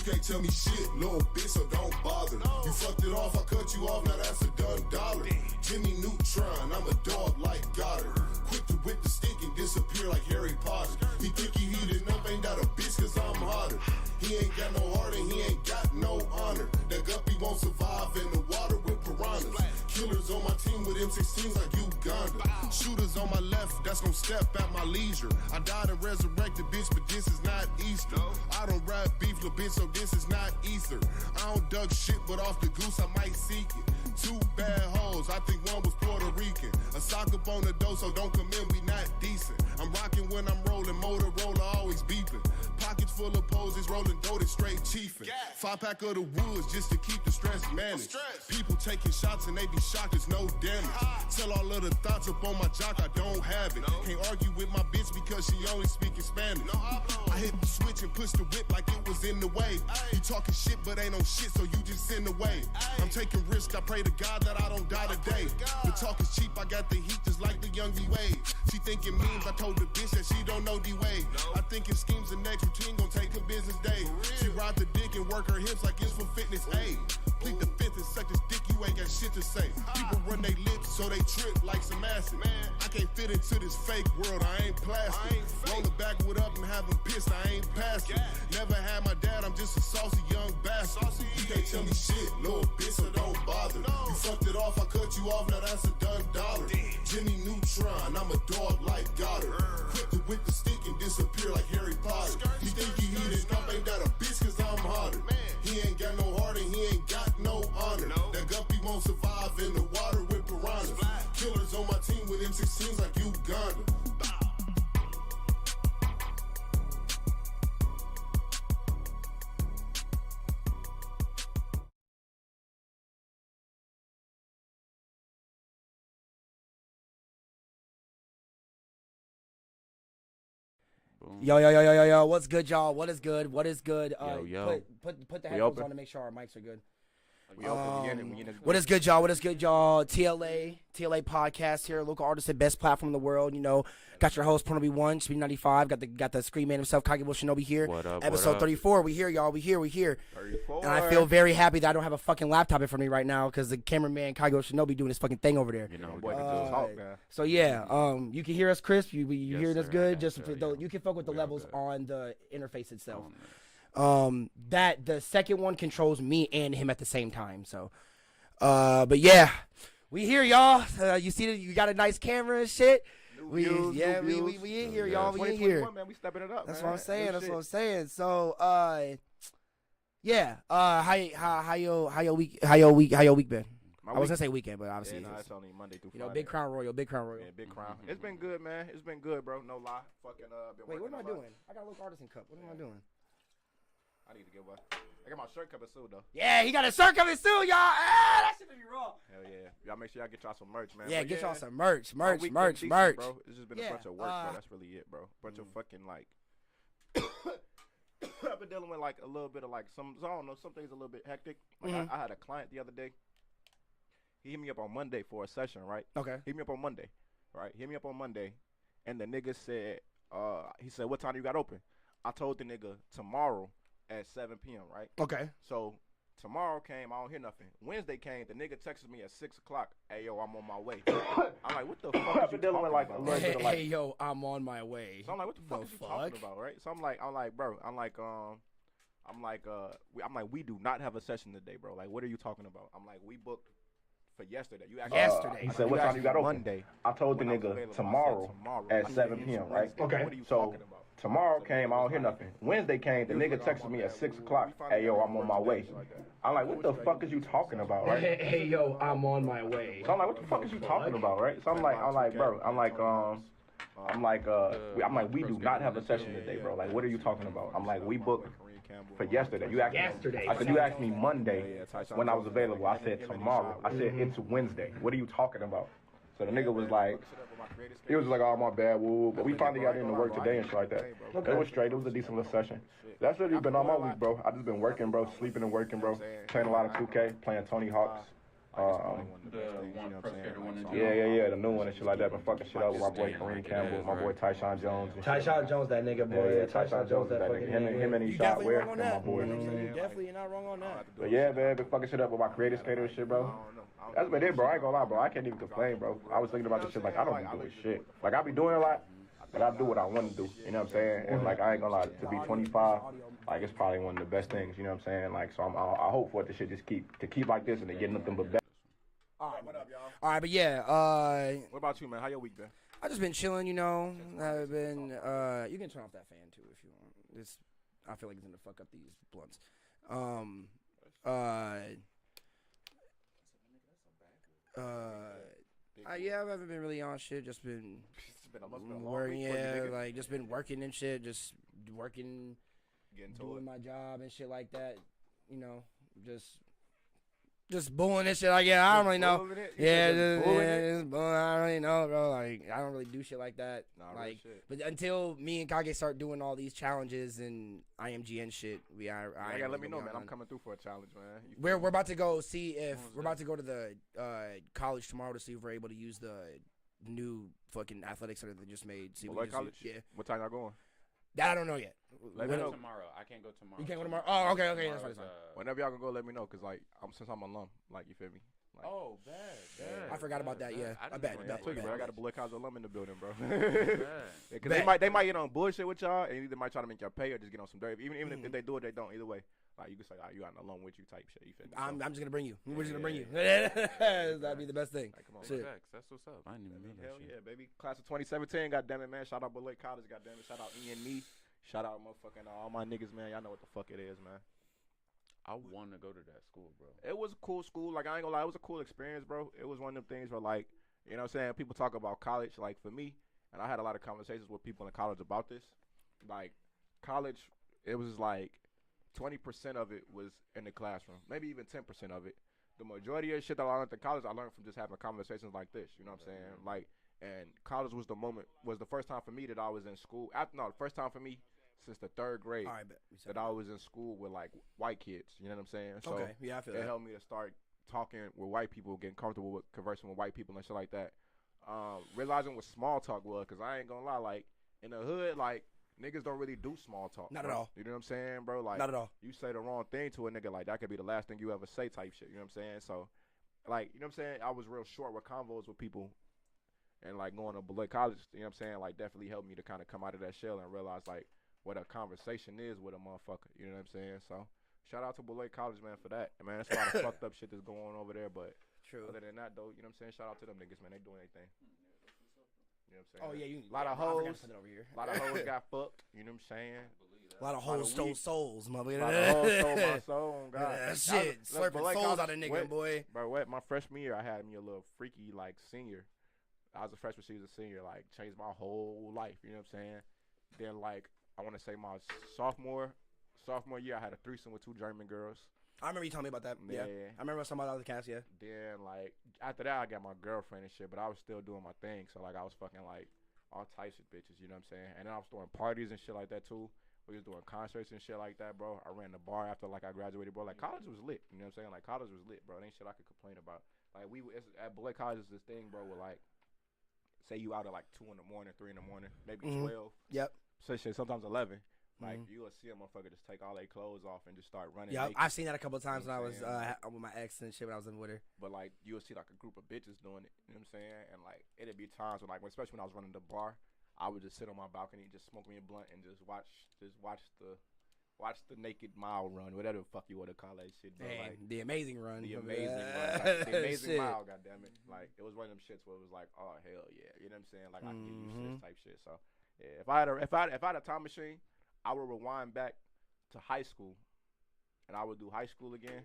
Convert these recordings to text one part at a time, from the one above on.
can't tell me shit, little bitch, so don't bother. You fucked it off, I cut you off, now that's a done dollar. Jimmy Neutron, I'm a dog like Goddard. Quick to whip the stick and disappear like Harry Potter. He think he heated up, ain't that a bitch cause I'm hotter. He ain't got no heart and he ain't got no honor. That guppy won't survive in the water with piranhas. Killers on my team with M16s like Uganda. Shooters on my left, that's gon' step at my leisure. I died and resurrected, bitch, but this is not Easter. I don't rap beef, little bitch, so this is not Easter. I don't duck shit, but off the goose I might seek it. 2 bad hoes, I think one was Puerto Rican. A sock up on the door, so don't come in, we not decent. I'm rocking when I'm rolling, Motorola always beeping. Pockets full of poses, rolling dough, straight chiefin'. 5-pack of the woods just to keep the stress managed. People taking shots and they be shocked, it's no damage. Tell all of the thoughts up on my jock, I don't have it. Can't argue with my bitch because she only speaking Spanish. I hit the switch and push the whip like it was in the way. You talking shit but ain't no shit, so you just in the way. I'm taking risks, I pray to God that I don't die today. The talk is cheap, I got the heat just like the young D-Wade. She thinking memes, I told the bitch that she don't know D-Wade. I thinking schemes the next routine gon' take a business day. She ride the dick and work her hips like it's for fitness aid. Plead the fifth and suck this dick, you ain't got shit to say. People run they lips so they trip like some acid. I can't fit into this fake world, I ain't plastic. Roll the backwood up and have them pissed, I ain't passing. Never had my dad, I'm just a saucy young bastard. You can't tell me shit, little bitch, so don't bother. You fucked it off, I cut you off, now that's a done dollar. Jimmy Neutron, I'm a dog like Goddard. Quick to whip the stick and disappear like Harry Potter. You think he heated up, ain't that a bitch cause I'm hotter. He ain't got no heart and he ain't got no honor. That guppy won't survive in the water with piranhas. Killers on my team with M16s like Uganda. Yo, what's good, y'all? What is good? What is good? Yo. Put the headphones on to make sure our mics are good. What is good, y'all? What is good, y'all? T.L.A Podcast here, local artisan, best platform in the world. You know, got your host PROnobi1, Smiddy95. Got the screen man himself, KageWolfShinobi here. What up? Episode 34. We here, y'all. We here. 34. And I feel very happy that I don't have a fucking laptop in front of me right now because the cameraman KageWolfShinobi doing his fucking thing over there. You know, boy, can just talk, man. So yeah, you can hear us crisp. You Yes, hearing us sir. good. Okay, Just sure, you can fuck with the We levels okay. on the interface itself. Oh, man. That the second one controls me and him at the same time. So, but yeah, we here, y'all. You see that you got a nice camera and shit. We in here, y'all. We in here. Man, we stepping it up. That's man. what I'm saying. New That's shit. what I'm saying. So, yeah. How your week been? My I was week- gonna say weekend, but obviously, Yeah, it's only Monday through you know, Friday. Big Crown Royal. Yeah, Big Crown. It's been good, man. It's been good, bro. No lie. Fucking been Wait, what working am I a lot. doing? I got a Local Artisan cup. What am I doing? I need to get one. I got my shirt coming soon, though. Yeah, he got a shirt coming soon, y'all. Ah, that shit be raw. Hell yeah. Y'all make sure y'all get y'all some merch, man. Yeah, But get y'all some merch, my week been decent, merch. bro. It's just been Yeah, a bunch of work, bro. That's really it, bro. Bunch of fucking, like... I've been dealing with, like, a little bit of, like, I don't know, some things a little bit hectic. Like, I had a client the other day. He hit me up on Monday for a session, right? Okay. Hit me up on Monday, right? Hit me up on Monday, and the nigga said, he said, what time do you got open? I told the nigga tomorrow at 7 p.m., right? Okay. So tomorrow came, I don't hear nothing. Wednesday came, the nigga texted me at 6 o'clock. Hey, yo, I'm on my way. I'm like, what the fuck is you talking about? Hey, yo, I'm on my way. So I'm like, what the fuck is you talking about, right? So I'm like, bro, we do not have a session today, bro. Like, what are you talking about? I'm like, we booked for yesterday. You actually Yesterday. I said, what time you got open? Monday. I told the When I was nigga available. I said tomorrow at 7 p.m., right? Okay. What are you So talking about? tomorrow came, I don't hear nothing. Wednesday came, the nigga texted me at 6 o'clock. Hey, yo, I'm on my way. I'm like, what the fuck is you talking about, right? Hey, yo, I'm on my way. So I'm like, what the fuck is you talking about, right? So I'm like, bro, we do not have a session today, bro. Like, what are you talking about? I'm like, we booked for yesterday. You asked Yesterday. I said, you asked me Monday when I was available. I said tomorrow. I said, it's Wednesday. What are you talking about? So the nigga was like, he was like, oh, my bad, woo. But we finally got into work today and shit like that. It was straight. It was a decent little session. That's really been all my week, bro. I just been working, bro, sleeping and working, bro. Playing a lot of 2K, playing Tony Hawk's. Yeah, the new one and shit like that. Been fucking shit up with my boy Kareem Campbell, my boy Tyshawn Jones. Tyshawn Jones, that nigga, boy. Yeah, Tyshawn Jones, that nigga. Him and he shot where? And my boy. Definitely, you're not wrong on that. But yeah, man, been fucking shit up with my creative skater and shit, bro. That's been it, bro. I ain't gonna lie, bro. I can't even complain, bro. I was thinking about this shit like I don't be doing shit. Like I be doing a lot, but I do what I want to do. You know what I'm saying? And like I ain't gonna lie, to be 25, like it's probably one of the best things. You know what I'm saying? Like so, I hope for it to shit just keep like this and to get nothing but better. All right, what up, y'all? All right, but yeah. What about you, man? How your week been? I just been chilling, you know. I've been. You can turn off that fan too if you want. I feel like it's gonna fuck up these blunts. Yeah, I haven't been really on shit. Just been working. Yeah, like just been working and shit. Just working, doing my job and shit like that. You know, just bullying and shit. Like I don't really know. Yeah, just bullying. I don't really know, bro. Like I don't really do shit like that. Like, but until me and Kage start doing all these challenges and IMGN shit, I gotta let me know, man. I'm coming through for a challenge, man. We're about to go see if we're about to go to the college tomorrow to see if we're able to use the new fucking athletic center they just made. See what college? Yeah. What time y'all going? That I don't know yet. Let me know tomorrow. I can't go tomorrow. You can't go tomorrow. Oh, okay, that's fine. Whenever y'all can go, let me know, cause like since I'm alum, like you feel me. Like, bad. I forgot about that. Yeah, I bet. I got a Bullet College alum in the building, bro. Cause they might get on bullshit with y'all, and either might try to make y'all pay or just get on some dirt. Even if they do it, they don't. Either way, like you can say, you got an alum with you type shit. You feel me? I'm just gonna bring you. We're just gonna bring you. That'd be the best thing. Like, come on, shit. That's what's up. I didn't even mean that. Hell yeah, baby. Class of 2017. Goddamn it, man. Shout out Bullet College. Goddamn it. Shout out Ian Me. Shout out motherfucking all my niggas, man. Y'all know what the fuck it is, man. I want to go to that school, bro. It was a cool school. Like, I ain't gonna lie. It was a cool experience, bro. It was one of them things where, like, you know what I'm saying? People talk about college. Like, for me, and I had a lot of conversations with people in college about this. Like, college, it was like 20% of it was in the classroom. Maybe even 10% of it. The majority of the shit that I learned in college, I learned from just having conversations like this. You know what I'm saying? Like, and college was the first time for me that I was in school. The first time for me since the third grade that I was in school with like white kids. You know what I'm saying? So okay, yeah, I feel it that. helped me to start talking with white people, getting comfortable with conversing with white people and shit like that. Realizing what small talk was, cause I ain't gonna lie, like in the hood, like niggas don't really do small talk. Not bro. at all. You know what I'm saying, bro? Like not at all. You say the wrong thing to a nigga, like that could be the last thing you ever say, type shit. You know what I'm saying? So, like, you know what I'm saying? I was real short with convos with people. And, like, going to Bullet College, you know what I'm saying, like, definitely helped me to kind of come out of that shell and realize, like, what a conversation is with a motherfucker. You know what I'm saying? So, shout out to Bullet College, man, for that. Man, that's a lot of fucked up shit that's going on over there. But true. Other than that, though, you know what I'm saying? Shout out to them niggas, man. They doing anything. You know what I'm saying? Oh, yeah. A lot of hoes. A lot of hoes got fucked. You know what I'm saying? A lot of hoes stole souls, motherfucker. A lot of hoes stole my soul. God. Shit. Slurping souls out of nigga, boy. Bro, my freshman year, I had me a little freaky, like, senior. I was a freshman, she was a senior, like, changed my whole life, you know what I'm saying? Then, like, I want to say my sophomore year, I had a threesome with 2 German girls. I remember you telling me about that, yeah. I remember somebody else cast, yeah. Then, like, after that, I got my girlfriend and shit, but I was still doing my thing, so, like, I was fucking, like, all types of bitches, you know what I'm saying? And then I was throwing parties and shit like that, too. We was doing concerts and shit like that, bro. I ran the bar after, like, I graduated, bro. Like, college was lit, you know what I'm saying? Like, college was lit, bro. It ain't shit I could complain about. Like, at Bullet College is this thing, bro, where, like, say you out at like 2 in the morning, 3 in the morning, maybe 12. Yep. So shit, sometimes 11. Like you will see a motherfucker just take all their clothes off and just start running. Yeah, naked. I've seen that a couple of times when I was with my ex and shit when I was living with her. But like you will see like a group of bitches doing it. You know what I'm saying? And like it'd be times when like, especially when I was running the bar, I would just sit on my balcony, just smoke me a blunt, and just watch the naked mile run, whatever the fuck you want to call that shit. Bro. Dang, like, the amazing run. The amazing run. Like, the amazing mile, goddammit. Like, it was one of them shits where it was like, oh, hell yeah. You know what I'm saying? Like, I can get used to this type shit. So, yeah, if I had a time machine, I would rewind back to high school, and I would do high school again.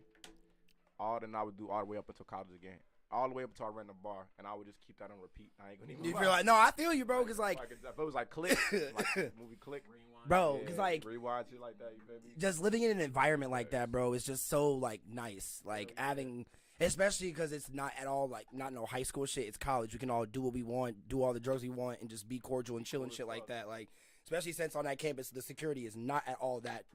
Then I would do all the way up until college again. All the way up until I ran the bar, and I would just keep that on repeat. I ain't gonna even lie. You're like, no, I feel you, bro, because, like... If it was like Click, like movie Click. Bro, because, like... Rewind shit like that, you feel me? Just living in an environment like that, bro, is just so, like, nice. Like, having... Especially because it's not at all, like, not no high school shit. It's college. We can all do what we want, do all the drugs we want, and just be cordial and chill and shit like that. Like, Especially since on that campus, the security is not at all that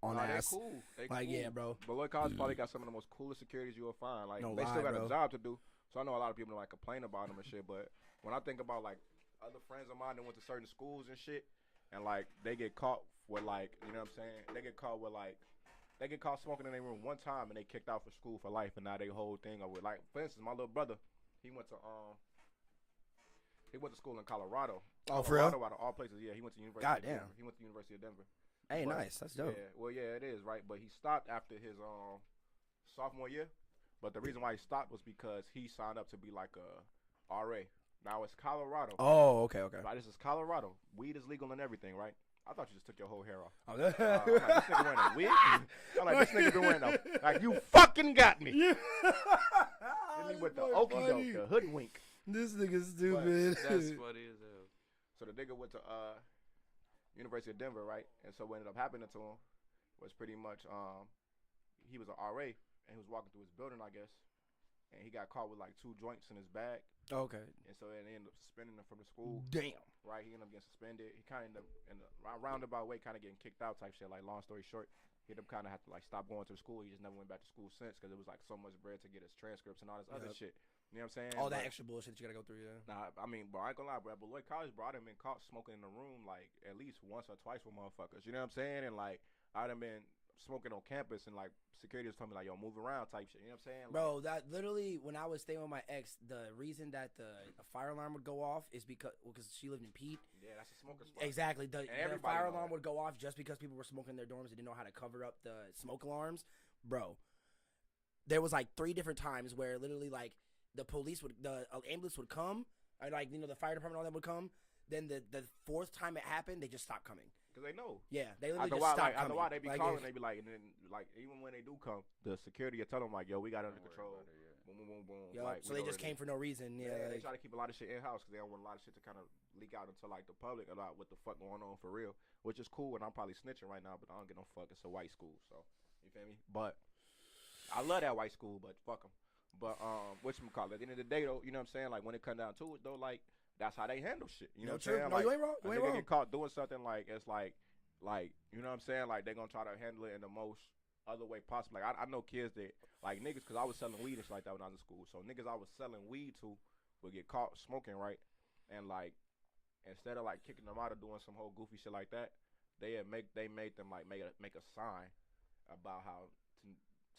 on Nah, ass. They cool. They Like, cool. yeah, bro. Beloit College probably got some of the most coolest securities you will find. Like, No they lie, still got bro. a job to do. So I know a lot of people like complain about them and shit. But when I think about like other friends of mine that went to certain schools and shit, and like they get caught with like, you know what I'm saying? They get caught smoking in their room one time and they kicked out for school for life. And now they whole thing over. Like, for instance, my little brother, he went to school in Colorado. Oh, for real? Colorado, out of all places, yeah. He went to University. God of damn. Denver. He went to University of Denver. Hey, But- nice. That's dope. Yeah, well, yeah, it is, right? But he stopped after his sophomore year. But the reason why he stopped was because he signed up to be like a RA. Now it's Colorado. Oh, okay. Right, this is Colorado. Weed is legal and everything, right? I thought you just took your whole hair off. Oh, I'm like, this nigga wearing a wig? I'm like, this nigga been wearing a... Like, you fucking got me. Hit me with the okey doke, the hoodwink. This nigga's stupid. That's funny as hell. So the nigga went to University of Denver, right? And so what ended up happening to him was pretty much he was an RA and he was walking through his building, I guess, and he got caught with like 2 joints in his bag. Okay. And so they ended up suspending him from the school. Damn. Right, he ended up getting suspended. He kind of ended up in a roundabout way, kind of getting kicked out type shit. Like, long story short, he ended up kind of had to like stop going to school. He just never went back to school since because it was like so much bread to get his transcripts and all this other shit. You know what I'm saying? All that But- extra bullshit that you gotta go through, yeah. Nah, I mean, bro, I ain't gonna lie, bro. At Beloit College, bro, I done been caught smoking in the room like at least once or twice with motherfuckers. You know what I'm saying? And like, I done been smoking on campus and like security was telling me like, yo, move around type shit. You know what I'm saying? Like, Bro, that literally, when I was staying with my ex, the reason that the fire alarm would go off is because she lived in Pete. yeah, that's a smoker spot. Exactly. The everybody fire know alarm that. would go off just because people were smoking in their dorms and didn't know how to cover up the smoke alarms. Bro, there was like 3 different times where literally like the ambulance would come, or like, you know, the fire department and all that would come. Then the 4th time it happened, they just stopped coming. Cause they know. Yeah, they I literally know just why. stopped Like, I coming. know why they be Like, calling. They be like, and then like even when they do come, the security will tell them like, yo, we got it under control. Boom, boom, boom, boom. Yup, Like, so we they know just what it came is. for no reason. Yeah, They like, try to keep a lot of shit in house because they don't want a lot of shit to kind of leak out into like the public about what the fuck going on for real, which is cool. And I'm probably snitching right now, but I don't get no fuck. It's a white school, so you feel me? But I love that white school, but fuck them. But whatchamacallit, at the end of the day though, you know what I'm saying? Like when it come down to it though, like that's how they handle shit. You know what I'm true. saying? No, Like, you ain't wrong. You a ain't nigga wrong. get caught doing something like it's like you know what I'm saying? Like they gonna try to handle it in the most other way possible. Like I know kids that like niggas, cause I was selling weed and shit like that when I was in school. So niggas I was selling weed to would get caught smoking, right? And like instead of like kicking them out or doing some whole goofy shit like that, they made them like make a sign about how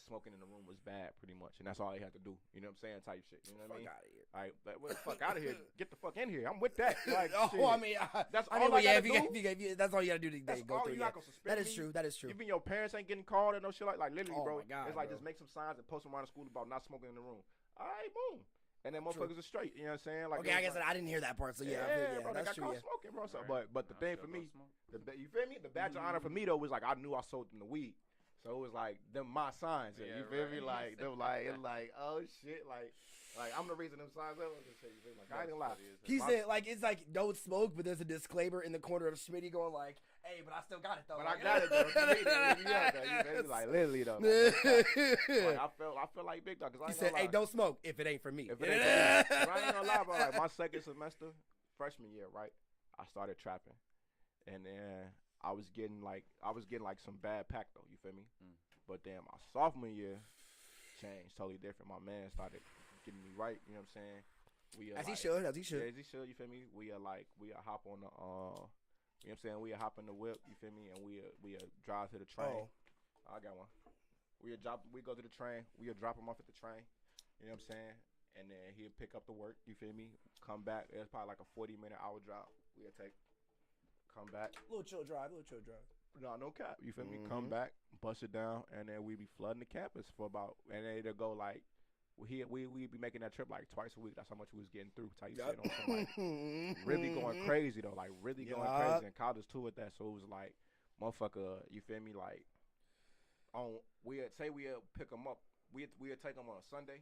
smoking in the room was bad, pretty much, and that's all they had to do. You know what I'm saying? Type shit. You know what I mean? Fuck out of here. Like, what the fuck out of here? Get the fuck in here. I'm with that. Like, Oh, shit. I mean, That's I mean, all I yeah, gotta do. that's all you gotta do to That's go all. through. You're Yeah. not gonna suspend That is me. true. That is true. Even your parents ain't getting called and no shit like literally, Oh bro. my God, it's like bro. just make some signs and post them around the school about not smoking in the room. All right, boom. And then motherfuckers are straight. You know what I'm saying? Like, Okay, I it was guess like, I didn't hear that part. So yeah, bro, they that's got true. caught Yeah. smoking, bro. So, Right. but the thing for me, you feel me? The badge of honor for me though was like I knew I sold them the weed. So it was like them my signs. Yeah, You feel me? right. Like them like it's like oh shit like I'm the reason them signs up. Like I ain't gonna lie. He said like it's like don't smoke, but there's a disclaimer in the corner of Smiddy going like, "Hey, but I still got it though." But I Like, got it though. You feel me? Like literally though. Like, I feel like big dog. Cause I He ain't said, gonna "Hey, lie. don't smoke if it ain't for me." If it ain't for me. But I ain't gonna lie, bro. Like my second semester, freshman year, right? I started trapping, and then I was getting like some bad pack though. You feel me? But then my sophomore year changed totally different. My man started getting me right. You know what I'm saying? As he should. Yeah, as he should. You feel me? We hop on the you know what I'm saying? We hop in the whip. You feel me? And we drive to the train. I got one. We go to the train. We drop him off at the train. You know what I'm saying? And then he'll pick up the work. You feel me? Come back. It's probably like a 40-minute hour drop. We'll come back. Little chill drive. No cap. You feel me? Come back, bust it down, and then we be flooding the campus for about, and then it'll go like, we be making that trip like twice a week. That's how much we was getting through. Type shit on some like really going crazy though, like really going crazy. And college too with that, so it was like, motherfucker, you feel me? Like, we'd pick them up. We'd take them on a Sunday,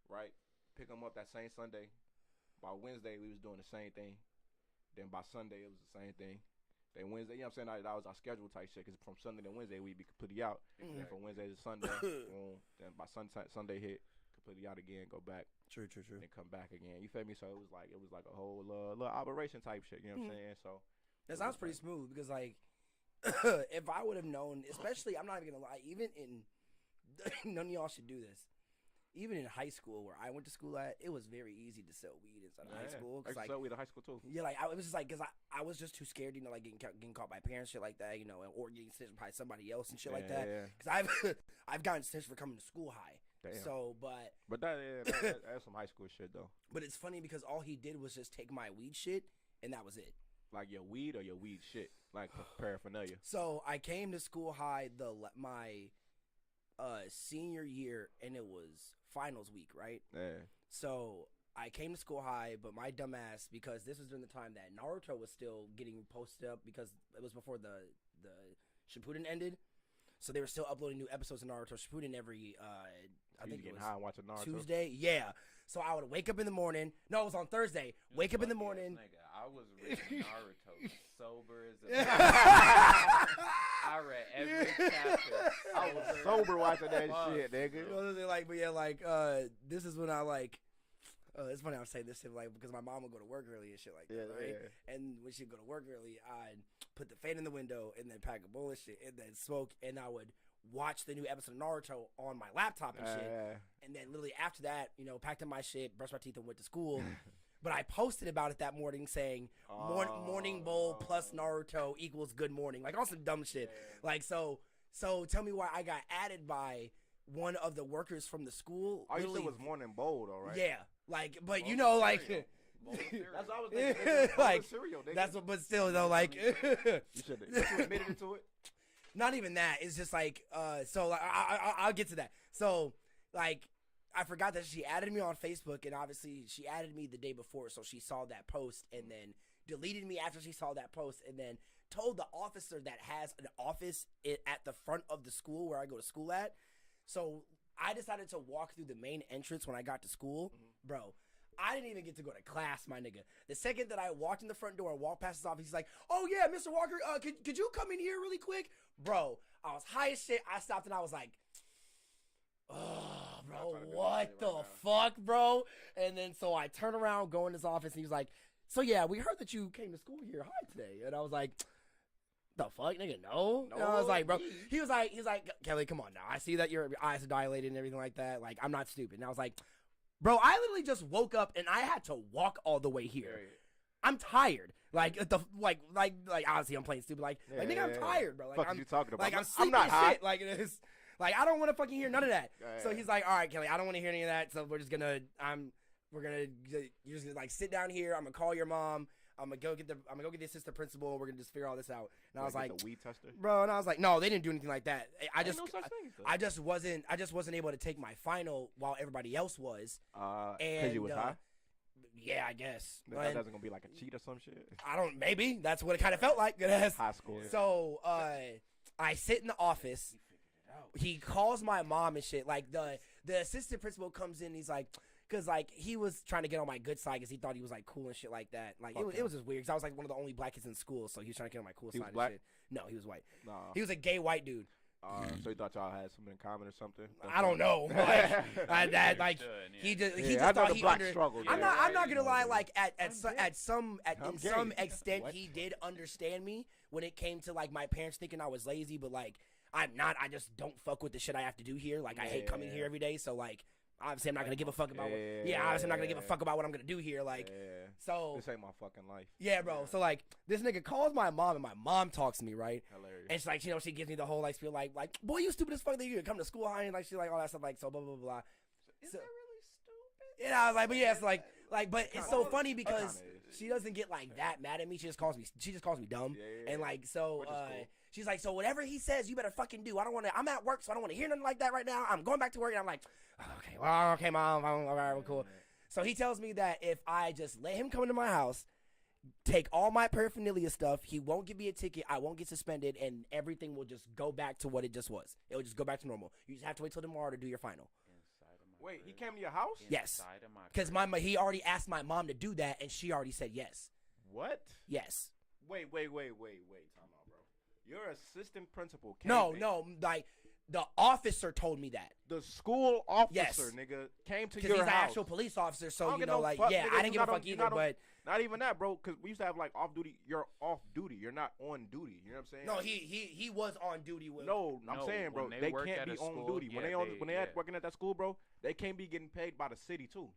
right? Pick them up that same Sunday. By Wednesday, we was doing the same thing. Then by Sunday, it was the same thing. Then Wednesday, you know what I'm saying? That was our schedule type shit. Because from Sunday to Wednesday, we'd be completely out. And from Wednesday to Sunday, boom. Then by Sunday hit, completely out again, go back. True. And come back again. You feel me? So it was like a whole little operation type shit. You know what I'm saying? So That sounds pretty smooth because, like, if I would have known, especially, I'm not even gonna lie, even in none of y'all should do this. Even in high school, where I went to school at, it was very easy to sell weed inside of high school. I used to sell weed in high school too. Yeah, like it was just like because I was just too scared, you know, like getting caught by parents, shit like that, you know, or getting snitched by somebody else and shit like that. Because I've gotten snitched for coming to school high. Damn. So, but that's some high school shit though. But it's funny because all he did was just take my weed shit, and that was it. Like your weed or your weed shit, like paraphernalia. So I came to school high my senior year, and it was finals week, right? Yeah. So I came to school high, but my dumb ass, because this was during the time that Naruto was still getting posted up because it was before the Shippuden ended. So they were still uploading new episodes of Naruto Shippuden every I think it was high and watching Naruto. Tuesday. Yeah. So I would wake up in the morning. No, it was on Thursday. Wake up in the morning. I was reading Naruto sober as a I read every chapter. I was sober watching that shit, nigga. You know, they're like, but yeah, like, this is when I like. It's funny I would say this shit, like, because my mom would go to work early and shit like that, right? Yeah. And when she'd go to work early, I'd put the fan in the window and then pack a bowl of shit and then smoke, and I would watch the new episode of Naruto on my laptop and shit. And then literally after that, you know, packed up my shit, brushed my teeth, and went to school. But I posted about it that morning saying, morning bowl plus Naruto equals good morning. Like, all some dumb shit. Yeah. Like, so tell me why I got added by one of the workers from the school. All you said was morning bowl, though, right? Yeah. Like, but you know, like, that's what I was thinking. Like, cereal, nigga. that's what, but still, though, like, you should have admitted to it. Not even that. It's just like, so like, I'll get to that. So, like, I forgot that she added me on Facebook, and obviously she added me the day before, so she saw that post and then deleted me after she saw that post, and then told the officer that has an office at the front of the school where I go to school at. So I decided to walk through the main entrance when I got to school. Bro, I didn't even get to go to class, my nigga. The second that I walked in the front door and walked past his office, he's like, "Oh yeah, Mr. Walker, could you come in here really quick?" Bro, I was high as shit. I stopped and I was like, "Oh, bro, what the fuck, bro?" And then so I turn around, go in his office, and he was like, "So yeah, we heard that you came to school here high today." And I was like, "The fuck, nigga, no." And I was like, bro, he was like, "Kelly, come on now. I see that your eyes are dilated and everything like that. Like, I'm not stupid." And I was like, bro, I literally just woke up and I had to walk all the way here. I'm tired. Like honestly, I'm playing stupid. Like nigga, I'm tired, bro. Like, what you talking about? Like, I'm not sleeping as high. shit. Like, it is. Like, I don't want to fucking hear none of that. So he's like, "All right, Kelly, I don't want to hear any of that. So you're just gonna like sit down here. I'm gonna call your mom. I'm gonna go get the assistant principal, and we're gonna just figure all this out." And I was like, the weed tester? "Bro," and I was like, "No, they didn't do anything like that. I just wasn't able to take my final while everybody else was." Because you was high? Yeah, I guess. That doesn't gonna be like a cheat or some shit. Maybe that's what it kind of felt like. High school. So I sit in the office. He calls my mom and shit. Like the assistant principal comes in. And he's like, because like he was trying to get on my good side because he thought he was like cool and shit like that. Like it was just weird because I was like one of the only black kids in school, so he was trying to get on my cool side. Black? And shit. No, he was white. Nah. He was a gay white dude. So you thought y'all had something in common or something? I don't know. He just thought he struggled. I'm not gonna lie. Like in some extent, he did understand me when it came to like my parents thinking I was lazy, but like I'm not. I just don't fuck with the shit I have to do here. Like I hate coming here every day. So like obviously I'm not gonna give a fuck about obviously I'm not gonna give a fuck about what I'm gonna do here. Like so this ain't my fucking life. Yeah, bro. So like this nigga calls my mom and my mom talks to me, right? Hilarious. And she's like, you know, she gives me the whole like spiel like boy, you stupid as fuck that you come to school high and like she like all that stuff like so blah blah blah. Is that really stupid? And I was like, but yeah, it's like but it's so funny because she doesn't get like that mad at me. She just calls me dumb. And like so she's like, so whatever he says, you better fucking do. I'm at work, so I don't want to hear nothing like that right now. I'm going back to work, and I'm like, okay, mom, all right, well, cool. So he tells me that if I just let him come into my house, take all my paraphernalia stuff, he won't give me a ticket, I won't get suspended, and everything will just go back to what it just was. It will just go back to normal. You just have to wait till tomorrow to do your final. Wait, he came to your house? Yes. Because he already asked my mom to do that, and she already said yes. What? Yes. Wait. Time out, bro. Your assistant principal came No, like The officer told me that. The school officer, Yes. nigga, came to Because your he's an house. actual police officer, I so don't you give know, no like, fuck, yeah, nigga. I didn't You give a not fuck on- you either, not on- but Not even that, bro, because we used to have, like, off duty. You're off duty. You're not on duty. You know what I'm saying? no, he was on duty with. No, I'm No, saying, bro, when they work can't at be a on school, duty. When they yeah. working at that school, bro, they can't be getting paid by the city too.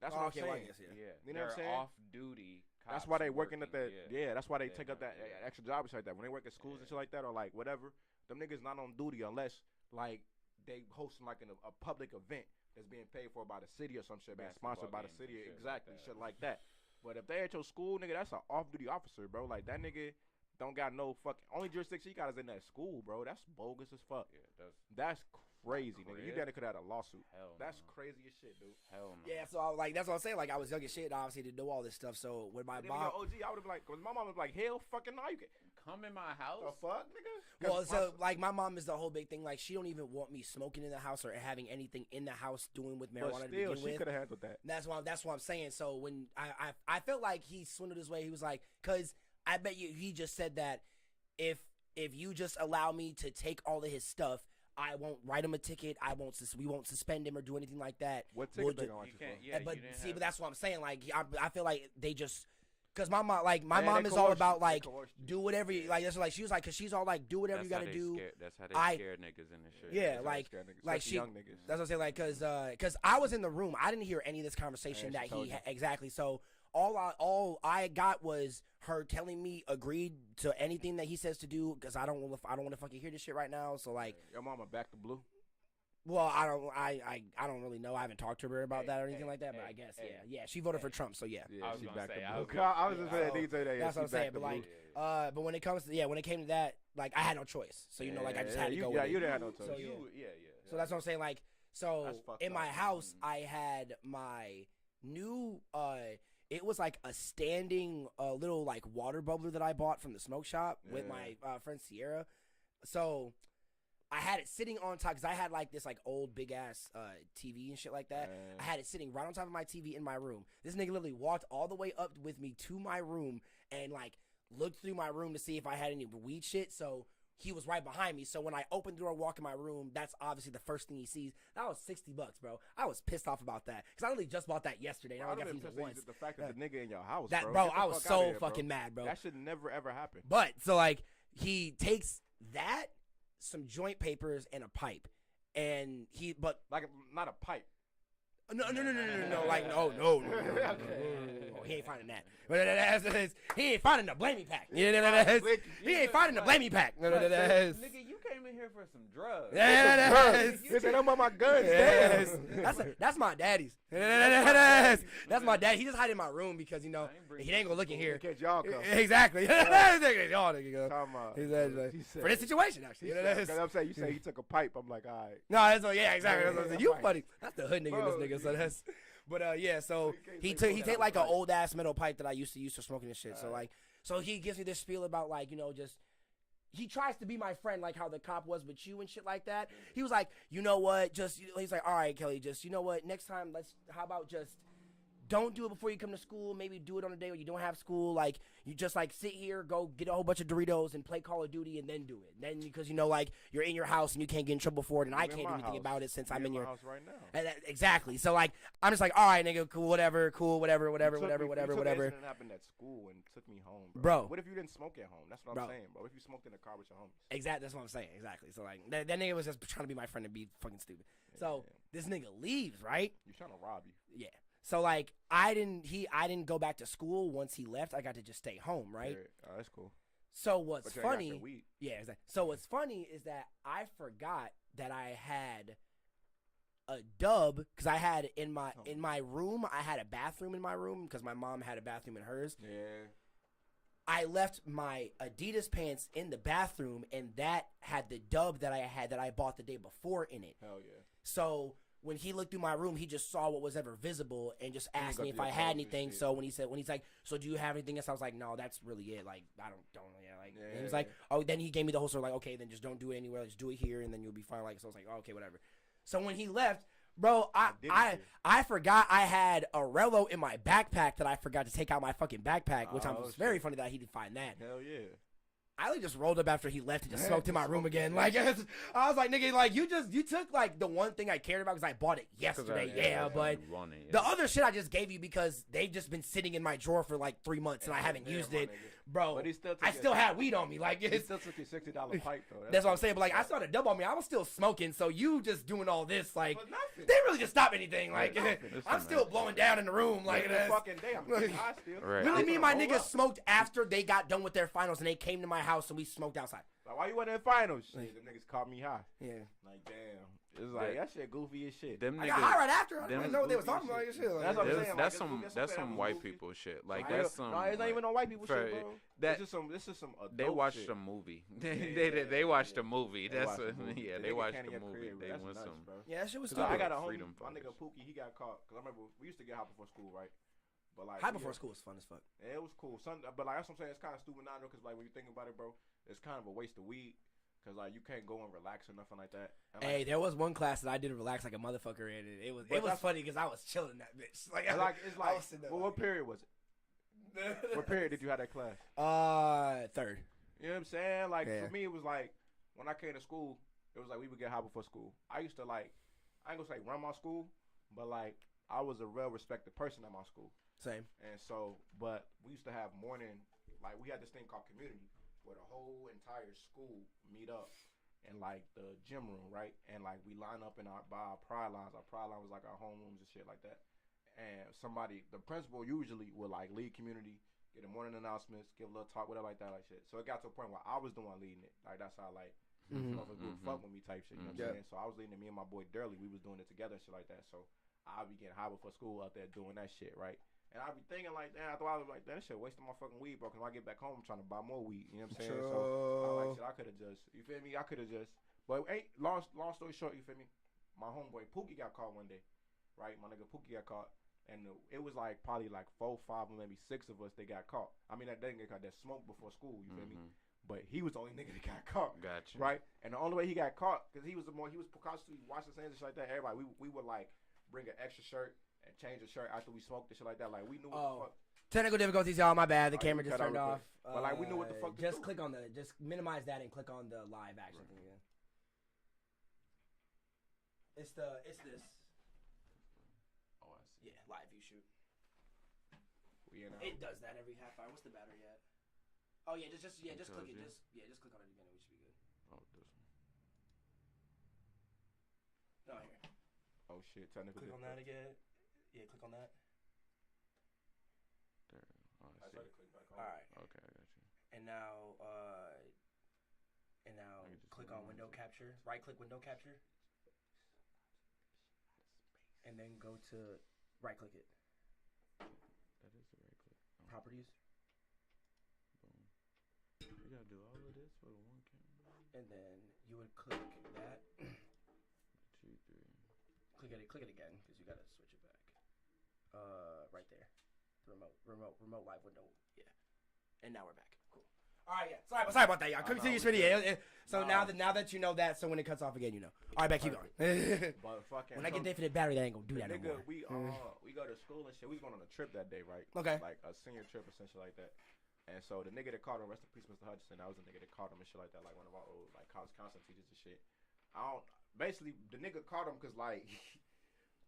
That's what I'm okay, well, I saying. guess, yeah. Yeah, You know what I'm they're saying? off duty. That's cops why they and working at that. Yeah, that's why they They're take up not- that yeah. extra job and shit like that. When they work at schools and shit like that, or like whatever, them niggas not on duty unless like they hosting like a public event that's being paid for by the city or some shit, being Basketball sponsored by the games city, and shit like exactly, that. shit like that. But if they at your school, nigga, that's an off-duty officer, bro. Like that nigga don't got no fucking only jurisdiction he got is in that school, bro. That's bogus as fuck. Yeah, That's crazy, nigga. You Crazy. gotta could have had a lawsuit. Hell That's no. crazy as shit, dude. Hell no. Yeah, so like that's what I'm saying. Like I was young as shit, obviously didn't know all this stuff. So when my If you mom, were OG, I would have been like, cause my mom was like, hell, fucking no, you can. Come in my house. The fuck, nigga? well, 'Cause so my- like my mom is the whole big thing. Like she don't even want me smoking in the house or having anything in the house doing with marijuana but to still, begin she with. could have handled that. That's what I'm saying. So when I felt like he swindled his way, he was like, because I bet you he just said that if you just allow me to take all of his stuff, I won't write him a ticket. We won't suspend him or do anything like that. What We'll ticket they ju- gonna want You you can't. for? Yeah, but you didn't see, have- but that's what I'm saying. Like I feel like they just. Cause my mom, Yeah, mom they is all coerced about you. They like coerced you. do whatever you like. That's like she was like, cause she's all like do whatever That's you how gotta they do. Scare, that's how they I- scare niggas in this shit. Yeah, That's how they like- scare niggas, like especially she- young niggas. That's what I'm saying. Like, cause I was in the room. I didn't hear any of this conversation Yeah, she that told he you. exactly. So all I got was her telling me agreed to anything that he says to do. Cause I don't want to fucking hear this shit right now. So like, Your mama back to blue. well, I don't really know. I haven't talked to her about that or anything like that. But I guess yeah. She voted for Trump. So yeah. Yeah, I was she gonna back say, to I blue. was gonna I was say, just saying, so DJ that. that's what I'm she saying, back to but, like, blue. but when it comes to when it came to that, like I had no choice. So you know, like I just had to go. Yeah, with you it. didn't have no choice. So, You, yeah. yeah. So that's what I'm saying. Like, so That's fucked in my up. house, I had my new, it was like a standing little like water bubbler that I bought from the smoke shop with Yeah. my friend Sierra. So I had it sitting on top because I had like this like old big ass TV and shit like that. I had it sitting right on top of my TV in my room. This nigga literally walked all the way up with me to my room and like looked through my room to see if I had any weed shit. So he was right behind me. So when I opened the door, walk in my room, that's obviously the first thing he sees. That was $60, bro. I was pissed off about that because I literally just bought that yesterday. And I only got to use it once. The fact that the nigga in your house, That, bro. bro, Get the I was fuck so outta here, bro. fucking mad, bro. That should never ever happen. But so like he takes that, some joint papers, and a pipe, and Like not a pipe. no, like no. Oh, he ain't finding that. He ain't finding the blamey pack. He ain't finding the blamey pack. Nigga, you came in here for some drugs. He said, "I'm on my guns." Yes. Damn. That's my daddy's. That's my dad. He just hide in my room because you know I ain't bringing he ain't gonna look in here. Catch y'all come. Exactly. Y'all nigga go. Talking about- He said, he said- for this situation, actually. He You know, said- that's- 'cause I'm saying you say he took a pipe. I'm like, all right. No, that's yeah, exactly. That's what I'm saying. You Right. funny. That's the hood nigga Bro, in this nigga. So that's, but yeah. So can't he say took pull he that take out like the an pipe. old ass metal pipe that I used to use for smoking and shit. So like, so he gives me this spiel about like, you know, just he tries to be my friend like how the cop was with you and shit like that. He was like, you know what, just he's like, all right, Kelly, just you know what, next time how about just don't do it before you come to school. Maybe do it on a day where you don't have school. Like you just like sit here, go get a whole bunch of Doritos and play Call of Duty, and then do it. Then because you know like you're in your house and you can't get in trouble for it, and I in can't do my anything house. about it since You I'm in my your house right now. and exactly. So like I'm just like, all right, nigga, cool, whatever, You took whatever. me- you took the incident that happened at school and took me home, Bro. What if you didn't smoke at home? That's what Bro. I'm saying, bro. If you smoked in the car with your homies. Exactly. That's what I'm saying. Exactly. So like that nigga was just trying to be my friend and be fucking stupid. So this nigga leaves, right? You're trying to rob you. Yeah. So like I didn't go back to school once he left. I got to just stay home, right? Yeah. Oh, that's cool. So what's But you ain't got funny? your weed. Yeah, exactly. So what's funny is that I forgot that I had a dub because I had in my room. I had a bathroom in my room because my mom had a bathroom in hers. Yeah. I left my Adidas pants in the bathroom, and that had the dub that I bought the day before in it. Hell yeah. So when he looked through my room, he just saw what was ever visible and just And asked go me if through I your had clothes and anything. shit. So when he's like, so do you have anything else? I was like, no, that's really it. Like I don't yeah. Like and he was like, oh, then he gave me the whole story. Like, okay, then just don't do it anywhere. Just do it here, and then you'll be fine. Like so, I was like, oh, okay, whatever. So when he left, bro, I forgot I had a Rello in my backpack that I forgot to take out my fucking backpack, which Oh, was very shit. funny that he didn't find that. Hell yeah. I just rolled up after he left and just smoked in my room again. Like, I was like, nigga, like, you took, like, the one thing I cared about because I bought it yesterday. But the other shit I just gave you because they've just been sitting in my drawer for, like, 3 months and I haven't used it. Bro, but I still had weed on me. Like, he still took your $60 pipe, though. That's what I'm saying. But, like, I still had a dub on me. I was still smoking. So you just doing all this, like, they really just stop anything. Like, I'm still blowing down in the room. Like, fucking day. I'm high still. Really, me and my niggas smoked after they got done with their finals and they came to my house and we smoked outside. Like, why you went in the finals? Shit, the niggas caught me high. Yeah. Like, damn. It's like, that shit goofy as shit. Them I niggas, got high right after. I didn't know what they was talking about. Shit. Like, that's what I'm saying. That's some white people shit. Like, that's some. No, it's not even no white people shit, bro. This is some adult they watched shit. a movie. They watched a movie. That's they watched a movie. They went some. Yeah, that shit was stupid. I got a homie, freedom my nigga Pookie, he got caught. Because I remember we used to get high before school, right? But like high before school was fun as fuck. Yeah, it was cool. But like, that's what I'm saying. It's kind of stupid now, though, because like when you think about it, bro, it's kind of a waste of weed. Cause like you can't go and relax or nothing like that. And, like, hey, there was one class that I did relax like a motherfucker in. It was funny because I was chilling that bitch. What period was it? What period did you have that class? Third. You know what I'm saying? Like for me, it was like when I came to school, it was like we would get high before school. I used to like, I ain't gonna say run my school, but like I was a well respected person at my school. Same. And so, but we used to have morning, like we had this thing called community, where the whole entire school meet up in like the gym room, right? And like we line up by our pride lines. Our pride line was like our homerooms and shit like that. And the principal usually would like lead community, get the morning announcements, give a little talk, whatever like that, like shit. So it got to a point where I was the one leading it. Like that's how like motherfuckers would fuck with me type shit. You know what I'm saying? So I was leading it. Me and my boy Durley, we was doing it together and shit like that. So I be getting high before school out there doing that shit, right? And I be thinking like, damn, I thought I was like, that shit wasting my fucking weed, bro. Cause when I get back home, I'm trying to buy more weed. You know what I'm saying? True. So I like shit. I could have just, you feel me? I could have just, but hey, long story short, you feel me? My homeboy Pookie got caught one day, right? My nigga Pookie got caught, and it was like probably like 4, 5, maybe 6 of us that got caught. I mean, that didn't get caught. That smoked before school. You feel me? But he was the only nigga that got caught. Gotcha. Right? And the only way he got caught, cause he was precautious. He washed his hands and shit like that. Everybody, we would like bring an extra shirt and change the shirt after we smoked and shit like that. Like we knew what the fuck. Technical difficulties, y'all. My bad. The camera just turned off. But like we knew what the fuck. Just click on just minimize that and click on the live action thing again. It's this. Oh, I see. Yeah, live view shoot. It does that every half hour. What's the battery at? Oh yeah, just click it. Just click on it again. We should be good. Oh, this one. No, here. Oh shit! Technical. Click on that again. Yeah, click on that. There. Oh, I see. All right. Okay, I got you. And now click on window capture. Right click window capture. And then go to right click it. That is the right click. Oh. Properties. Boom. You gotta do all of this for the one camera. And then you would click that. 2, 3. Click it again because you gotta switch it back. Right there. Remote live window. Yeah. And now we're back. Cool. All right, yeah. Sorry about that, y'all. Continue this video. So now that you know that, so when it cuts off again, you know. All right, back. Keep going. But fucking. When I get infinite battery, they ain't gonna do that nigga, no more. we go to school and shit. We was going on a trip that day, right? Okay. Like a senior trip or something like that. And so the nigga that caught him, rest in peace, Mr. Hudson. That was the nigga that caught him and shit like that. Like one of our old like college counseling teachers and shit. Basically the nigga caught him because like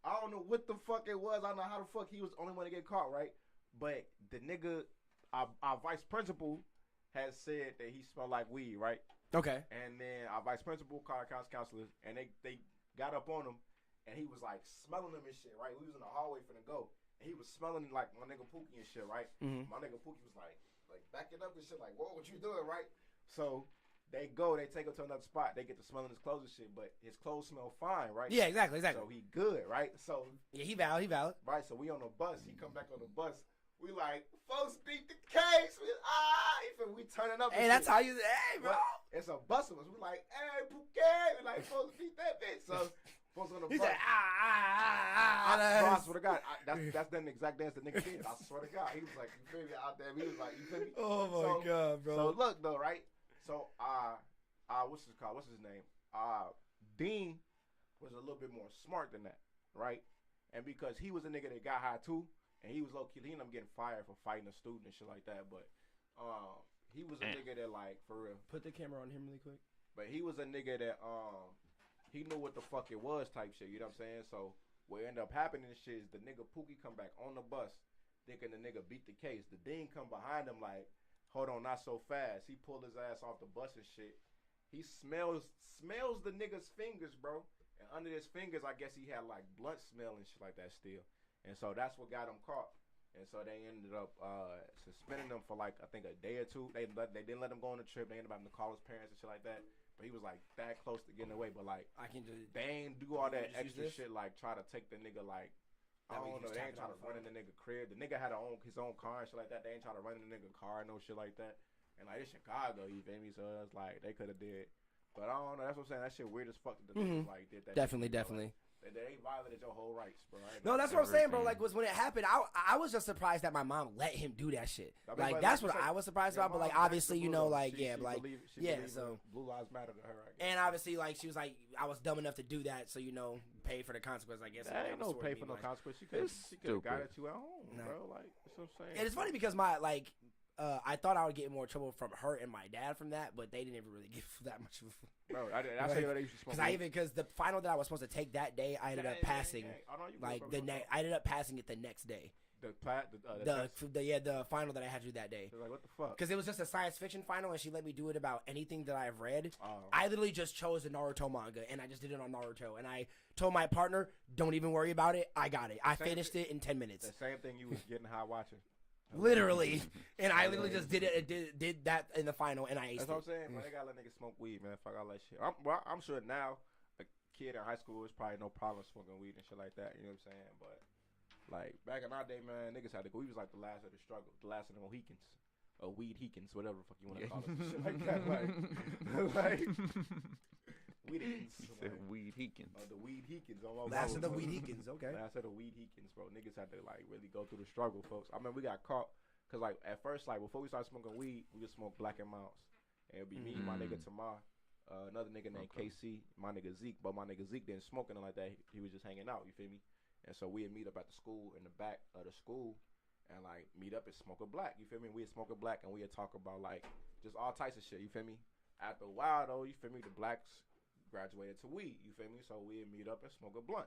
I don't know what the fuck it was. I don't know how the fuck he was the only one to get caught, right? But the nigga, our vice principal has said that he smelled like weed, right? Okay. And then our vice principal called our counselors, and they got up on him, and he was like smelling them and shit, right? We was in the hallway finna go, and he was smelling like my nigga Pookie and shit, right? Mm-hmm. My nigga Pookie was like backing up and shit, like, whoa, what you doing, right? So they take him to another spot. They get to smelling his clothes and shit, but his clothes smell fine, right? Yeah, exactly. So he good, right? So yeah, he valid. Right, so we on the bus. He come back on the bus. We like, folks beat the case. We turning up. Hey, that's how you. Hey, bro. But it's a bus of us. We like, hey, Pookie. We like, folks beat that bitch. So folks on the bus. He said, Bro, I swear to God, that's the exact dance the nigga did. I swear to God, he was like, you feel me out there? He was like, you feel me? Oh my God, bro. So look though, right? So what's his name? Dean was a little bit more smart than that, right? And because he was a nigga that got high too, and he was low key, he ended up getting fired for fighting a student and shit like that. But he was a nigga that like for real. Put the camera on him really quick. But he was a nigga that he knew what the fuck it was type shit. You know what I'm saying? So what ended up happening shit is the nigga Pookie come back on the bus thinking the nigga beat the case. The dean come behind him like, hold on, not so fast. He pulled his ass off the bus and shit. He smells the nigga's fingers, bro. And under his fingers, I guess he had like blunt smell and shit like that still. And so that's what got him caught. And so they ended up suspending him for like I think a day or two. They didn't let him go on the trip. They ended up having to call his parents and shit like that. But he was like that close to getting away. But like they ain't do all that extra shit like try to take the nigga like I don't know. They ain't trying to run in the nigga crib. The nigga had his own car and shit like that. They ain't trying to run in the nigga car no shit like that. And like it's Chicago, you feel me? So it's like they could have did. But I don't know. That's what I'm saying. That shit weird as fuck. That the niggas like did that. Definitely. They violated your whole rights, bro. No, that's what I'm saying, bro. Like, when it happened, I was just surprised that my mom let him do that shit. I mean, like, that's what I was surprised about. But like, obviously, you know, like, so Blue Lives Matter to her. I guess. And obviously, like, she was like, I was dumb enough to do that, so you know, pay for the consequence. I guess. That ain't no pay for no consequence. She could have got at you at home, bro. Like, that's what I'm saying. And it's funny because I thought I would get more trouble from her and my dad from that, but they didn't even really give that much of a... Bro, I say that they used to smoke. Because the final that I was supposed to take that day, I ended up passing. I ended up passing it the next day. The final that I had to do that day. Like, what the fuck? Because it was just a science fiction final, and she let me do it about anything that I've read. I literally just chose the Naruto manga, and I just did it on Naruto. And I told my partner, don't even worry about it. I got it. I finished it in 10 minutes. The same thing you was getting high watching. Literally, and I literally just did it. Did that in the final, and I aced it. That's what I'm saying. Man, they gotta let niggas smoke weed, man. Fuck all that shit. I'm sure now a kid in high school is probably no problem smoking weed and shit like that. You know what I'm saying? But like back in our day, man, niggas had to go. We was like the last of the struggle, the last of the Mohicans, or weed Hekins, whatever the fuck you want to call it, shit like that. Like weed Weed Hekins. The weed Hekins. Last of the weed Hekins. Okay. Last of the weed Hekins, bro. Niggas had to like really go through the struggle, folks. I mean, we got caught because like at first, like before we started smoking weed, we just smoked Black and Mouse, and it'd be me, my nigga Tamar, another nigga named KC, my nigga Zeke. But my nigga Zeke didn't smoke anything like that. He was just hanging out. You feel me? And so we'd meet up at the school in the back of the school, and like meet up and smoke a black. You feel me? We'd smoke a black, and we'd talk about like just all types of shit. You feel me? After a while though, you feel me? The blacks graduated to weed, you feel me? So we'd meet up and smoke a blunt,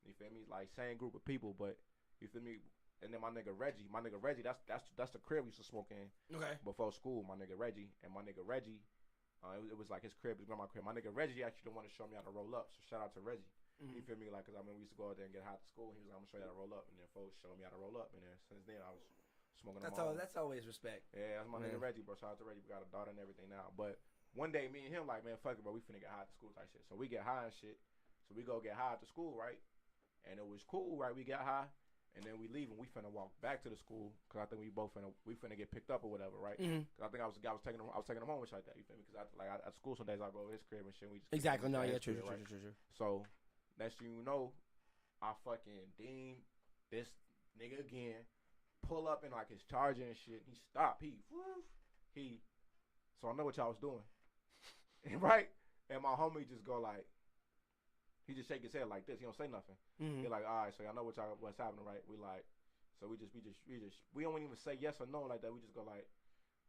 you feel me? Like same group of people, but you feel me? And then my nigga Reggie, that's the crib we used to smoke in. Okay. Before school, my nigga Reggie, it was like his crib, it was my crib. My nigga Reggie actually the one to show me how to roll up, so shout out to Reggie. You feel me? Like, cause I mean we used to go out there and get hot to school. He was like, I'm gonna show you how to roll up, and then folks showed me how to roll up, and then since then I was smoking. That's always respect. Yeah, that's my nigga Reggie, bro. Shout out to Reggie. We got a daughter and everything now, but. One day, me and him like, man, fuck it, bro. We finna get high at the school type shit. So we get high and shit. So we go get high at the school, right? And it was cool, right? We got high, and then we leave, and we finna walk back to the school because I think we finna get picked up or whatever, right? Because I think I was taking him home and shit like that. You feel me? Because at school some days I go to his crib and shit. We just exactly. No, yeah, true. So next thing you know, I fucking deem this nigga again, pull up in like his Charger and shit. He stopped. So I know what y'all was doing. Right? And my homie just go like, he just shake his head like this. He don't say nothing. He like, all right, so y'all know what's happening, right? We like, so we don't even say yes or no like that. We just go like,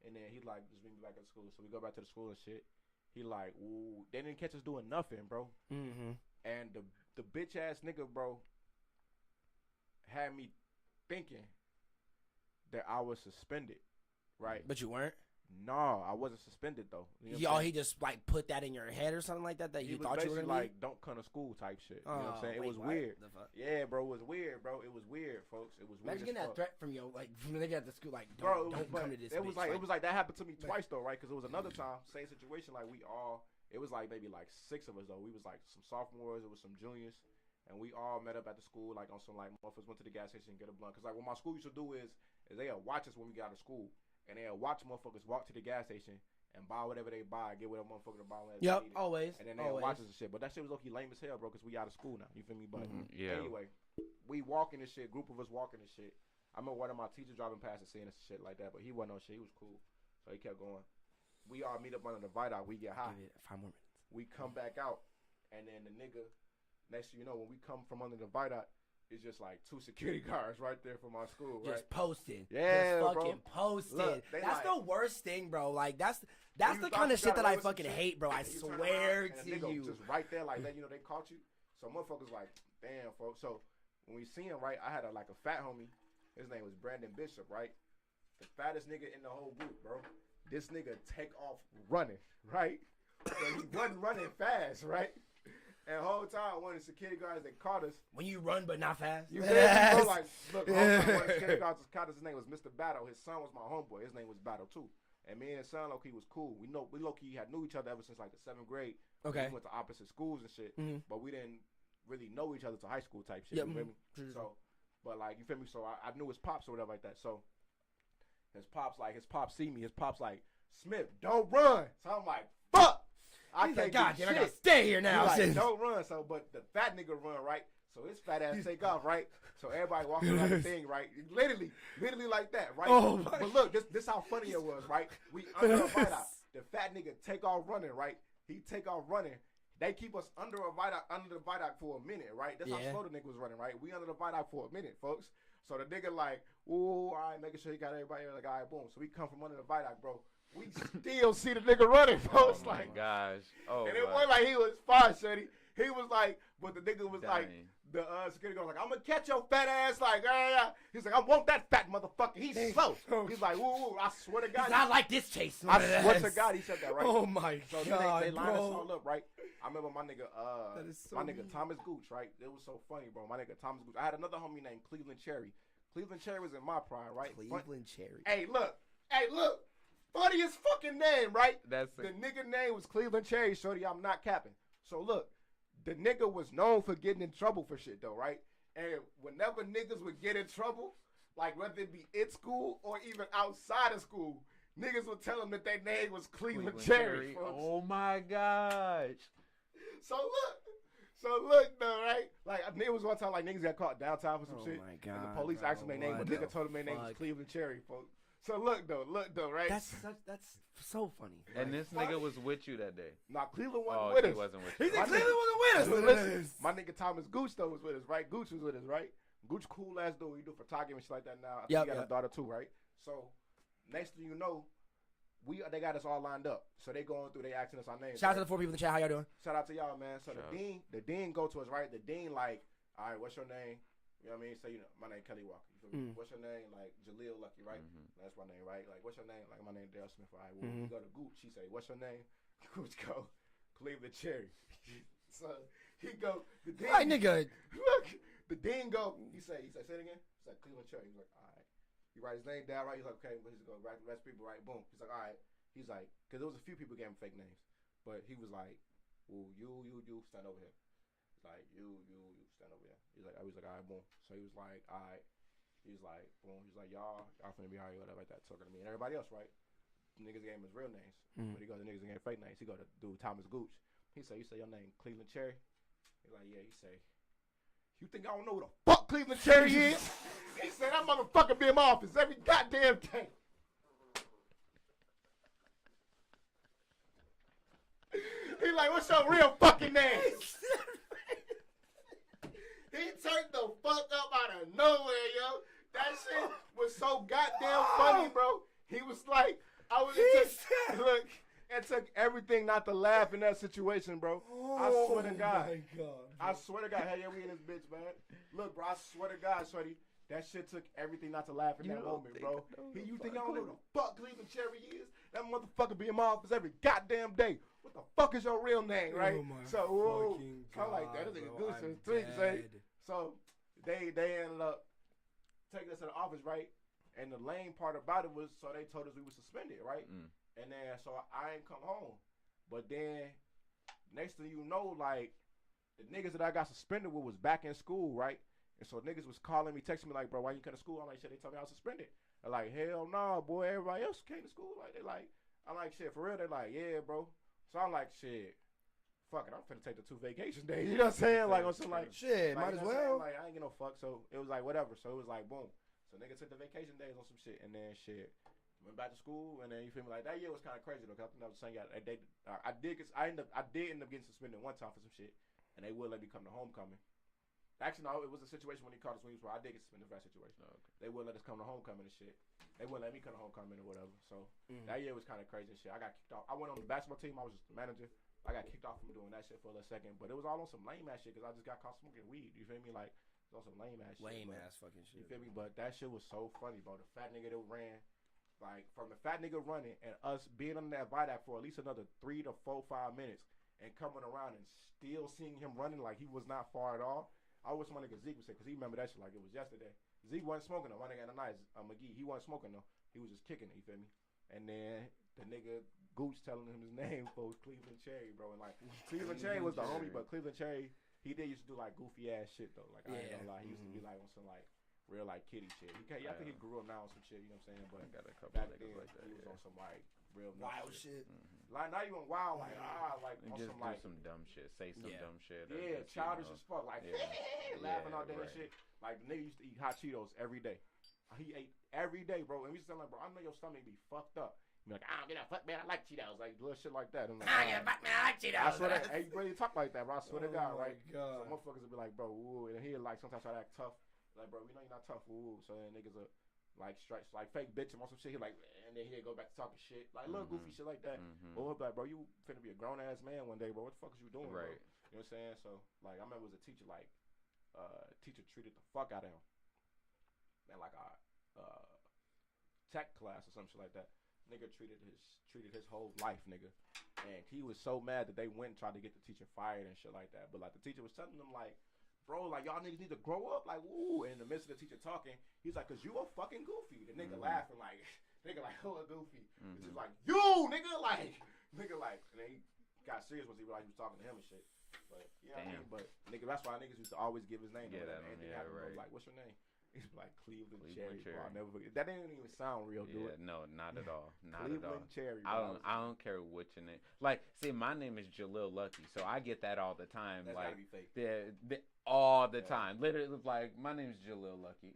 and then he like, just bring me back to school. So we go back to the school and shit. He like, ooh, they didn't catch us doing nothing, bro. And the bitch ass nigga, bro, had me thinking that I was suspended, right? But you weren't? No, I wasn't suspended though. You He know just like put that in your head or something like that you thought you were gonna like don't come to school type shit. You know what I'm saying? It was weird. Yeah, bro, it was weird, bro. It was weird, folks. It was weird. Imagine getting that threat from your like when they get at the school like don't come to this. It was like that happened to me twice though, right? Because it was another time, same situation. Like it was like maybe like 6 of us though. We was like some sophomores, it was some juniors, and we all met up at the school like on some like motherfuckers went to the gas station and get a blunt. Cause like what my school used to do is they'll watch us when we got out of school. And they'll watch motherfuckers walk to the gas station and buy whatever they buy, get whatever motherfucker to buy. Yep, always. And then they'll watch us and shit. But that shit was low-key lame as hell, bro, because we out of school now. You feel me? But anyway, we walking and shit, group of us walking and shit. I remember one of my teachers driving past and seeing us and shit like that, but he wasn't on shit. He was cool. So he kept going. We all meet up under the viaduct. We get high. 5 more minutes. We come back out. And then the nigga, next thing you know, when we come from under the viaduct, it's just like 2 security guards right there for my school, right? Just posted. Yeah, just bro. fucking posted. Look, that's like, the worst thing, bro. Like that's you the thought kind you of shit that got away I with some fucking shit, hate, bro. I and you turn swear around, and a to nigga you. just right there, like that, they caught you. So motherfuckers like, damn, folks. So when we see him, right, I had a fat homie. His name was Brandon Bishop, right? The fattest nigga in the whole group, bro. This nigga take off running, right? So he wasn't running fast, right? And the whole time, one of the security guards that caught us. When you run but not fast. You feel me, bro? Like, look, the whole time, one of the security guards that caught us, his name was Mr. Battle. His son was my homeboy. His name was Battle, too. And me and his son, low-key, was cool. We low-key had knew each other ever since, like, the 7th grade. Okay. We went to opposite schools and shit. Mm-hmm. But we didn't really know each other to high school type shit. Yep. You feel me? Mm-hmm. So, but, like, you feel me? So I knew his pops or whatever like that. So his pops see me. His pops like, Smith, don't run. So I'm like, fuck. He's like, God damn, I gotta stay here now. He's like, don't run. So, but the fat nigga run, right? So his fat ass take off, right? So everybody walking around the thing, right? Literally like that, right? Oh my but look, this how funny it was, right? We under a viaduct. The fat nigga take off running, right? He take off running. They keep us under the viaduct for a minute, right? That's how slow the nigga was running, right? We under the viaduct for a minute, folks. So the nigga like, ooh, all right, making sure he got everybody like, all right, boom. So we come from under the viaduct, bro. We still see the nigga running, folks. Oh my gosh. Oh, and it wasn't like he was fine, shitty. He was like, but the nigga was Dying. like, the security guard was like, I'm gonna catch your fat ass, like, he's like, I want that fat motherfucker. He's slow. He's like, woo, I swear to God. I like this chase. I swear to God, he said that, right? Oh my so God, they lined us bro. all up, right? I remember my nigga, That is so my nigga mean. Thomas Gooch, right? It was so funny, bro. My nigga Thomas Gooch. I had another homie named Cleveland Cherry. Cleveland Cherry was in my prime, right? Cleveland Cherry. Hey, look. Funniest fucking name, right? That's The it. nigga name was Cleveland Cherry, shorty. I'm not capping. So look, the nigga was known for getting in trouble for shit, though, right? And whenever niggas would get in trouble, like whether it be at school or even outside of school, niggas would tell them that their name was Cleveland Cherry. Folks. Oh my gosh. So look, though, right? Like, I think it was one time, like, niggas got caught downtown for some shit. Oh my God. And the police asked them their name, but nigga told them their name was Cleveland Cherry, folks. So look, though, right? That's so funny. And this nigga was with you that day. Nah, Cleveland wasn't Oh, with he us. wasn't with He you. said Cleveland wasn't with us. My nigga Thomas Gooch, though, was with us, right? Gooch was with us, right? Gooch cool ass dude. He do photography and shit like that now. I think he got a daughter, too, right? So, next thing you know, they got us all lined up. So they going through, they asking us our names. Shout out to the 4 people in the chat. How y'all doing? Shout out to y'all, man. So the dean go to us, right? The dean like, all right, what's your name? You know what I mean? Say, my name Kelly Walker. You feel me? What's your name? Like Jaleel Lucky, right? That's my name, right? Like, what's your name? Like, my name Dale Smith. All right, well, we go to Gooch. She say, what's your name? Gooch go, Cleveland Cherry. So he go, the dean. Right, nigga. Look, the dean go. He say it again. He's like Cleveland Cherry. He's like, all right. He write his name down, right? He's like, okay, he's go right. Rest people, right? Boom. He's like, all right. He's like, because there was a few people gave him fake names, but he was like, well, you stand over here. He's like, you stand over here. He's like, I was like, all right, boom. So he was like, all right. He's like, boom. He's like, y'all finna be all right, whatever like that. Talking to me and everybody else, right? Niggas gave him his real names, but he go to niggas gave him fake names. He go to dude Thomas Gooch. He say, you say your name Cleveland Cherry? He's like, yeah. He say, you think I don't know who the fuck Cleveland Cherry is? He said, that motherfucker be in my office every goddamn day. He like, what's your real fucking name? He turned the fuck up out of nowhere, yo. That shit was so goddamn funny, bro. He was like, it took everything not to laugh in that situation, bro. I swear to God. Oh my God. I swear to God. Hey, yeah, we in this bitch, man. Look, bro, I swear to God, shorty. That shit took everything not to laugh in that moment, bro. You think I don't know who the fuck Cleveland Cherry is? That motherfucker be in my office every goddamn day. What the fuck is your real name, right? Oh my so, fucking I like that. God, This nigga bro, Goose I'm is tweet, say. dead. So they ended up taking us to the office, right? And the lame part about it was, so they told us we were suspended, right? And then so I ain't come home. But then next thing you know, like the niggas that I got suspended with was back in school, right? And so niggas was calling me, texting me like, bro, why you come to school? I'm like, shit, they told me I was suspended. They're like, hell no, boy, everybody else came to school. Like, they like, I'm like, shit, for real? They're like, yeah, bro. So I'm like, shit, fuck it, I'm finna take the 2 vacation days. You know what I'm saying? Like, on some like, shit, like, might as you know what I'm saying? well. Like, I ain't get no fuck. So it was like, whatever. So it was like, boom. So niggas took the vacation days on some shit. And then shit, went back to school. And then you feel me? Like, that year was kind of crazy, though. Cause I think that was the same year. I did end up getting suspended one time for some shit. And they would let me come to homecoming. Actually, no, it was a situation when he caught us when he was where I did get suspended for that situation. Oh, okay. They wouldn't let us come to homecoming and shit. They wouldn't let me come to homecoming or whatever. So that year was kind of crazy and shit. I got kicked off. I went on the basketball team. I was just the manager. I got kicked off from doing that shit for a little second, but it was all on some lame ass shit because I just got caught smoking weed. You feel me? Like it was on some lame ass shit. Lame ass fucking shit. You feel me? But that shit was so funny, bro. The fat nigga that ran, like from the fat nigga running and us being on that viaduct for at least another 3 to 4, 5 minutes and coming around and still seeing him running like he was not far at all. I wish my nigga Zeke would say, because he remember that shit like it was yesterday. Zeke wasn't smoking though. My nigga Ananias, McGee, he wasn't smoking though. He was just kicking it, you feel me? And then the nigga Gooch telling him his name for Cleveland Cherry, bro. And like Cleveland Cherry was the homie, but Cleveland Cherry, he did used to do like goofy ass shit though. Like I ain't gonna lie, he used to be like on some like real like kiddie shit. I think he grew up now on some shit, you know what I'm saying? But I got a couple back niggas then, like that. he was on some like real Wild shit. Like not even wild, like like on Just some do like some dumb shit, say some dumb shit. yeah, just, childish as fuck, like laughing all day right. and shit. Like the nigga used to eat hot Cheetos every day. He ate every day, bro. And we used to tell him like, bro, I know your stomach be fucked up. Be like, I don't get that fuck, man. I like Cheetos, like little shit like that. I'm like, fuck, man. I like Cheetos. I swear that, hey, bro, you talk like that, bro. I swear to God, right? God. So motherfuckers will be like, bro, ooh, and he'll like sometimes try to act tough. Like, bro, we know you're not tough, ooh. So then niggas are like stretch, like fake bitch him on some shit. He like, and then he'll go back to talking shit, like little goofy shit like that. But we'll be like, bro, you finna be a grown ass man one day, bro. What the fuck is you doing, Right. bro? You know what I'm saying? So like, I remember it was a teacher like, teacher treated the fuck out of him, and like tech class or some shit like that. Nigga treated his whole life, nigga, and he was so mad that they went and tried to get the teacher fired and shit like that. But like the teacher was telling them like, bro, like y'all niggas need to grow up, like woo. And in the midst of the teacher talking, he's like, cause you a fucking goofy. The nigga laughing like, nigga like, who a goofy? It's just like you, nigga, like, and then he got serious once he realized he was talking to him and shit. But yeah, I mean, but nigga, that's why niggas used to always give his name. Right. Like, what's your name? He's like Cleveland Cherry. Bro, I'll never forget. That didn't even sound real, dude. Yeah, no, not at all. Not Cleveland at all. Cherry. I don't care what your name. Like, see, my name is Jalil Lucky, so I get that all the time. That's like, gotta be fake. all the time. Literally, like, my name is Jalil Lucky.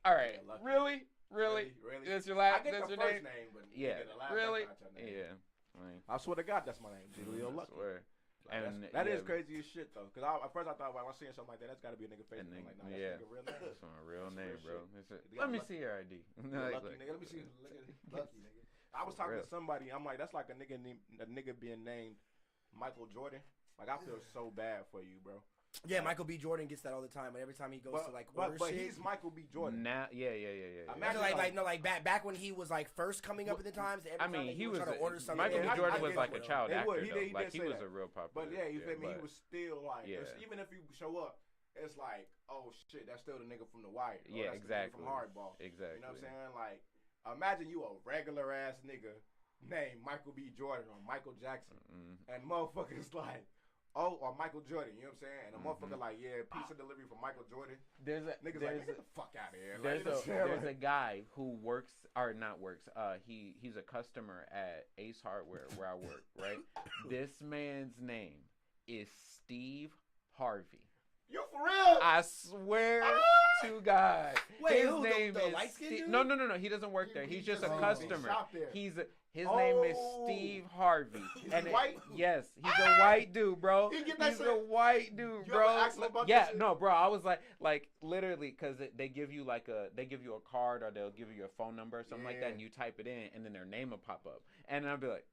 All right, Lucky. Really? Really? That's your last. I get That's the your first name. name, but Yeah. the last Really? That's not your name. Yeah. Like, I swear to God, that's my name, Jaleel I Lucky. swear. Like, And that yeah, is crazy as shit though. Cause at first I thought when I was seeing something like that, that's got to be a nigga face. And I'm like, nah, yeah. that's a nigga real name. That's my real That's name, real bro. shit. Let me see your ID. Lucky nigga. Let me see. Look at it. Lucky nigga. I was talking to somebody. I'm like, that's like a nigga being named Michael Jordan. Like I feel so bad for you, bro. Yeah, Michael B. Jordan gets that all the time. But every time he goes to like order but shit, he's Michael B. Jordan. Now, yeah. Imagine like back when he was like first coming up in the times. Every I time mean, that he was trying to order something. Michael B. I Jordan get was it, like a bro. child He actor, would. He though. did Like he say was that. a real popular. But yeah, you feel me? He but- was still like, Yeah. even if you show up, it's like, oh shit, that's still the nigga from The Wire. Or Yeah, that's the nigga exactly. from Hardball. Exactly. You know what I'm saying? Like, imagine you a regular ass nigga named Michael B. Jordan or Michael Jackson, and motherfuckers like, oh, or Michael Jordan. You know what I'm saying? And a motherfucker like, yeah, pizza delivery from Michael Jordan. There's a Niggas like, get the fuck out of here. There's a guy who works or not works. He's a customer at Ace Hardware where I work. Right. This man's name is Steve Harvey. You for real? I swear to God. Wait, his who, name the is light-skinned dude? No. He doesn't work there. He's just a customer. His name is Oh. Steve Harvey. Is he white? Yes, he's a white dude, bro. He get that He's shit? a white dude, You bro. ever ask him about Yeah, that shit? no, bro. I was like literally, because they give you a card or they'll give you your phone number or something like that, Yeah. and you type it in, and then their name will pop up, and I'll be like,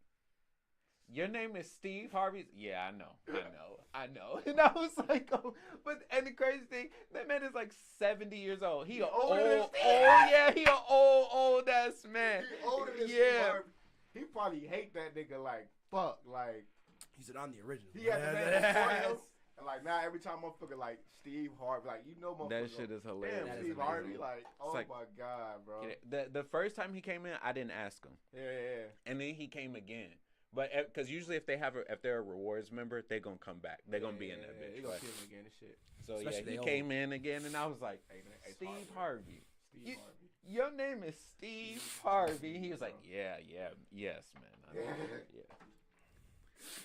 your name is Steve Harvey? Yeah, I know. And I was like, oh, and the crazy thing, that man is like 70 years old. He an older than old, Steve. yeah, he an old ass man. He older than Steve Yeah. Harvey. He probably hate that nigga like fuck. Like He said, I'm the original. he had the name before him. And like now every time motherfucker like Steve Harvey, like you know motherfucker. That shit is hilarious. Damn, That is Steve amazing. Harvey, like oh like- my god, bro. The first time he came in, I didn't ask him, Yeah. and then he came again. But because usually if they're a rewards member, they gonna come back. They're gonna be in that bitch. He gonna Like, kill him again and shit. so Especially yeah, they he old. came in again, and I was like, Hey, man, it's Steve hard, Harvey. Steve Harvey. Your name is Steve Harvey. He was like, yes, man. I know. Yeah.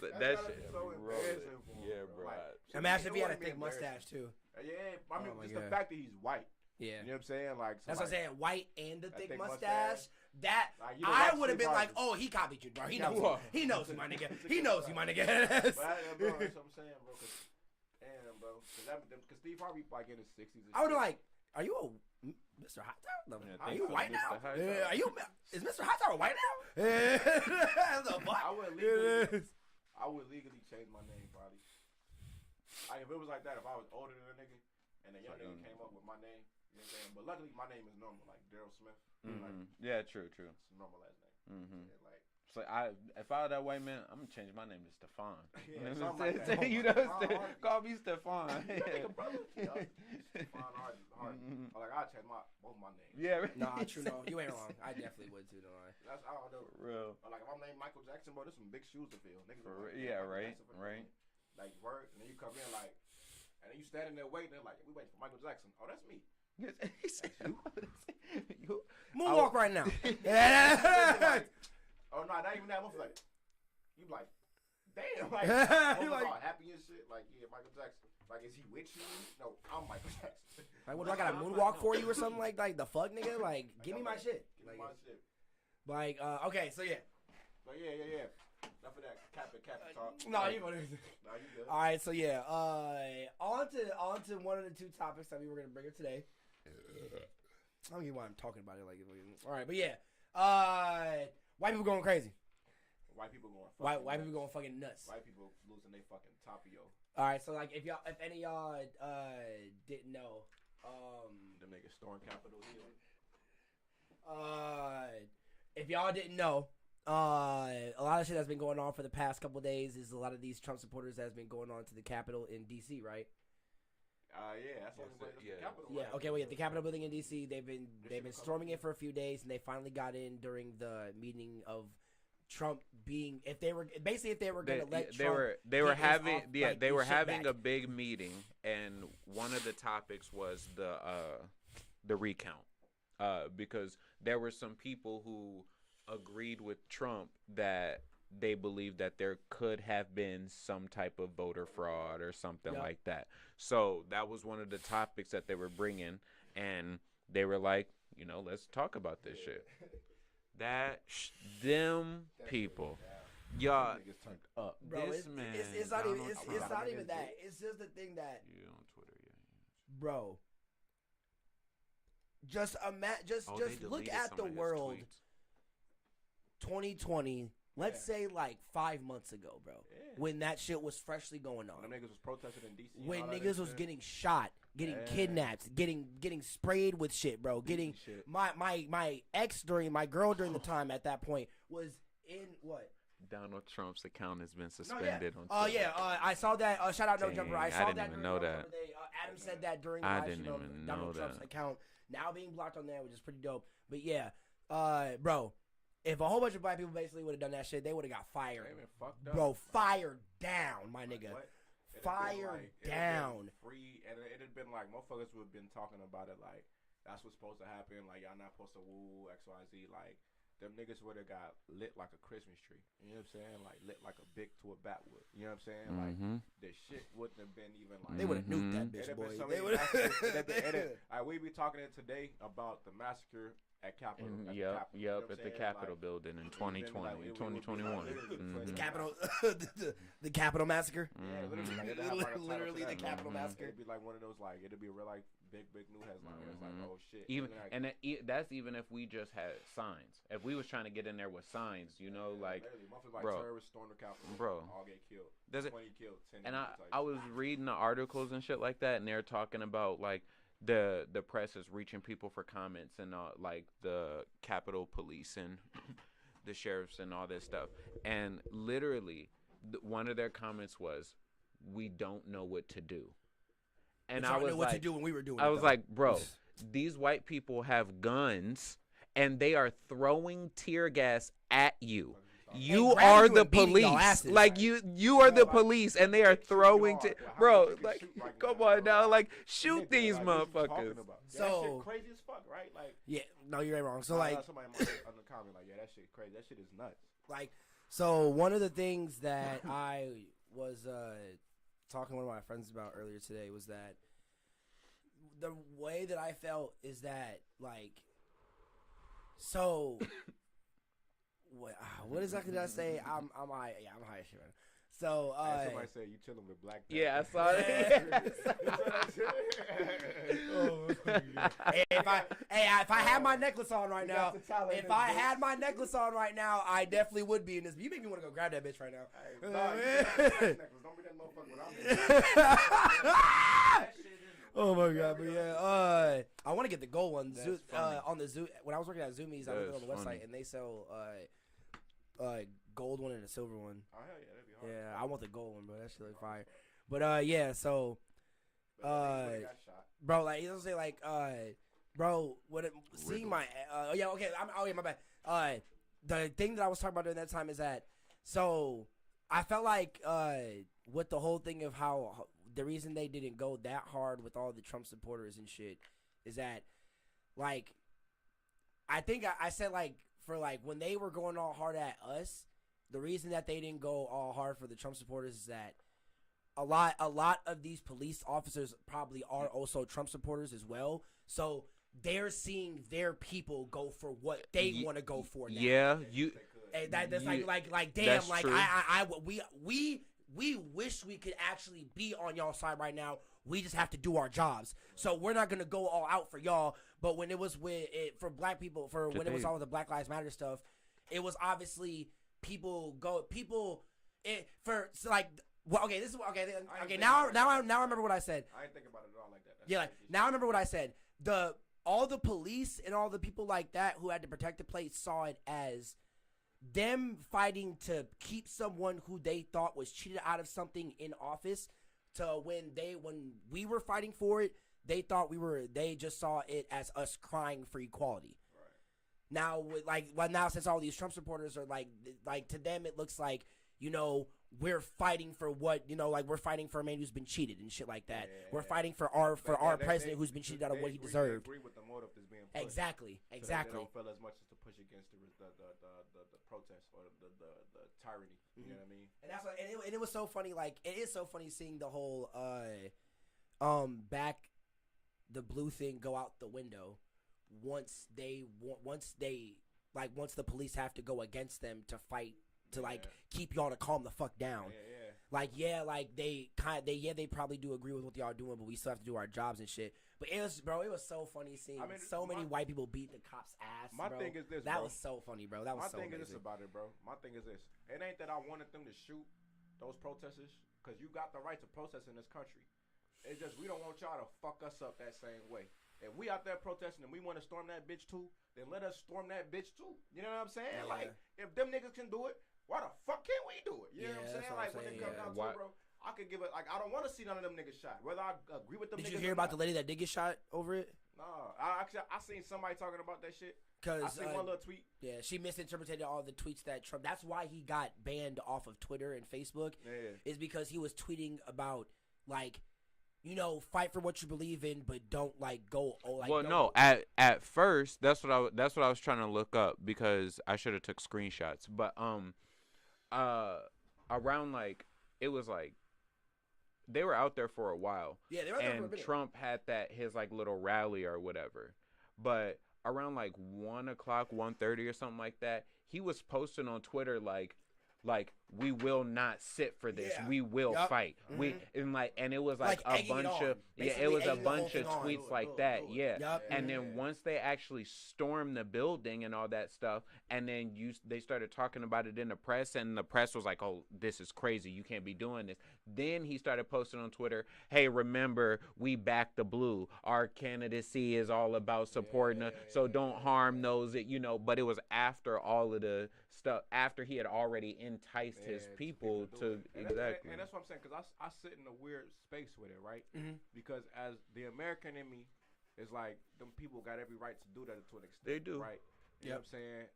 But that That's gotta shit be so rolling. embarrassing for him, Yeah, bro. bro. Like, Imagine if he had a wouldn't be thick embarrassing. mustache too. Yeah, I mean Oh my just God. the fact that he's white. Yeah. You know what I'm saying? Like That's what I'm saying. White and the thick thick mustache. mustache. That Like, you know, I like would have Steve been like, Harvey. oh, he copied you, bro. He Yeah, knows. well. He knows you, my nigga. He knows you, my nigga. But bro, that's what I'm saying, bro. 'Cause, damn, bro. Because Steve Harvey like in his 60s. I would be like, are you a Mr. Hot Tower? Are you white now? Are you? Is Mr. Hot Tower white now? I would legally change my name probably. If it was like that, if I was older than a nigga and a young nigga came up with my name, you know what I'm saying? But luckily my name is normal, like Daryl Smith. Like, yeah, true. It's a normal last name. Yeah, like. So if I was that white man, I'm gonna change my name to Stefan. Yeah, like that. You know, call me Stefan. Stefan Hardy. Like I change both my names. Yeah. Nah, true. No, you ain't wrong. I definitely would too. Don't lie. That's I don't know. Real. Like if I'm named Michael Jackson, bro, there's some big shoes to fill. Niggas yeah, right. Like word, and then you come in like, and then you standing there waiting. They're like, we waiting for Michael Jackson. Oh, that's me. You. Moonwalk right now. Oh no, not even that. I'm like, you like, damn, like, all happy and shit. Like, yeah, Michael Jackson. Like, is he with you? No, I'm Michael Jackson. Like, what do I got a moonwalk for you or something like the fuck, nigga? Like, give me my shit. Give me my shit. Like, okay, so yeah. But yeah. Enough of that cap talk. No, you good. All right, so yeah. On to one of the two topics that we were gonna bring up today. I don't get why I'm talking about it. Like, all right, but yeah. White people going crazy. White people going white people going fucking nuts. White people losing their fucking tapio. All right, so like if any of y'all didn't know, them niggas storming Capitol Hill. If y'all didn't know, a lot of shit that's been going on for the past couple of days is a lot of these Trump supporters that's been going on to the Capitol in D.C. Right? Yeah, that's the Capitol. Yeah, okay, well, yeah, the Capitol building in D.C. They've been storming it for a few days, and they finally got in during the meeting of Trump being if they were going to let Trump they were having a big meeting, and one of the topics was the recount, because there were some people who agreed with Trump that they believed that there could have been some type of voter fraud or something like that. So that was one of the topics that they were bringing, and they were like, let's talk about this shit. Them people, y'all, bro, it's not even that. It's just the thing that you on Twitter, bro. Just look at the world. 2020. Let's say like 5 months ago, bro, when that shit was freshly going on. When niggas was protesting in D.C. When niggas was getting shot, getting kidnapped, getting sprayed with shit, bro. My ex my girl during the time at that point was in what? Donald Trump's account has been suspended on Twitter. I saw that. Shout out No Jumper. I saw didn't that even during know that. Adam said that during the live stream of Donald Trump's account now being blocked on there, which is pretty dope. But yeah, bro. If a whole bunch of black people basically would have done that shit, they would have got fired. Bro, fired down, my nigga. Fired down. Free, and it had been like, motherfuckers would have been talking about it like, that's what's supposed to happen. Like, y'all not supposed to woo, XYZ. Like, them niggas would have got lit like a Christmas tree. You know what I'm saying? Like, lit like a bick to a backwood. You know what I'm saying? Like, the shit wouldn't have been even like. They would have nuked that bitch, boy. We be talking today about the massacre at Capitol. At the Capitol building in 2020, 2021. The Capitol, the Capitol massacre. Literally the Capitol massacre. It'd be like one of those it'd be a real big new headline. It's like, oh shit. That's even if we just had signs. If we was trying to get in there with signs, bro, terrorists stormed the Capitol, bro, all get killed. 20 killed, 10. And I was reading the articles and shit like that, and they're talking about like. The press is reaching people for comments and like the Capitol Police and the sheriffs and all this stuff, and literally one of their comments was, "We don't know what to do." And I was what to do when we were doing. I was like, bro, these white people have guns and they are throwing tear gas at you. You are the police. Like you are the police, and they are throwing bro. Like, come on now, like shoot these motherfuckers. So that shit crazy as fuck, right? Like, yeah, no, you ain't wrong. So like, somebody on the comment like, yeah, that shit crazy. That shit is nuts. Like, so one of the things that I was talking to one of my friends about earlier today was that the way that I felt is that like, so. What exactly did I say? I'm high. Yeah, I'm high as shit right now. So somebody said you chilling with Black Panther. Yeah, I saw that. If I had my necklace on right now, if I had my necklace on right now, I definitely would be in this. You make me want to go grab that bitch right now. Hey, nah, don't be that motherfucker without me. Oh my god, but yeah, I want to get the gold one. On the Zoo, when I was working at Zoomies, I looked on the website and they sell gold one and a silver one. Oh hell yeah, that'd be hard. Yeah, I want the gold one, bro. That shit look fire. But yeah, so bro, like you know what I'm saying, like bro, seeing my yeah, okay, my bad. The thing that I was talking about during that time is that so I felt like with the whole thing of how the reason they didn't go that hard with all the Trump supporters and shit is that, like, I think I said, like, for, like, when they were going all hard at us, the reason that they didn't go all hard for the Trump supporters is that a lot of these police officers probably are also Trump supporters as well. So they're seeing their people go for what they want to go for now. Yeah, and that's like damn, like true. we wish we could actually be on y'all side right now. We just have to do our jobs. So we're not gonna go all out for y'all. But when it was for black people, when it was all with the Black Lives Matter stuff, it was obviously now I remember what I said. I ain't think about it at all like that. Yeah, like, now I remember what I said. All the police and all the people like that who had to protect the place saw it as them fighting to keep someone who they thought was cheated out of something in office. To when we were fighting for it, they just saw it as us crying for equality. Right. Now since all these Trump supporters are like to them it looks like, you know, we're fighting for what, you know, like we're fighting for a man who's been cheated and shit like that. Yeah. We're fighting for our president who's been cheated out of what he deserved. They agree with the motive that's being pushed. Exactly. So they don't feel as much as to push against the protest or the tyranny. You know what I mean? And that's what, and it was so funny. Like it is so funny seeing the whole back the blue thing go out the window once the police have to go against them to fight to keep y'all to calm the fuck down. They probably do agree with what y'all doing, but we still have to do our jobs and shit. But it was so funny seeing many white people beat the cops' ass. My thing is this, that was so funny, bro. That was so amazing. My thing is this about it, bro. My thing is this. It ain't that I wanted them to shoot those protesters, because you got the right to protest in this country. It's just we don't want y'all to fuck us up that same way. If we out there protesting and we want to storm that bitch too, then let us storm that bitch too. You know what I'm saying? Yeah. Like, if them niggas can do it, why the fuck can't we do it? You know what I'm saying? Like, when it comes down to it, bro, I could give it, like, I don't want to see none of them niggas shot. Whether I agree with them niggas. Did you hear about the lady that did get shot over it? No. I seen somebody talking about that shit. I seen one little tweet. Yeah, she misinterpreted all the tweets that Trump. That's why he got banned off of Twitter and Facebook. Yeah. Is because he was tweeting about, like, you know, fight for what you believe in, but don't go. No. At first, that's what I was trying to look up because I should have took screenshots. But around it was they were out there for a while. Yeah, they were out there for a minute. And Trump had his little rally or whatever. But around 1 o'clock, 1:30 or something like that, he was posting on Twitter like we will not sit for this. Yeah. We will fight. Mm-hmm. And it was a bunch of tweets like that. Yeah. Yep. And then once they actually stormed the building and all that stuff, and then they started talking about it in the press, and the press was like, "Oh, this is crazy. You can't be doing this." Then he started posting on Twitter, "Hey, remember, we back the blue. Our candidacy is all about supporting us, so don't harm those." But it was after all of the stuff, after he had already enticed his people to exactly. And that's what I'm saying, because I sit in a weird space with it, right? Mm-hmm. Because as the American in me is like, them people got every right to do that to an extent. They do, right? You know what I'm saying?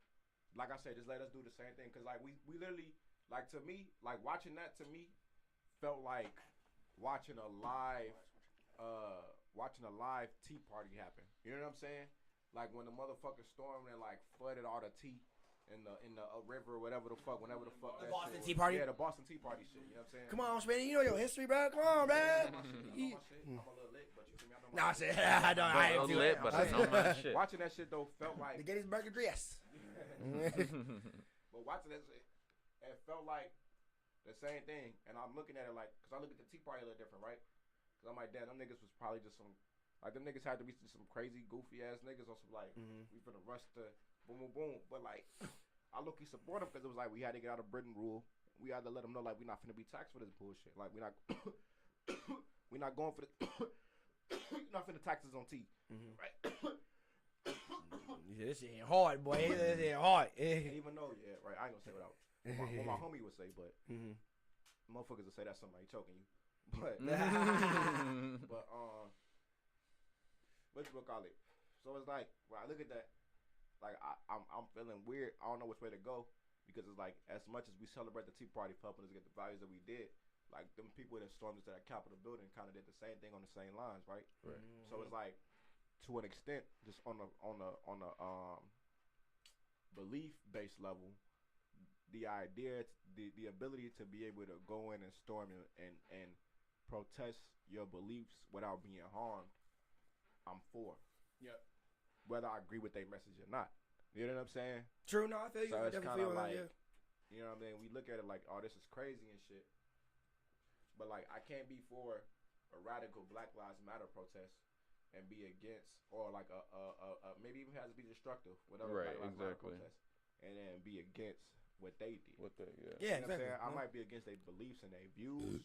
Like I said, just let us do the same thing, because we literally, to me, watching that to me felt like watching a live tea party happen. You know what I'm saying? Like when the motherfucker stormed and flooded all the tea in the river or whatever the fuck. The Boston Tea Party? Yeah, the Boston Tea Party shit. You know what I'm saying? Come on, Smiddy. You know your history, bro. Come on, man. I'm a little lit, but you see me, I know my shit. I don't. I ain't lit, but I know my shit. Watching that shit, though, felt like... The Gettysburg Address. But watching that shit, it felt like the same thing, and I'm looking at it like, cause I look at the Tea Party a little different, right? Cause I'm like, damn, them niggas was probably just some, like them niggas had to be some crazy goofy ass niggas or some like, we finna rush to boom boom boom, but like, I look-key support them because it was like we had to get out of Britain rule. We had to let them know like we not finna be taxed for this bullshit. Like we not, we not going for the, not finna taxes on tea, right? Yeah, this shit ain't hard, boy. This ain't hard. Even though, yeah, right. I ain't gonna say what my homie would say, but motherfuckers would say that's somebody choking you. But what you call it? So it's like when I look at that, like I'm feeling weird. I don't know which way to go because it's like as much as we celebrate the Tea Party for helping us get the values that we did, like them people that stormed into that Capitol building kind of did the same thing on the same lines, right? Right. So it's like to an extent, just on a belief based level, the idea, the ability to be able to go in and storm and protest your beliefs without being harmed, I'm for. Yep. Whether I agree with their message or not. You know what I'm saying? True, no, I feel you. So I it's definitely kind of feel like, that, you know what I mean? We look at it like, oh, this is crazy and shit. But like, I can't be for a radical Black Lives Matter protest and be against, or like a maybe even has to be destructive, whatever Right, Black Lives Matter exactly. protest, and then be against what they did. What the Yeah, You know what I'm exactly. saying? I might be against their beliefs and their views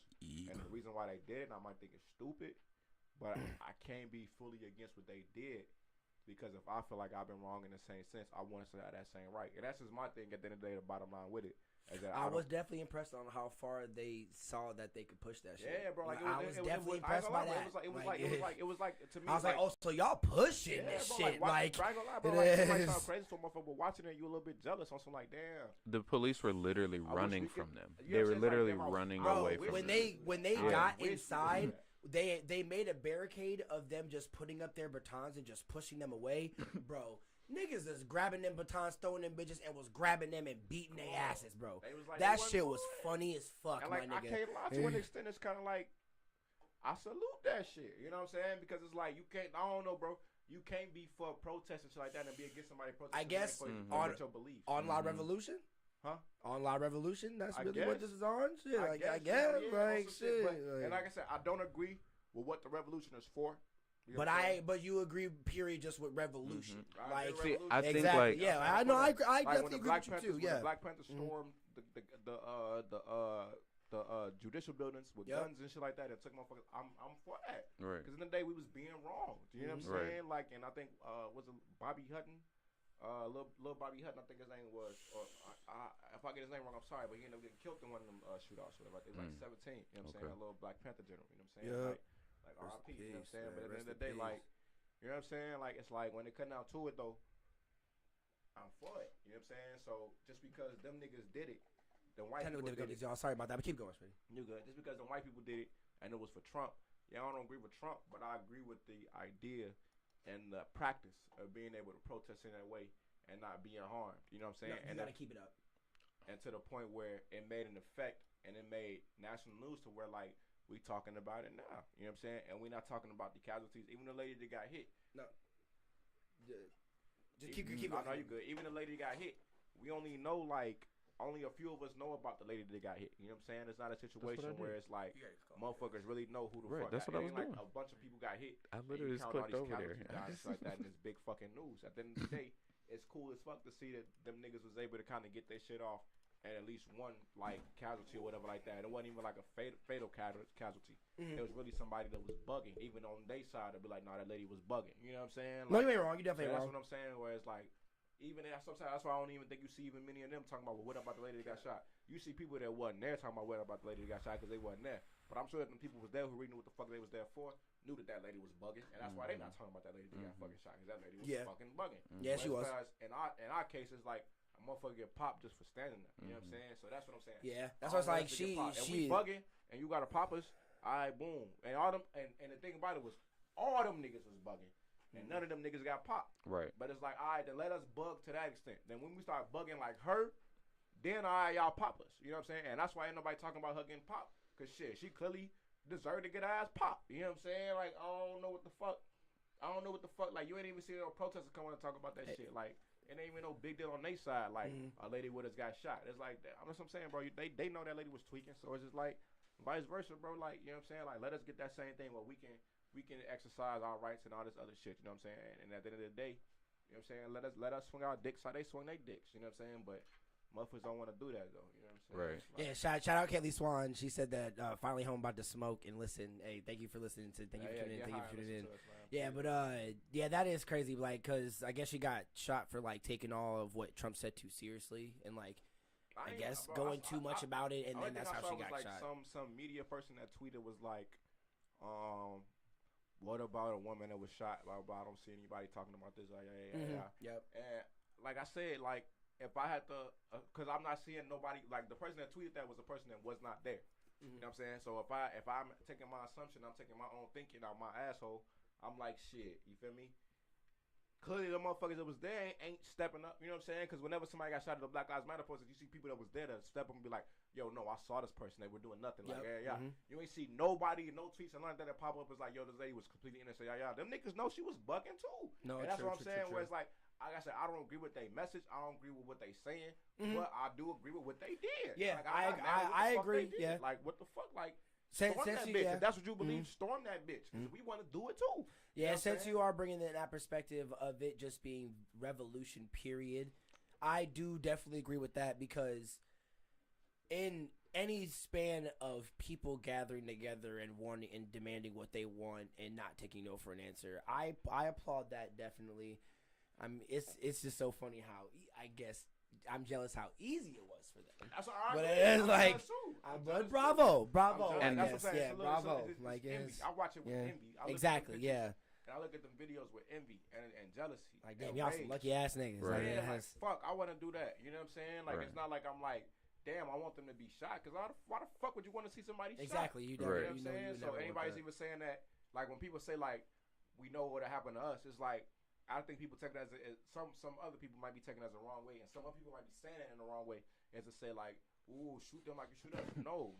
and the reason why they did it, and I might think it's stupid, but I can't be fully against what they did because if I feel like I've been wrong in the same sense, I want to have that same right. And that's just my thing at the end of the day, the bottom line with it. Is that I was definitely impressed on how far they saw that they could push that shit. yeah, bro. Like, I was definitely impressed by that. It was like to me. I was like, oh, so y'all pushing this bro, shit, like, I ain't gonna lie, bro. it Like, it might is. sound crazy to a motherfucker, but watching it, you a little bit jealous on some like, damn. The police were literally wish running we could- from them. you know They what were I'm saying? literally Like, running bro, away from when them. they Yeah. got Wish we inside, could they made a barricade of them just putting up their batons and just pushing them away, bro. Niggas is grabbing them batons, throwing them bitches, and was grabbing them and beating their asses, bro. They was like, That they wasn't shit was doing it. funny as fuck, And my like, I nigga. can't lie, to an extent, it's kind of like, I salute that shit. You know what I'm saying? Because it's like, you can't, I don't know, bro. You can't be for protest and shit like that and be against somebody protesting. I guess for on- your beliefs. Online Revolution? Huh? Online Revolution? That's I really what guess. this is on? Shit, I guess, yeah, like, on some shit. and like I said, I don't agree with what the revolution is for. You know But what I'm saying? but you agree, period, just with revolution. I Like, agree See, with I revolution. think, exactly. like- Yeah, I know. I Like, definitely when the agree Black with you Panthers, too. when Yeah. the Black Panthers stormed the judicial buildings with Yep. guns and shit like that, and took motherfuckers. I'm for that. Right. Because in the day we was being wrong. You know what I'm Right. saying? Like, and I think was it Bobby Hutton? Little Bobby Hutton, I think his name was. Or if I get his name wrong, I'm sorry, but he ended up getting killed in one of them shootouts. Whatever. They was like 17. You know what I'm saying? Okay. A little Black Panther general. You know what I'm saying? Yeah. Like Rest R.I.P. in You know what I'm peace, saying? man. But at the Rest end of in the day, peace. like, you know what I'm saying? Like, it's like when they cutting out to it though, I'm for it. You know what I'm saying? So just because them niggas did it, the white Technical people did difficulties, it. y'all. Sorry about that, but keep going, Speedy. You good? Just because the white people did it and it was for Trump. Yeah, I don't agree with Trump, but I agree with the idea and the practice of being able to protest in that way and not being harmed. You know what I'm saying? You and gotta keep it up. and to the point where it made an effect and it made national news to where like we talking about it now. You know what I'm saying? And we're not talking about the casualties. Even the lady that got hit. Just keep I going. know you good. Even the lady that got hit, we only know like only a few of us know about the lady that got hit. You know what I'm saying? It's not a situation did. where it's like motherfuckers really know who the Right, fuck. that's what I was like doing. A bunch of people got hit. I and literally you just count all clicked these over there. casualties down and shit like that, and it's big fucking news. At the end of the day, it's cool as fuck to see that them niggas was able to kind of get their shit off and at least one like casualty or whatever like that. It wasn't even like a fatal casualty. It was really somebody that was bugging. Even on their side, they'd be like, "Nah, that lady was bugging." You know what I'm saying? No, Like, you ain't wrong. You so definitely that's ain't wrong. what I'm saying. Where it's like, even sometimes that's why I don't even think you see even many of them talking about, well, what about the lady that got shot? You see people that wasn't there talking about what about the lady that got shot because they wasn't there. But I'm sure that the people was there who really knew what the fuck they was there for knew that lady was bugging, and that's why they not talking about that lady that got fucking shot because that lady was fucking bugging. Yeah, she was. Whereas in our case, it's like a motherfucker get popped just for standing there. You know what I'm saying? So that's what I'm saying. Yeah, that's All what's of like. us to get popped. If we bugging and you gotta pop us, all right, boom. And all them and the thing about it was all them niggas was bugging. And none of them niggas got popped. Right. But it's like, all right, then let us bug to that extent. Then when we start bugging like her, then all right, y'all pop us. You know what I'm saying? And that's why ain't nobody talking about her getting popped. Because shit, she clearly deserved to get her ass popped. You know what I'm saying? Like, I don't know what the fuck. Like, you ain't even seen no protesters come on and talk about that shit. Like, it ain't even no big deal on their side. Like a lady would have got shot. It's like that. That's what I'm saying, bro. They know that lady was tweaking, so it's just like vice versa, bro. Like, you know what I'm saying? Like, let us get that same thing where we can exercise our rights and all this other shit. You know what I'm saying? And at the end of the day, you know what I'm saying? Let us swing our dicks how they swing their dicks. You know what I'm saying? But motherfuckers don't want to do that though. You know what I'm saying? Right. Like, Yeah. Shout out Kelly Swan. She said that finally home about to smoke and listen. Hey, thank you for listening to. Thank you for tuning in. Thank you for tuning in. Yeah, but yeah, that is crazy. Like, cause I guess she got shot for like taking all of what Trump said too seriously and like. I guess going too much about it, and then that's how she got shot. Some media person that tweeted was like, what about a woman that was shot? Blah, blah, I don't see anybody talking about this. Like, Yep. And like I said, like if I had to, because I'm not seeing nobody. Like the person that tweeted that was a person that was not there. You know what I'm saying? So if I'm taking my assumption, I'm taking my own thinking out my asshole. I'm like, shit. You feel me? Clearly, the motherfuckers that was there ain't stepping up. You know what I'm saying? Because whenever somebody got shot at the Black Lives Matter post, you see people that was there to step up and be like, yo, no, I saw this person. They were doing nothing. Like, yeah. You ain't see nobody, no tweets and nothing that pop up. It's like, yo, this lady was completely innocent. Yeah. Them niggas know she was bugging too. No, and that's what I'm saying. Where it's like I said, I don't agree with their message. I don't agree with what they saying. But I do agree with what they did. Yeah, like, I agree. Yeah. Like, what the fuck? Like, Since that bitch. If that's what you believe, storm that bitch. Because we want to do it too. Yeah, you know since you are bringing in that perspective of it just being revolution, period, I do definitely agree with that because in any span of people gathering together and wanting and demanding what they want and not taking no for an answer, I applaud that definitely. It's just so funny how I guess I'm jealous how easy it was for them. That's all right. But it's like, but bravo, and that's what I'm saying. Yeah, bravo. Like envy. I watch it with envy. Exactly. Yeah. And I look at them videos with envy and jealousy. Like, damn, y'all some lucky ass niggas. Right. Like, fuck, I want to do that. You know what I'm saying? Like, it's not like I'm like, damn, I want them to be shot. Because why the fuck would you want to see somebody shot? Exactly. You know don't. what I'm saying? So anybody's even saying that, like, when people say, like, we know what happened to us, it's like, I think people take it as some other people might be taking it as the wrong way, and some other people might be saying it in the wrong way, as to say like, "Ooh, shoot them like you shoot us." No,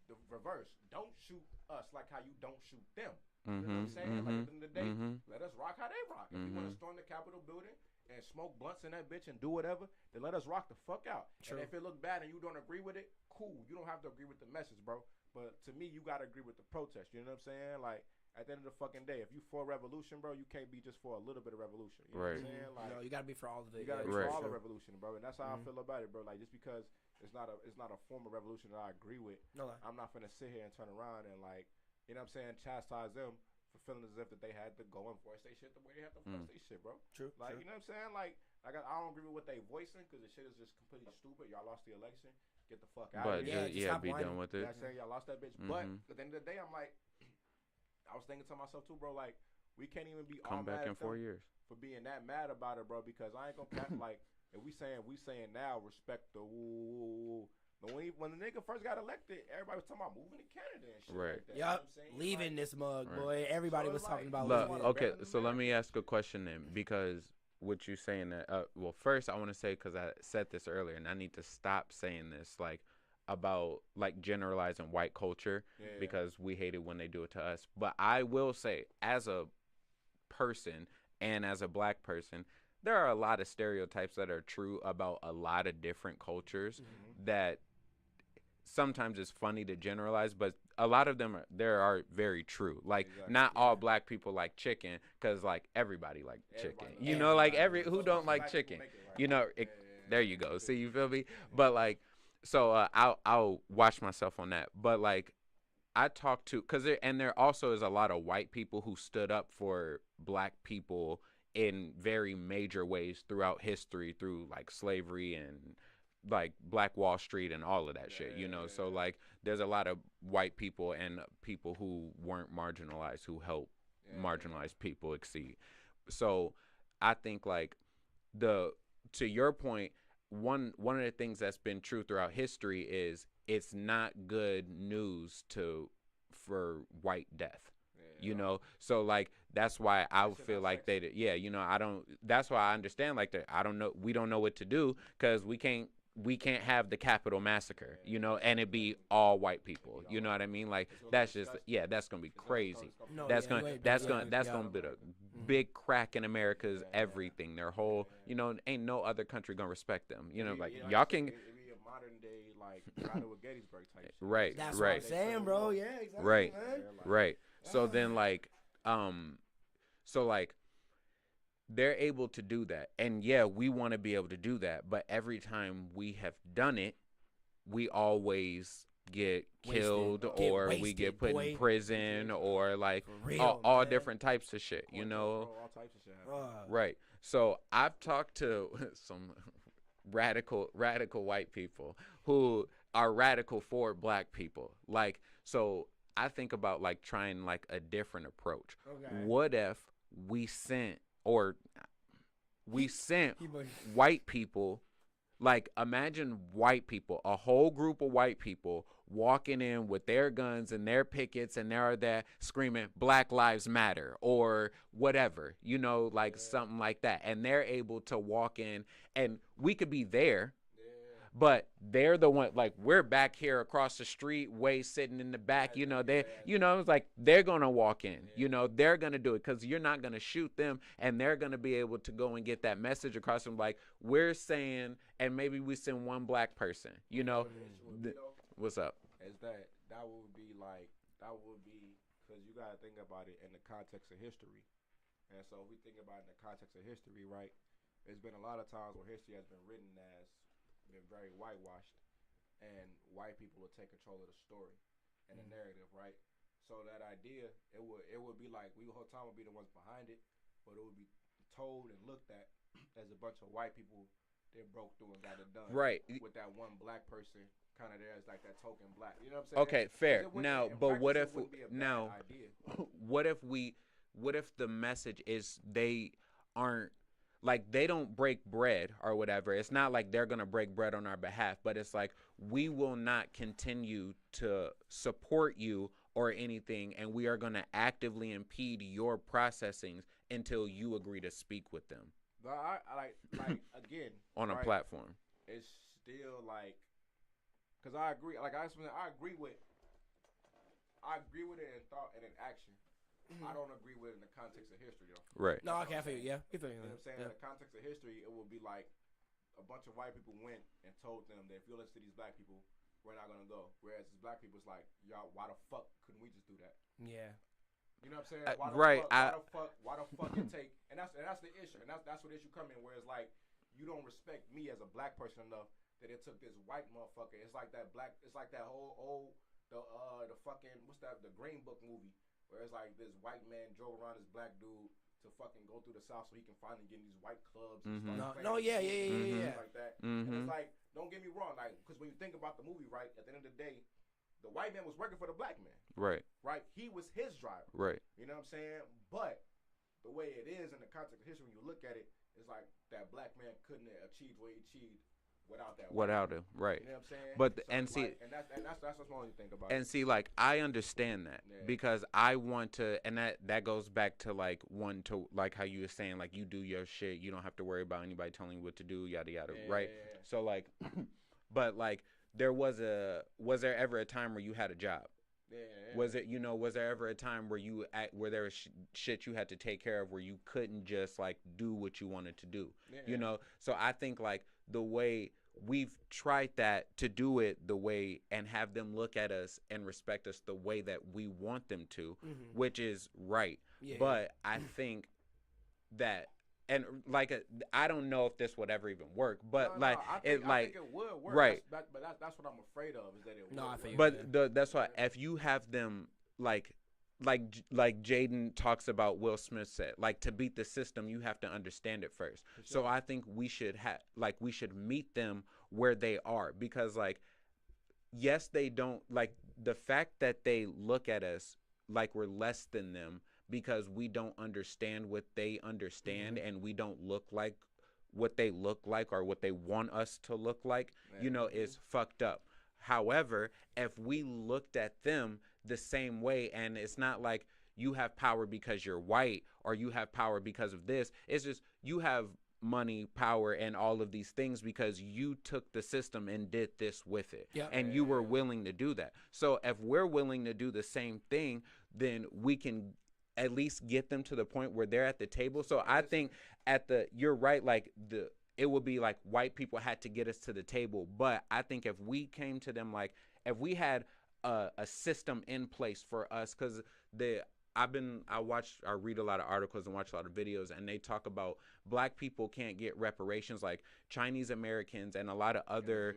the reverse. Don't shoot us like how you don't shoot them. You know what I'm saying? Like at the end of the day, let us rock how they rock. If you want to storm the Capitol building and smoke blunts in that bitch and do whatever, then let us rock the fuck out. True. And if it look bad and you don't agree with it, cool. You don't have to agree with the message, bro. But to me, you gotta agree with the protest. You know what I'm saying? Like. At the end of the fucking day, if you for revolution, bro, you can't be just for a little bit of revolution. You know what I'm saying? Like, no, you gotta be for all of it. You gotta be for all the revolution, bro. And that's how I feel about it, bro. Like just because it's not a form of revolution that I agree with, I'm not gonna sit here and turn around and like, you know what I'm saying, chastise them for feeling as if that they had to go and force their shit the way they have to force their shit, bro. True. Like you know what I'm saying? Like I don't agree with what they voicing because the shit is just completely stupid. Y'all lost the election. Get the fuck out of here. Be done with it. You know what I'm saying? Y'all lost that bitch. But at the end of the day, I'm like. I was thinking to myself too, bro. Like, we can't even be come back in 4 years for being that mad about it, bro. Because I ain't gonna like if we saying now respect the woo. But when the nigga first got elected, everybody was talking about moving to Canada and shit. Right. Like that, you know what I'm saying? Leaving this mug, boy. Everybody was talking about. Okay, so let me ask a question then, because what you saying that. Well, first I want to say because I said this earlier, and I need to stop saying this. Like. About like generalizing white culture because we hate it when they do it to us. But I will say, as a person and as a black person, there are a lot of stereotypes that are true about a lot of different cultures that sometimes it's funny to generalize, but a lot of them are very true. Like not all black people like chicken because like everybody like chicken. You know, like who don't like chicken. You know, there you go. See, you feel me? But like. So I'll watch myself on that. But like I talk to there also is a lot of white people who stood up for black people in very major ways throughout history through like slavery and like Black Wall Street and all of that shit, you know. So like there's a lot of white people and people who weren't marginalized who helped marginalized people exceed. So I think like to your point, one of the things that's been true throughout history is it's not good news for white death, you know. So like that's why I feel like that's why I understand like that. We don't know what to do because we can't have the Capitol massacre, you know, and it be all white people. You know what I mean? Like that's just that's gonna be crazy. That's gonna be the big crack in America is everything. Their whole, ain't no other country gonna respect them. Y'all can. It'd be a modern day like Battle of Gettysburg type shit. Right. That's right. what I'm saying, bro. Yeah, exactly. Right. Man. Right. So then, they're able to do that, and yeah, we want to be able to do that. But every time we have done it, we always get killed, or we get put in prison, or like all different types of shit. All types of shit. Right. So I've talked to some radical white people who are radical for black people. Like, so I think about like trying like a different approach. Okay. What if we sent white people, like imagine white people, a whole group of white people walking in with their guns and their pickets and they're there screaming Black Lives Matter or whatever, something like that. And they're able to walk in and we could be there, but they're the one, like we're back here across the street, way sitting in the back, it's like they're going to walk in, they're going to do it because you're not going to shoot them and they're going to be able to go and get that message across them. Like we're saying, and maybe we send one black person, what's up? Is that would be because you got to think about it in the context of history. And so if we think about it in the context of history, right, there's been a lot of times where history has been written as been very whitewashed, and white people will take control of the story and the narrative, right? So that idea, it would be like we the whole time would be the ones behind it, but it would be told and looked at as a bunch of white people that broke through and got it done, right? With that one black person kind of there as like that token black, you know what I'm saying? Okay, fair. Now, but what if what if the message is they aren't, like they don't break bread or whatever. It's not like they're going to break bread on our behalf, but it's like we will not continue to support you or anything, and we are going to actively impede your processings until you agree to speak with them. But I again on a platform. It's still like, because I agree. Like I agree with it in thought and in action. I don't agree with it in the context of history, though. Right. No, okay, I feel you. Yeah, you know what I'm saying? In the context of history, it will be like a bunch of white people went and told them that if you listen to these black people, we're not gonna go. Whereas these black people's like, y'all, why the fuck couldn't we just do that? Yeah. You know what I'm saying? Why the fuck it take? And that's the issue. And that's what the issue come in. Where it's like, you don't respect me as a black person enough that it took this white motherfucker. It's like that black. It's like that whole the fucking the Green Book movie. Where it's like this white man drove around this black dude to fucking go through the South so he can finally get in these white clubs and stuff. Yeah. Like that. And it's like, don't get me wrong, like, because when you think about the movie, right, at the end of the day, the white man was working for the black man. Right. Right? He was his driver. Right. You know what I'm saying? But the way it is in the context of history, when you look at it, it's like that black man couldn't have achieved what he achieved without him, right? You know what I'm saying? But so and see, and that's what's wrong you think about. And see, like I understand that because I want to, and that goes back to like how you were saying, like you do your shit, you don't have to worry about anybody telling you what to do, yada yada, right? Yeah. So like, but like was there ever a time where you had a job? Yeah. Was there ever a time where there was shit you had to take care of where you couldn't just like do what you wanted to do? Yeah. So I think like the way we've tried to do it the way and have them look at us and respect us the way that we want them to, which is right. Yeah. But I think that, and like I don't know if this would ever even work, but I think it would work. Right. But that's what I'm afraid of is that it would. No, I think. But that's why if you have them like Jaden talks about, Will Smith said, like to beat the system, you have to understand it first. Sure. So I think we should meet them where they are, because like, yes, they don't like the fact that they look at us like we're less than them because we don't understand what they understand and we don't look like what they look like or what they want us to look like, is fucked up. However, if we looked at them the same way, and it's not like you have power because you're white or you have power because of this, it's just you have money, power, and all of these things because you took the system and did this with it. Yep. And you were willing to do that. So if we're willing to do the same thing, then we can at least get them to the point where they're at the table. So I think you're right, like it would be like white people had to get us to the table, but I think if we came to them, like if we had a system in place for us, because I read a lot of articles and watch a lot of videos, and they talk about black people can't get reparations, like Chinese Americans and a lot of other,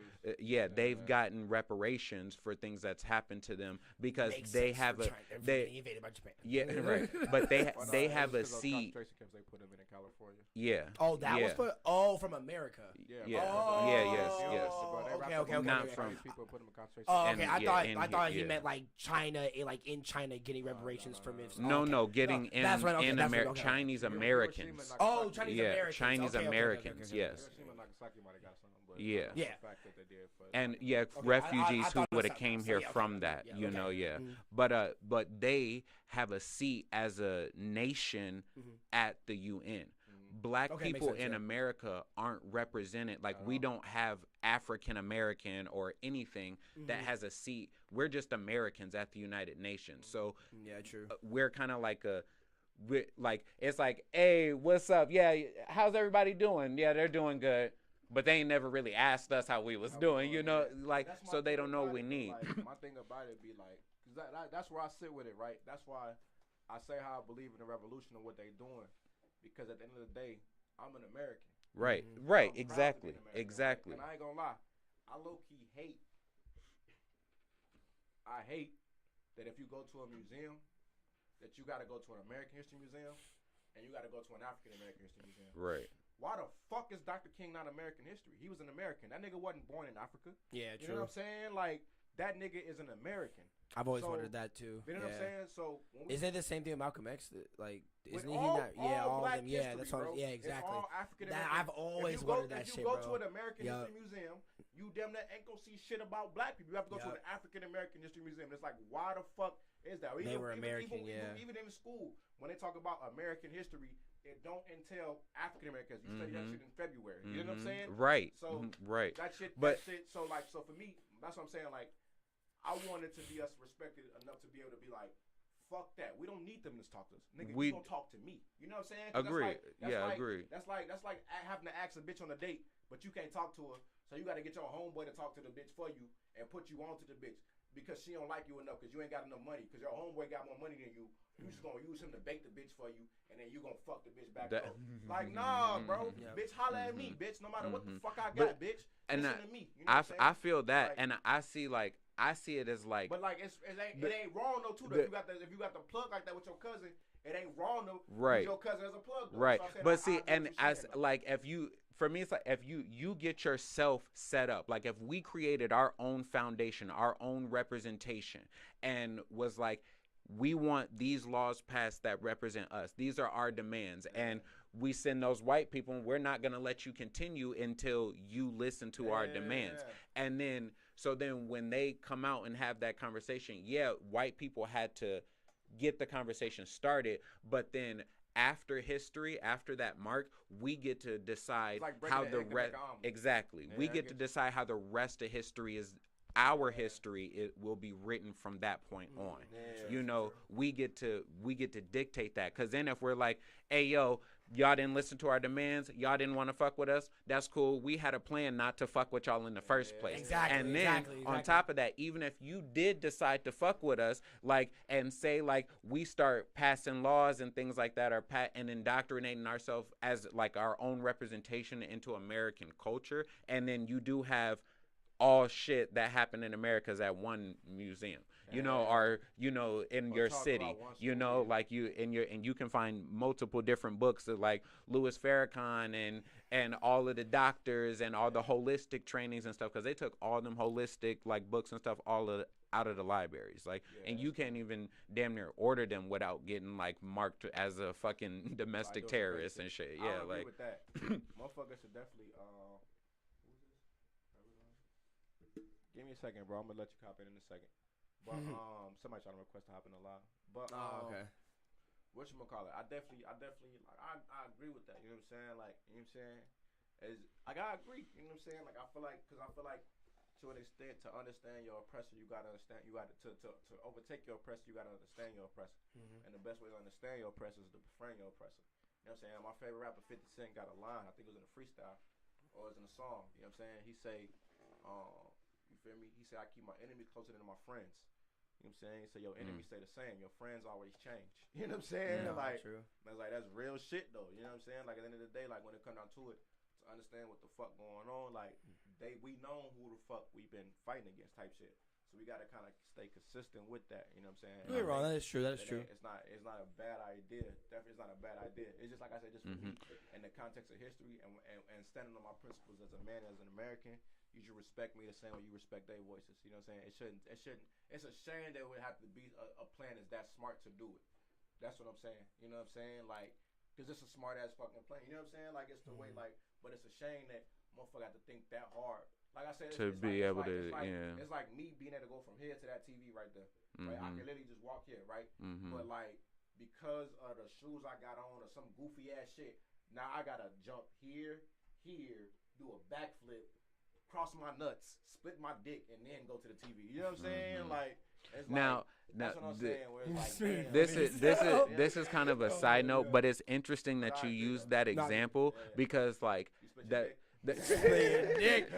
they've gotten reparations for things that's happened to them because they have invaded by Japan. Yeah, right. But they have a seat. They put them in California. Yeah. Oh, that was from America. Yeah. Oh, Yes. Okay. Not from people put them in concentration. Oh, okay. And, I thought he meant like China, like in China getting reparations from it. No, getting in America, Chinese Americans. Oh, Chinese Americans. Chinese Americans, yes. Yeah. And refugees who would have came here from that, But they have a seat as a nation at the UN. Black people in America aren't represented. Like we don't have African American or anything that has a seat. We're just Americans at the United Nations. So true. We're kind of like it's like, hey, what's up? Yeah, how's everybody doing? Yeah, they're doing good. But they ain't never really asked us how we was doing, so they don't know what we need. My thing about it be like, cause that's where I sit with it, right? That's why I say how I believe in the revolution and what they doing, because at the end of the day, I'm an American. Right, exactly. And I ain't gonna lie, I low key hate that if you go to a museum, that you got to go to an American History Museum, and you got to go to an African American History Museum. Right. Why the fuck is Dr. King not American history? He was an American. That nigga wasn't born in Africa. Yeah, true. You know what I'm saying? Like, that nigga is an American. I've always wondered that too. You know what I'm saying? So is it the same thing with Malcolm X? Like, isn't he all, not? Yeah, all of them. History, Yeah, that's what. Yeah, exactly. It's all African American. I've always wondered that shit, bro. If you go to an American History Museum, you damn near ain't gonna see shit about black people. You have to go to an African American History Museum. It's like, why the fuck is that? They were American, even in school, when they talk about American history, it don't entail African Americans. You study that shit in February. You know what I'm saying? Right. So right. That shit. So for me, that's what I'm saying. Like, I wanted to be us respected enough to be able to be like, fuck that. We don't need them to talk to us. Nigga, you don't talk to me. You know what I'm saying? Agree. Agree. That's like having to ask a bitch on a date, but you can't talk to her. So you got to get your homeboy to talk to the bitch for you and put you on to the bitch because she don't like you enough because you ain't got enough money because your homeboy got more money than you. You just gonna use him to bait the bitch for you, and then you gonna fuck the bitch back up. Like, nah, bro. Bitch, holla at me, bitch. No matter what the fuck I got, bitch. Listen to me. You know I feel that, and I see it as like. But like, it ain't wrong though too. If you got the plug like that with your cousin, it ain't wrong though. Right. Your cousin has a plug. Though. Right. So but see, and as like if you. For me, it's like if you get yourself set up, like if we created our own foundation, our own representation, and was like, we want these laws passed that represent us. These are our demands. And we send those white people, and we're not going to let you continue until you listen to our demands. And then, so then when they come out and have that conversation, white people had to get the conversation started, but then after history, after that mark, we get to decide how the rest. Exactly, we get to decide how the rest of history is. Our history, it will be written from that point on. We get to dictate that. Because then if we're like, hey, yo, y'all didn't listen to our demands, y'all didn't want to fuck with us, that's cool. We had a plan not to fuck with y'all in the first place. Exactly. And then on top of that, even if you did decide to fuck with us, like, and say like we start passing laws and things like that, and indoctrinating ourselves as like our own representation into American culture, and then you do have all shit that happened in America's at one museum, or in your city, like you can find multiple different books of like Louis Farrakhan and all of the doctors and all the holistic trainings and stuff, because they took all them holistic like books and stuff out of the libraries, like, and you can't even damn near order them without getting like marked as a fucking domestic terrorist and shit. I agree with that. Motherfuckers should definitely give me a second, bro. I'm gonna let you cop it in a second. But somebody trying to request to hop in the live. But okay. Whatchamacallit? I definitely like I agree with that. You know what I'm saying? Like, you know what I'm saying? I agree. You know what I'm saying? Like I feel like to an extent, to understand your oppressor, you gotta understand. You gotta to overtake your oppressor. You gotta understand your oppressor. And the best way to understand your oppressor is to befriend your oppressor. You know what I'm saying? My favorite rapper, 50 Cent, got a line. I think it was in a freestyle or it was in a song. You know what I'm saying? He say, you feel me? He said, I keep my enemies closer than my friends. You know what I'm saying? So your enemies stay the same. Your friends always change. You know what I'm saying? True. That's real shit though. You know what I'm saying? Like at the end of the day, like when it comes down to it, to understand what the fuck going on, like we know who the fuck we've been fighting against type shit. So we gotta kind of stay consistent with that. You know what I'm saying? You're wrong. That is true. That is true. It's not a bad idea. Definitely, it's not a bad idea. It's just like I said, just for me, in the context of history and standing on my principles as a man, as an American. You should respect me the same way you respect their voices. You know what I'm saying? It shouldn't. It's a shame that it would have to be a plan that's that smart to do it. That's what I'm saying. You know what I'm saying? Like, cause it's a smart ass fucking plan. You know what I'm saying? Like, it's the way. Like, but it's a shame that motherfucker have to think that hard. Like I said, it's like me being able to go from here to that TV right there. Right? I can literally just walk here, right? But like, because of the shoes I got on or some goofy ass shit, now I gotta jump here, do a backflip, cross my nuts, split my dick, and then go to the TV. You know what I'm saying? Like, it's now, that's what I'm saying. Where it's like, this is kind of a side note, but it's interesting that you use that example because like that. Dick.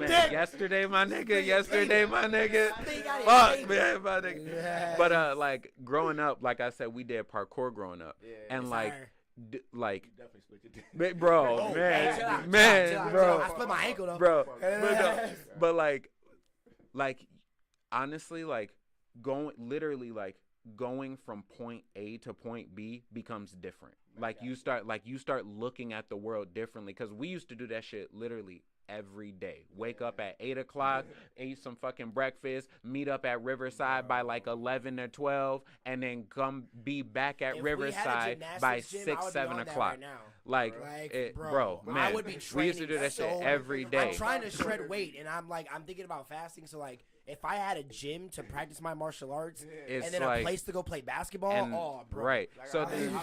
Yesterday, my nigga. Fuck, man, my nigga. But like growing up, like I said, we did parkour growing up, and like. Like, bro, bro. I split my ankle though, bro. But like, honestly, like going from point A to point B becomes different. Like you start looking at the world differently because we used to do that shit literally every day. Wake up at 8 o'clock, eat some fucking breakfast, meet up at Riverside by like 11 or 12, and then come be back at Riverside by 6, 7 o'clock. Like, bro, man, I would be we used to do that shit every day. I'm trying to shred weight, and I'm thinking about fasting. So like, if I had a gym to practice my martial arts, and then a place to go play basketball, bro. Right. Like, so then, then,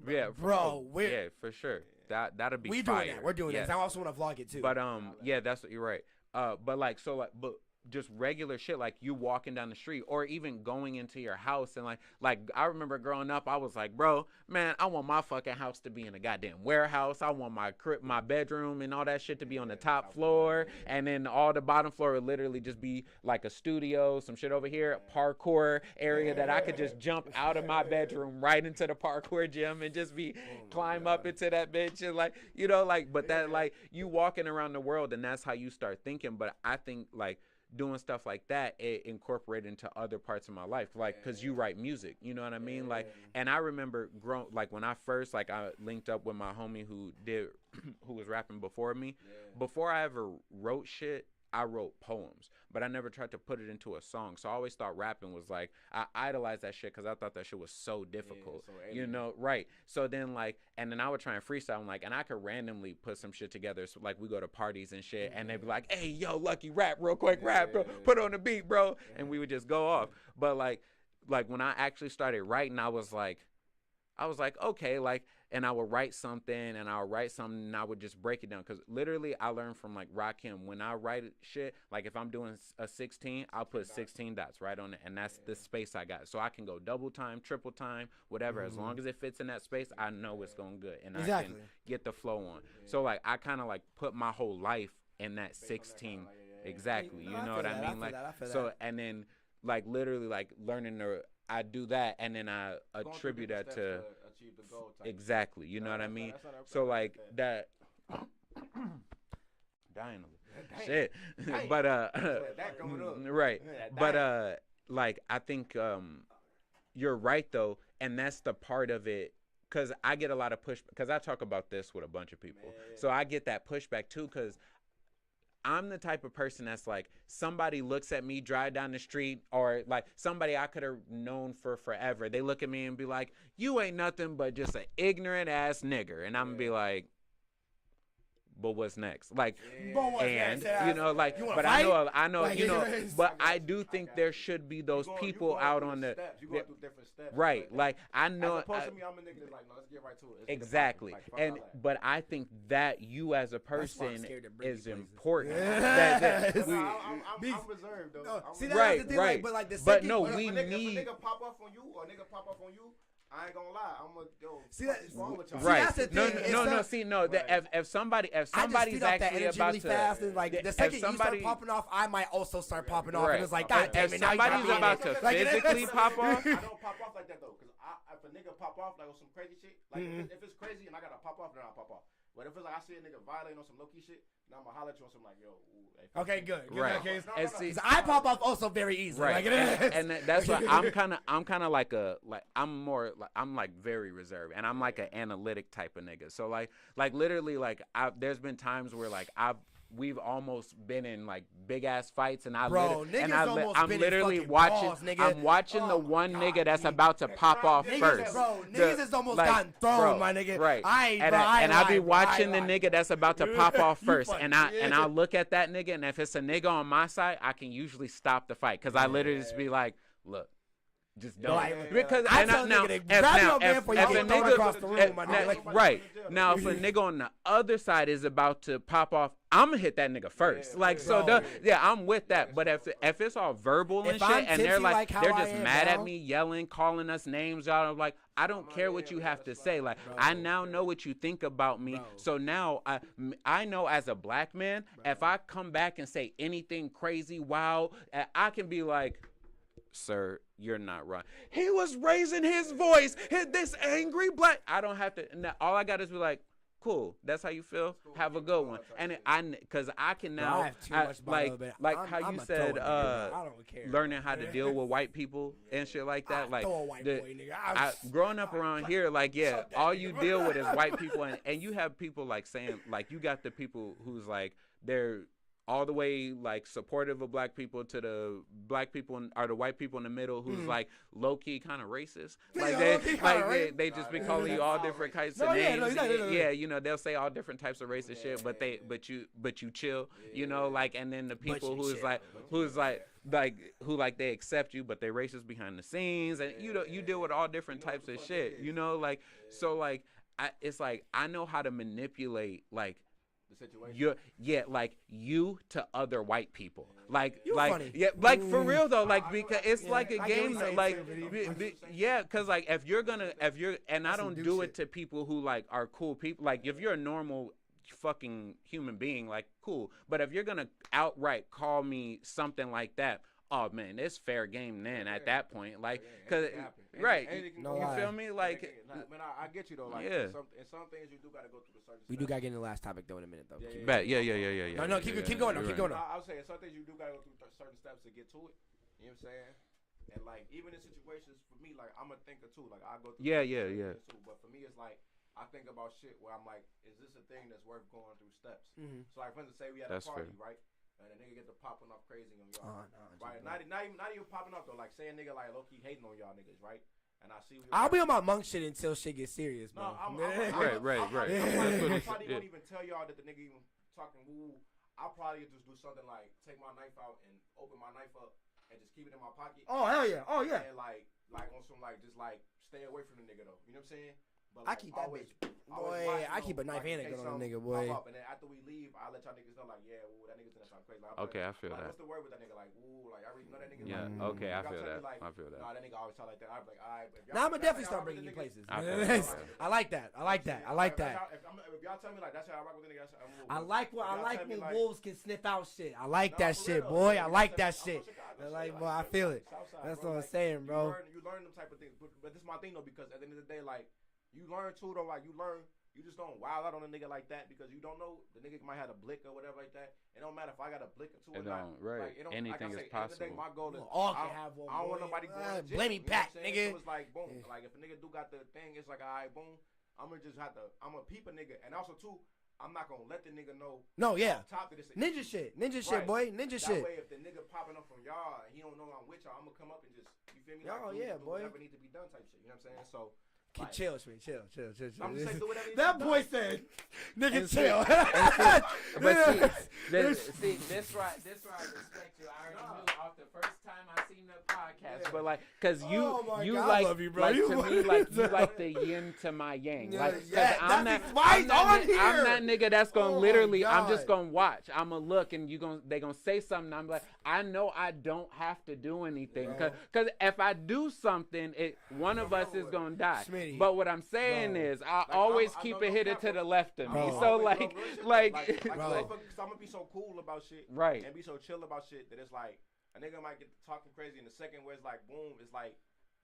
yeah, bro, yeah, for sure. That'll be fire. Doing that. We're doing this. I also want to vlog it too. But yeah, that's what you're right. But just regular shit like you walking down the street or even going into your house and like I remember growing up, I was like, bro, man, I want my fucking house to be in a goddamn warehouse. I want my bedroom and all that shit to be on the top floor, and then all the bottom floor would literally just be like a studio, some shit over here, a parkour area that I could just jump out of my bedroom right into the parkour gym and just climb up into that bitch and like, you know, like, but that like you walking around the world and that's how you start thinking. But I think like doing stuff like that, it incorporated into other parts of my life, like because you write music, you know what I mean? Like, and I remember like when I first I linked up with my homie who was rapping before me. Before I ever wrote shit, I wrote poems, but I never tried to put it into a song. So I always thought rapping was like, I idolized that shit because I thought that shit was so difficult, you know, right? So then and then I would try and freestyle, and I could randomly put some shit together. So like we go to parties and shit, and they'd be like, hey, yo, Lucky, rap real quick, rap, bro, put on the beat, bro, and we would just go off. But like when I actually started writing, I was like, okay, like, and I would write something, and I would just break it down. Because literally, I learned from, like, Rakim, when I write shit, like, if I'm doing a 16, I'll put 16 dots right on it, and that's the space I got. So I can go double time, triple time, whatever. As long as it fits in that space, I know it's going good, and I can get the flow on. So, like, I kind of, like, put my whole life in that 16. Exactly. You know what I mean? Like, so, and then, like, literally, like, learning I do that, and then I attribute that to achieve the goal type. Exactly. You know what I mean? So like that. Dying shit. But right. But like I think you're right though, and that's the part of it. Cause I get a lot of pushback. Cause I talk about this with a bunch of people, so I get that pushback too. Cause I'm the type of person that's like, somebody looks at me drive down the street, or like somebody I could have known for forever. They look at me and be like, you ain't nothing but just an ignorant ass nigger. And I'm gonna be like, but what's next? Like, But what's and next? you know, like, You wanna but fight? I know, Like, you know, it's- but I do think there should be those people out on the You going through different steps. right. Like, I know. As opposed to me, I'm a nigga that's like, no, let's get right to it. Let's get Exactly, it fuck and all that. but I think that you as a why I'm person scared to bring is you places. important. Yes. That But we- I'm reserved though. No, I'm see, reserved. that's Right, the thing, right. like, but like the But second, no, If a we nigga- need- If a nigga pop off on you, or a nigga pop off on you, I ain't gonna lie. I'm gonna See, fuck that- is wrong with y'all. See, Right. that's the No, thing, it's no, not- see, no. That if somebody's I just actually feed off that energy about really to, fast, and like the if second you somebody- start popping off, I might also start popping off, Right. and it's like, God damn If it, now you somebody's got me about in to it. Like, physically pop off, I don't pop off like that though, cause if a nigga pop off like on some crazy shit, like if it's crazy and I gotta pop off, then I'll pop off. But if it's like I see a nigga violating on some low key shit, then I'm gonna holler at you on some like, yo, ooh, hey, fuck Okay, you. good. Right. Okay, And see- 'cause I pop off also very easily. right? Like, And that's why I'm kind of like I'm more like I'm like very reserved, and I'm like an analytic type of nigga. So like literally like there's been times where like we've almost been in like big ass fights, and Bro, niggas almost I'm been in literally fucking watching. brawls, nigga. I'm watching the Oh my one God, nigga that's nigga. about to pop off Niggas, first. Bro, The- niggas has almost like, gotten thrown, bro, my nigga. Right. And I be watching the nigga. nigga that's about to pop off You first, fucking- and I look at that nigga, and if it's a nigga on my side, I can usually stop the fight because I literally just be like, look. Just don't. Like, Because I and tell now, nigga to if grab now, your man if, before you if a get thrown nigga, across the room, if- my now- nigga. Like- right now, if a nigga on the other side is about to pop off, I'm gonna hit that nigga first. Like so, Bro. I'm with that. But if it's all verbal and If shit, I'm and they're tipsy like how they're I just am mad now- at me, yelling, calling us names out, I'm like, I don't care what you have to say. Like I now know what you think about me. Bro. So now I know as a black man, if I come back and say anything crazy, wow, I can be like, sir, you're not right. He was raising his voice. This angry black. I don't have to. All I got is be like, cool. That's how you feel. Have a good one. And because I can Bro, now, I have too much about it, like I'm- how I'm you a said, throw a nigga, bro. I don't care. learning how to deal with white people and shit like that. I Like throw a white the- boy, nigga. growing up around here, like yeah, Fuck that all nigga, you bro. deal with is white people, and you have people like saying like you got the people who's like they're all the way like supportive of black people to the black people or the white people in the middle who's like low key kind of racist. Like Yeah, they low-key kinda like racist. they just be calling you all different kinds No, of yeah, names. no, exactly. Yeah, you know they'll say all different types of racist shit, but you chill. You know, like and then the people you who they accept you, but they racist behind the scenes, and you deal with all different types of shit. You know, like so like it's like I know how to manipulate like. The situation. Like you to other white people, like funny. yeah, like for real though, like because it's like a I get game, what you're like saying, yeah, because like if you're and I don't do it to people who like are cool people, like if you're a normal fucking human being, like cool, but if you're gonna outright call me something like that, oh man, it's fair game then at that point, like because right, No you lie. feel me, like Man, I get you though. Like, Yeah. in some things you do gotta go through the certain. We do gotta get in the last topic though in a minute though. Yeah, bet yeah. No, keep going, keep going. I was saying some things you do gotta go through certain steps to get to it. You know what I'm saying? And like even in situations for me, like I'm a thinker too. Like I go through. Yeah. things too. But for me, it's like I think about shit where I'm like, is this a thing that's worth going through steps? So like, for instance, say we had a That's party, fair. right? And a nigga get to popping off crazy on y'all, Oh, no, right? Not even popping off though. Like say a nigga like low key hating on y'all niggas, right? And I see. I'll be on my monk shit until shit gets serious, No, bro. Right. I probably won't even tell y'all that the nigga even talking woo. I'll probably just do something like take my knife out and open my knife up and just keep it in my pocket. Oh hell yeah! Oh yeah! And like on some like just like stay away from the nigga though. You know what I'm saying? But I like, keep that always, bitch. always Boy, watch, I you keep know, a knife like, and a in case gun on a something nigga, boy. pop up, and then after we leave, I'll let y'all niggas know like yeah, woo, that nigga's in that crazy. Like, Okay, I feel like, that. What's the word with that nigga? Like woo, like I already know that nigga. Yeah, like, okay, I y'all feel tell me, that. like, I feel that. Nah, that nigga always talk like that. I'm like, all right. Now I'm gonna definitely start bringing you places. I feel that. I like that. I like that. I like that. If y'all tell me like that's how I rock with the nigga, I'm moving. I like when wolves can sniff out shit. I like Nah, that for shit, real, boy. though. I like that I'm shit. from Chicago, I like, so, boy, I like, feel it. Southside, That's bro, what I'm like, saying, bro. You learn them type of things, but this is my thing though, because at the end of the day, like you learn too though, like you just don't wild out on a nigga like that because you don't know the nigga might have a blick or whatever like that. It don't matter if I got a blick or two or not. Right. Like, it don't, Anything like I say, is possible. At the end of the day, my goal is All can have one. I don't want boy. nobody going to jail. Blame me You know back, what I'm saying? nigga. So it's like boom, Yeah. like if a nigga do got the thing, it's like alright, boom. I'm gonna peep a nigga, and also too, I'm not gonna let the nigga know. No, yeah. Top of this Ninja shit, Right. boy, ninja That shit. way, if the nigga popping up from y'all and he don't know I'm with y'all, I'm gonna come up and just, you feel me? Oh, do yeah, boy. whatever need to be done type shit. You know what I'm saying? So Like, chill, Smiddy, chill. I'm just saying, do whatever you That do. boy said, "Nigga, And chill." But see, this why I respect you. I already knew off the first time I seen the podcast, Yeah. but like, cause you God, like, I love you, bro. like You to me, like you like the yin to my yang. Yeah, Like, 'cause yeah, I'm that's that, why I'm he's that, on I'm here. that nigga that's gonna Oh, literally, my I'm just God. gonna watch. I'm gonna look, and they gonna say something. I'm like, I know I don't have to do anything, Bro. cause if I do something, one of us is gonna die. Smitty. But what I'm saying Bro. is, I Like, always I keep know it no hidden cap, to the bro. left of me. Bro. So Bro, like, real shit, like, Bro. I'm gonna be so cool about shit, right. and be so chill about shit that it's like a nigga might get talking crazy in the second where it's like boom, it's like,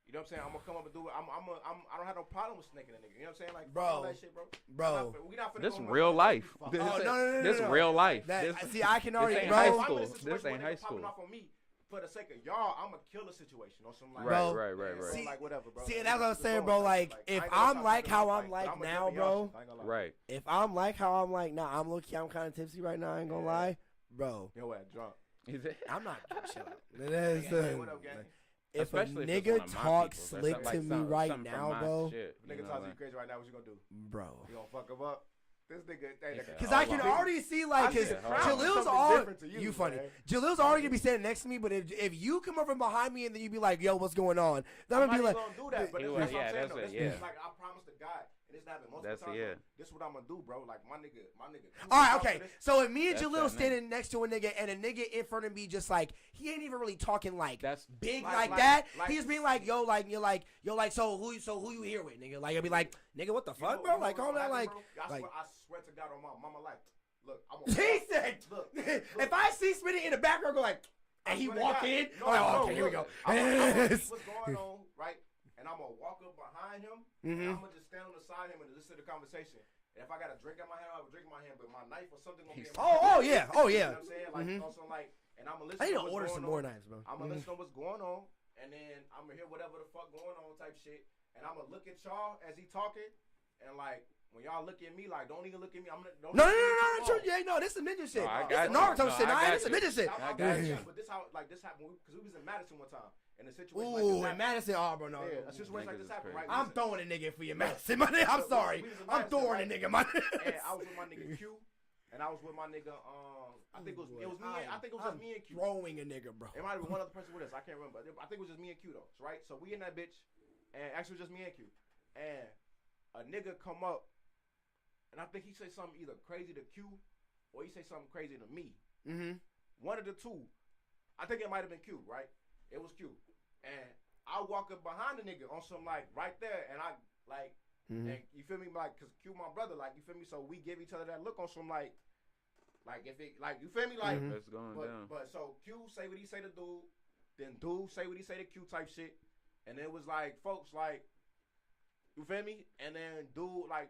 you know what I'm saying? I'm gonna come up and do it. I don't have no problem with snaking a nigga. You know what I'm saying? Like, Bro. fuck all that shit, bro. Bro. We not finna This go on real my life. fuck. This, Oh, no. this real life. That, This- see, I can already, ain't bro. high If I'm in a school. situation This where ain't nigga high popping school. off on me for the sake of y'all, I'm gonna kill a situation or something like Bro. that. Right. So, See- like, whatever, bro. See, and that's what I'm It's saying, on, bro. like, Like, I if ain't gonna I'm stop like doing how it, I'm like I'ma now, jump in y'all bro. shit. I ain't gonna lie. Right. If I'm like how I'm like now, I'm low-key, I'm kind of tipsy right now. I ain't gonna Yeah. lie, bro. Yo, what, drunk. Is it? I'm not chill out. It is, Hey, what up, gang? if a Especially if it's nigga one of my talks peoples. That's slick like to me something right from now, my bro, shit, Nigga you know, talk to you like- crazy right now. What you gonna do? bro. You gonna fuck him up? This nigga, He said, Because Oh, I can wow. already see, like, I see because the crowd. Jalil's Something all different to you, funny. man. Jalil's already gonna be standing next to me, but if you come up from behind me and then you be like, "Yo, what's going on?" Then I'm I'm gonna be not like, even gonna do that, but He that's was- what I'm yeah, saying. that's Though. what- This yeah. is like I promise to God, and it's happened multiple That's times. yeah. This is what I'm gonna do, bro. Like my nigga. all right, okay. So if me and That's Jalil that standing next to a nigga and a nigga in front of me just like he ain't even really talking like That's big Like- like that. like- He's being like, yo, like you're like, yo, like so who you here with, nigga? Like I'll be like, nigga, what the You know- fuck, you bro? know Like what's all gonna that, happen, like, bro? like. I swear to God on my mama life. Look, I'm He gonna said, look. if I see Smitty in the background, go like, and he swear to walk God. in, No, I'm like, oh, bro, okay, here we go. look, I'm gonna see what's going on, right? And I'm gonna walk up behind him, and Mhm. I'm gonna just stand on the side of him and listen to the conversation. And if I got a drink in my hand, I'll drink in my hand, but my knife or something gonna be in my hand. Oh yeah, oh You yeah. know what I'm saying? Like, Mhm. also like, and I'm gonna listen I need to to what's order going some on. more knives, bro. I'm gonna listen to what's going on, and then I'm gonna hear whatever the fuck going on type shit, and I'm gonna look at y'all as he talking, and like when y'all look at me, like don't even look at me. I'm gonna don't No, look at me too long. yeah, no, this is ninja shit. No, I This got is you. Naruto No, shit. I Nah, got this is you. ninja shit. I I got got you. you. But this happened because we was in Madison one time, and a situation like Ooh, this in happened. Madison, oh, bro, no. Yeah, a situation like Niggas this is happened, crazy. right? I'm throwing a nigga for your Madison, my nigga. I'm Look, sorry. we was in I'm Madison, throwing a right? nigga, my And I was with my nigga Q, and I was with my nigga. I think it was me. I think it was just me and Q. Throwing a nigga, bro. It might have been one other person with us. I can't remember. I think it was just me and Q though. Right? So we in that bitch, and actually it was just me and Q. And a nigga come up, and I think he say something either crazy to Q, or he say something crazy to me. Mm-hmm. One of the two. I think it might have been Q. Right? It was Q. And I walk up behind the nigga on some like right there, and I like, and you feel me? Like, cause Q my brother. Like, you feel me? So we give each other that look on some like if it like you feel me? Like. It's going down. But so Q say what he say to dude, then dude say what he say to Q type shit, and it was like folks like, you feel me? And then dude like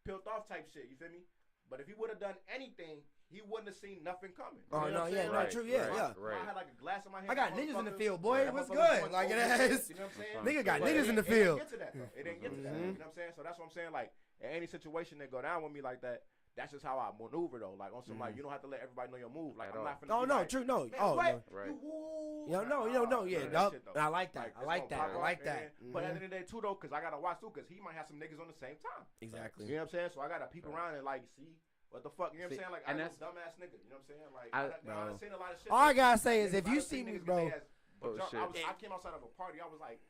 peeled off type shit, you feel me? But if he would have done anything, he wouldn't have seen nothing coming. Oh, You know no, what I'm yeah, saying? no, Like, true, yeah, yeah. Right. I had like a glass in my hand. I got that niggas in the motherfucker- field, boy. that What's motherfucker good? went Like, it over. is. You know what I'm saying? Nigga got But niggas it in the didn't- It field. didn't get to that though. It didn't get to that. You know what I'm saying? So that's what I'm saying. Like in any situation that go down with me like that, that's just how I maneuver though. Like on some like you don't have to let everybody know your move. Like At I'm all. not finna No, be no, like, true, no. Man, Oh, what? no. Right. You woo. Yeah, no, yeah, None of no. shit, though. And I like that. Like, I it's like gonna that. pop I off, like and that. then- But at the end of the day too though, cause I gotta watch too, cause he might have some niggas on the same time. Exactly. You know what I'm saying? So I gotta peep around and like see what the fuck. You know what I'm See, saying? Like and I'm a that's- dumbass nigga. You know what I'm saying? Like I- I've seen a lot of shit. All I gotta say is Niggas if you might have see seen me, niggas bro. get their ass Oh, jumped. shit. I came outside of a party. I was like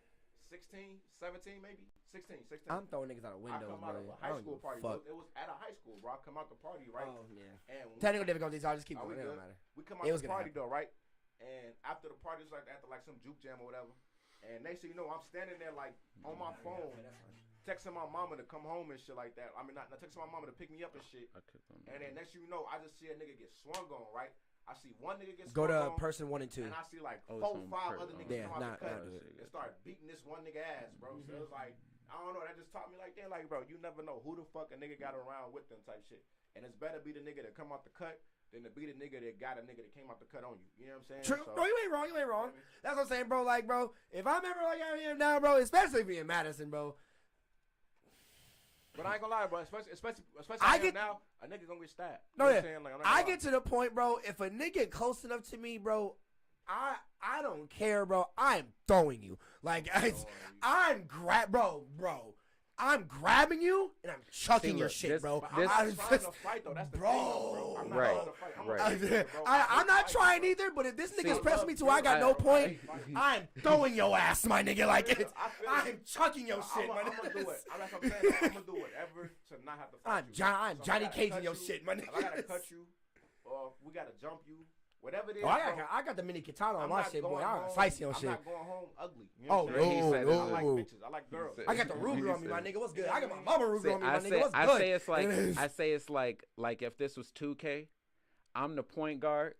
16, 17 maybe. 16. I'm throwing niggas out of I windows, come out bro. of a I high don't school give a party. fuck. It was at a high school, bro. I come out the party, right? Oh, yeah. And Technical difficulties, I'll just keep Are we going. It don't good? matter. we come It out was the gonna party though, right? And after the party, it's like after like some juke jam or whatever. And next thing you know, I'm standing there like on my phone, texting my mama to come home and shit like that. I mean, not texting my mama to pick me up and shit. I took them. And then next thing you know, I just see a nigga get swung on, right? I see one nigga get Go swung to on, person 1 and 2. and I see like Oh, 4, some 5 per- other oh. niggas Yeah, come out not- the cut not do it. and start beating this one nigga ass, bro. So it was like, I don't know, that just taught me like that, like, bro, you never know who the fuck a nigga got around with them type shit. And it's better be the nigga that come out the cut than to be the nigga that got a nigga that came out the cut on you. You know what I'm saying? True, So, bro. You ain't wrong. You ain't wrong. I mean? That's what I'm saying, bro. Like, bro, if I'm ever like I am now, bro, especially being Madison, bro. But I ain't gonna lie, bro. Especially I I get- now, a nigga gonna get stabbed. You No, know what yeah. I'm saying? Like, I'm not I gonna get to the point, bro. If a nigga close enough to me, bro, I don't care, bro. I'm throwing you. Like, I'm bro. I'm grabbing you and I'm chucking your shit, bro. I'm not trying to fight, though. That's the thing, bro. I'm not trying to fight. I'm not trying either, but if this nigga's pressing me to I got no point, I'm throwing your ass, my nigga. Like, I'm chucking your shit, my nigga. I'm gonna do it. That's what I'm saying. I'm gonna do whatever to not have to fight you. I'm Johnny Caging your shit, my nigga. If I gotta cut you, or we gotta jump you, whatever it is. I got the mini katana on my shit, boy. I'm slicing your shit. I'm not going home ugly. You know what I'm saying? I like bitches. I like girls. I got the Ruger on me, my nigga. What's good? I got my mama Ruger on me, my nigga. What's good? I say it's like if this was 2K, I'm the point guard.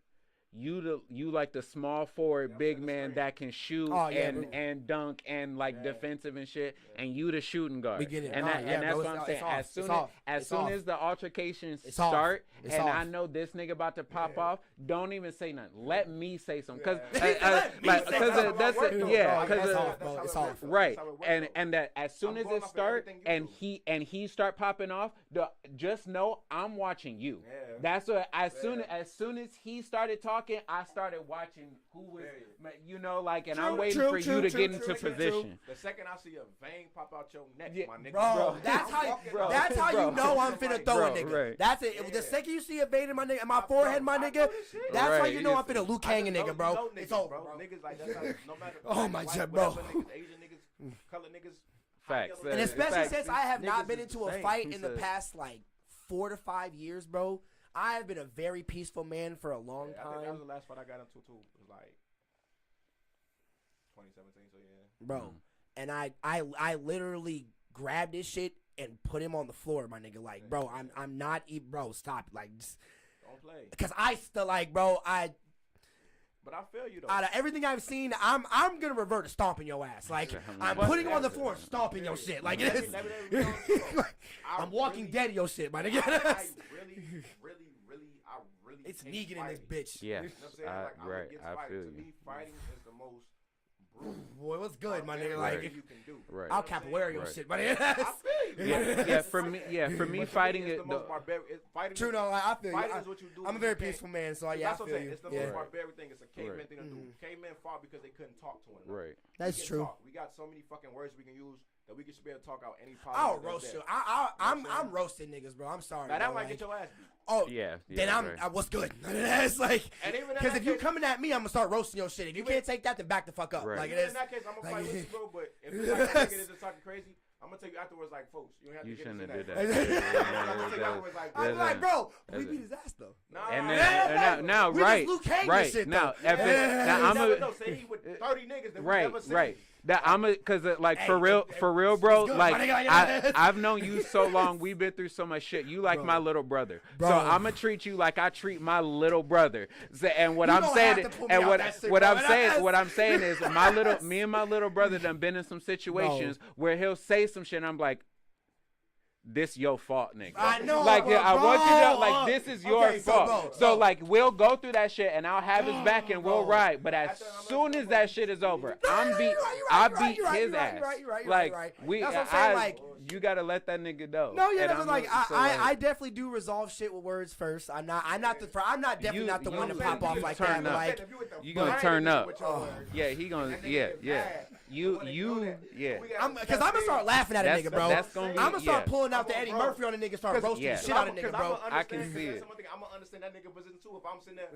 You like the small forward big man that can shoot and dunk and like defensive and shit, and you the shooting guard. We get it. And that's what I'm saying. As soon as the altercations start, and I know this nigga about to pop off, don't even say nothing. Let me say something, cause that's it. Yeah, it's off. Right, and that as soon as it start and he start popping off, just know I'm watching you. That's what as soon as he started talking, I started watching who was, you know, like, and I'm waiting for you to get into position. The second I see a vein pop out your neck, my nigga. Bro, that's how you know I'm finna throw a nigga. Right. That's it. The second you see a vein in my forehead, my nigga, that's how you know I'm finna Liu Kang a nigga, bro. It's over, bro. Niggas like that's no matter. Oh my god, bro. Asian niggas, color niggas. Facts. And especially since I have not been into a fight in the past like 4 to 5 years, bro. I have been a very peaceful man for a long time. I think that was the last fight I got into too. It was like 2017, so yeah. Bro, and I literally grabbed this shit and put him on the floor, my nigga. Like, bro, I'm not bro, stop. Like, just don't play. Because I still like, bro, But I feel you though. Out of everything I've seen, I'm gonna revert to stomping your ass. Like, I'm putting you on the floor and stomping your shit. Like, it's, I'm walking dead your shit, my nigga. I really it's Negan in this bitch. Yeah, you know what I'm saying? right. I feel to you. me, fighting is the most brutal. Boy, what's good, my nigga? Like, you can do. Right. I'll capoeira your shit, my nigga. I feel you. Yeah, for me, fighting is the most barbaric. True, no, I feel you. Fighting is what you do. I'm a very peaceful man, so yeah, I feel you. It's the most barbaric thing. It's a caveman thing to do. Cavemen fought because they couldn't talk to one another. Right. That's true. We got so many fucking words we can use that we can be able to talk out any problem. I'll roast you. I'm roasting niggas, bro. I'm sorry. Now that might get your ass beat. Oh yeah. Then what's good? It's like, because if you coming at me, I'm gonna start roasting your shit. If you can't take that, then back the fuck up. Right. Like, in that case, I'm gonna fight with you, bro. But if you like nigga is just talking crazy, I'm gonna take you afterwards like, folks, you don't have to get into that. You shouldn't have did that. I'm like, bro, we beat his ass though. Now, right. Now, say he with 30 niggas that we never seen. Right. That cause like for real, bro. Like I've known you so long. We've been through so much shit. You like my little brother, so I'm gonna treat you like I treat my little brother. So, and what I'm saying, and what I'm saying is me and my little brother done been in some situations where he'll say some shit. And I'm like, this your fault, nigga. I know. Like, bro, I want you to know, like, this is your fault. So, like, we'll go through that shit, and I'll have his back, and we'll ride. But as soon as that shit is over, I beat his ass. Like, you gotta let that nigga know. No, yeah, that's like I definitely do resolve shit with words first. I'm definitely not the one to pop off like that. Like, you gonna turn up. Yeah, he gonna. Yeah. You. Because I'm gonna start laughing at a nigga, bro. I'm gonna start pulling out the Eddie Murphy on a nigga, start roasting the shit out of a nigga, bro. I can see it. I'm gonna understand that nigga position too. If I'm sitting there,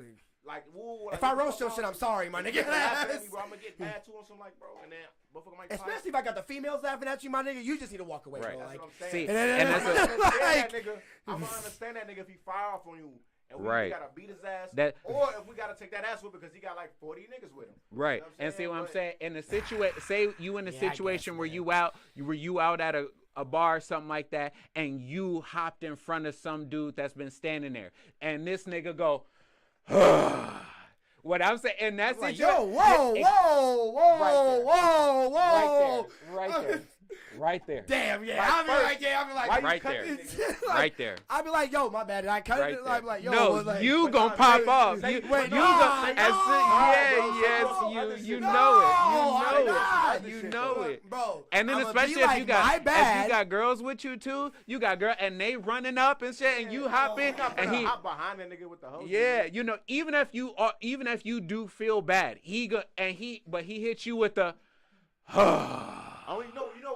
like, woo. If I roast your shit, I'm sorry, my nigga. I'm gonna get mad too on some, like, bro, and then motherfucker might. Especially if I got the females laughing at you, my nigga. You just need to walk away, right. bro. Like, see, and that's I'm gonna understand that nigga if he fire off on you. And we gotta beat his ass, or if we gotta take that ass with because he got like 40 niggas with him. Right. You know and see what I'm saying? In the situation, say you in a situation where you out at a bar or something like that, and you hopped in front of some dude that's been standing there, and this nigga go, what I'm saying in that situation, yo, whoa, right there. Damn, yeah. I'll be like, right there. Right there. I'll be like, yo, my bad. Did I cut it? I'll be like, yo. No, like, you gonna pop off. You know it. Bro. And then especially if you got girls with you too, and they running up and shit, and you hop in, and he hop behind that nigga with the hose. Yeah, you know, even if you do feel bad, but he hits you with the. Oh, you know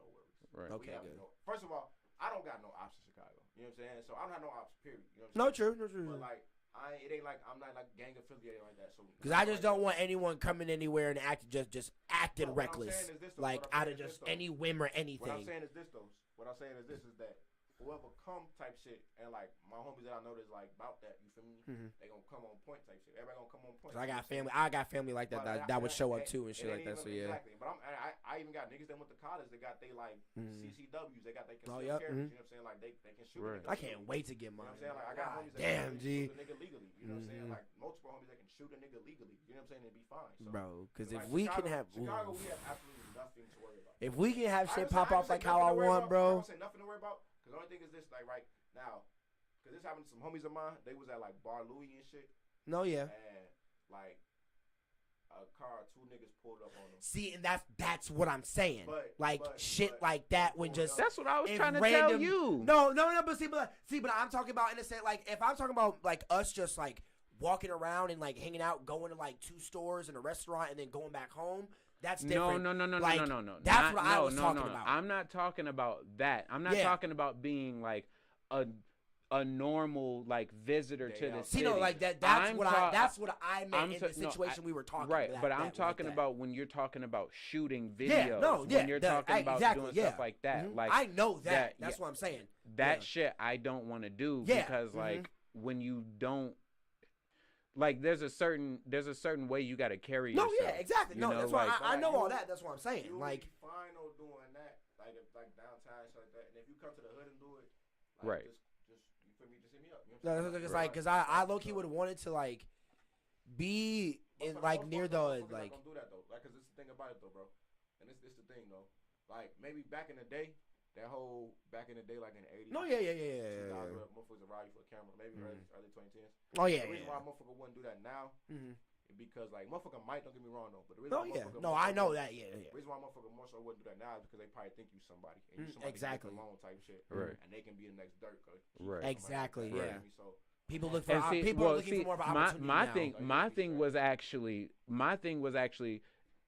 no worries. Right. Okay, good. First of all, I don't got no ops in Chicago. You know what I'm saying? So I don't have no ops, period. You know what I'm No, saying? true. But like, It ain't like I'm not like gang affiliated like that. So because I just don't want anyone coming anywhere and just acting reckless, like out of just any whim or anything. What I'm saying is this though. What I'm saying is this is that whoever come type shit and like my homies that I know that's like about that, you feel me? They gonna come on point type shit. Everybody gonna come on point. I got family like that that would show up too and shit like that. So yeah. Exactly. But I even got niggas that went to college. They got they like CCWs. They got they concealed carries. You know what I'm saying? Like they can shoot. Right. I can't wait to get mine. You know what I'm saying? Like I got homies that can shoot a nigga legally. You know what I'm saying? Like multiple homies that can shoot a nigga legally. You know what I'm saying? It'd be fine. So, bro, because if like, we can have Chicago, we have absolutely nothing to worry about. If we can have shit pop off like how I want, bro. I don't say nothing to worry about. Because the only thing is this, like right now, because this happened to some homies of mine. They was at like Bar Louie and shit. No, yeah. And like a car, 2 niggas pulled up on them. See, and that's what I'm saying. But shit like that when just that's what I was trying to random, tell you. No, but I'm talking about in a sense, like if I'm talking about like us just like walking around and like hanging out, going to like 2 stores and a restaurant and then going back home. That's different. No. Like, that's what I was talking about. I'm not talking about that. I'm not talking about being like a normal like visitor to the city. See, no, like that's what I meant in the situation we were talking about. Right, but I'm talking about when you're talking about shooting videos. Yeah, when you're talking about doing stuff like that. Like I know that. That's what I'm saying. That shit I don't want to do because like when you don't. Like there's a certain way you got to carry yourself. No, yeah, exactly. No, that's why I know all that. That's what I'm saying. Like, be fine on doing that, like if like downtown shit like that. And if you come to the hood and do it, like, right? Just you feel me? Just hit me up. You know what I'm it's like because I low key would have wanted to like be in like near the like. Not gonna do that though, like because it's the thing about it though, bro. And it's the thing though. Like maybe back in the day. That whole back in the day, like in the 80s. No, yeah. Motherfuckers around you for a camera, maybe early 2010s. Oh, yeah. The reason why motherfucker wouldn't do that now is because, like, motherfucker might, don't get me wrong, though. But the reason I know that, yeah. The reason why motherfucker more so wouldn't do that now is because they probably think you somebody. And you somebody exactly. alone type shit. Right. And they can be the next dirt. Right. Exactly, yeah. Right. So, people look for people are looking for more of an opportunity my thing was actually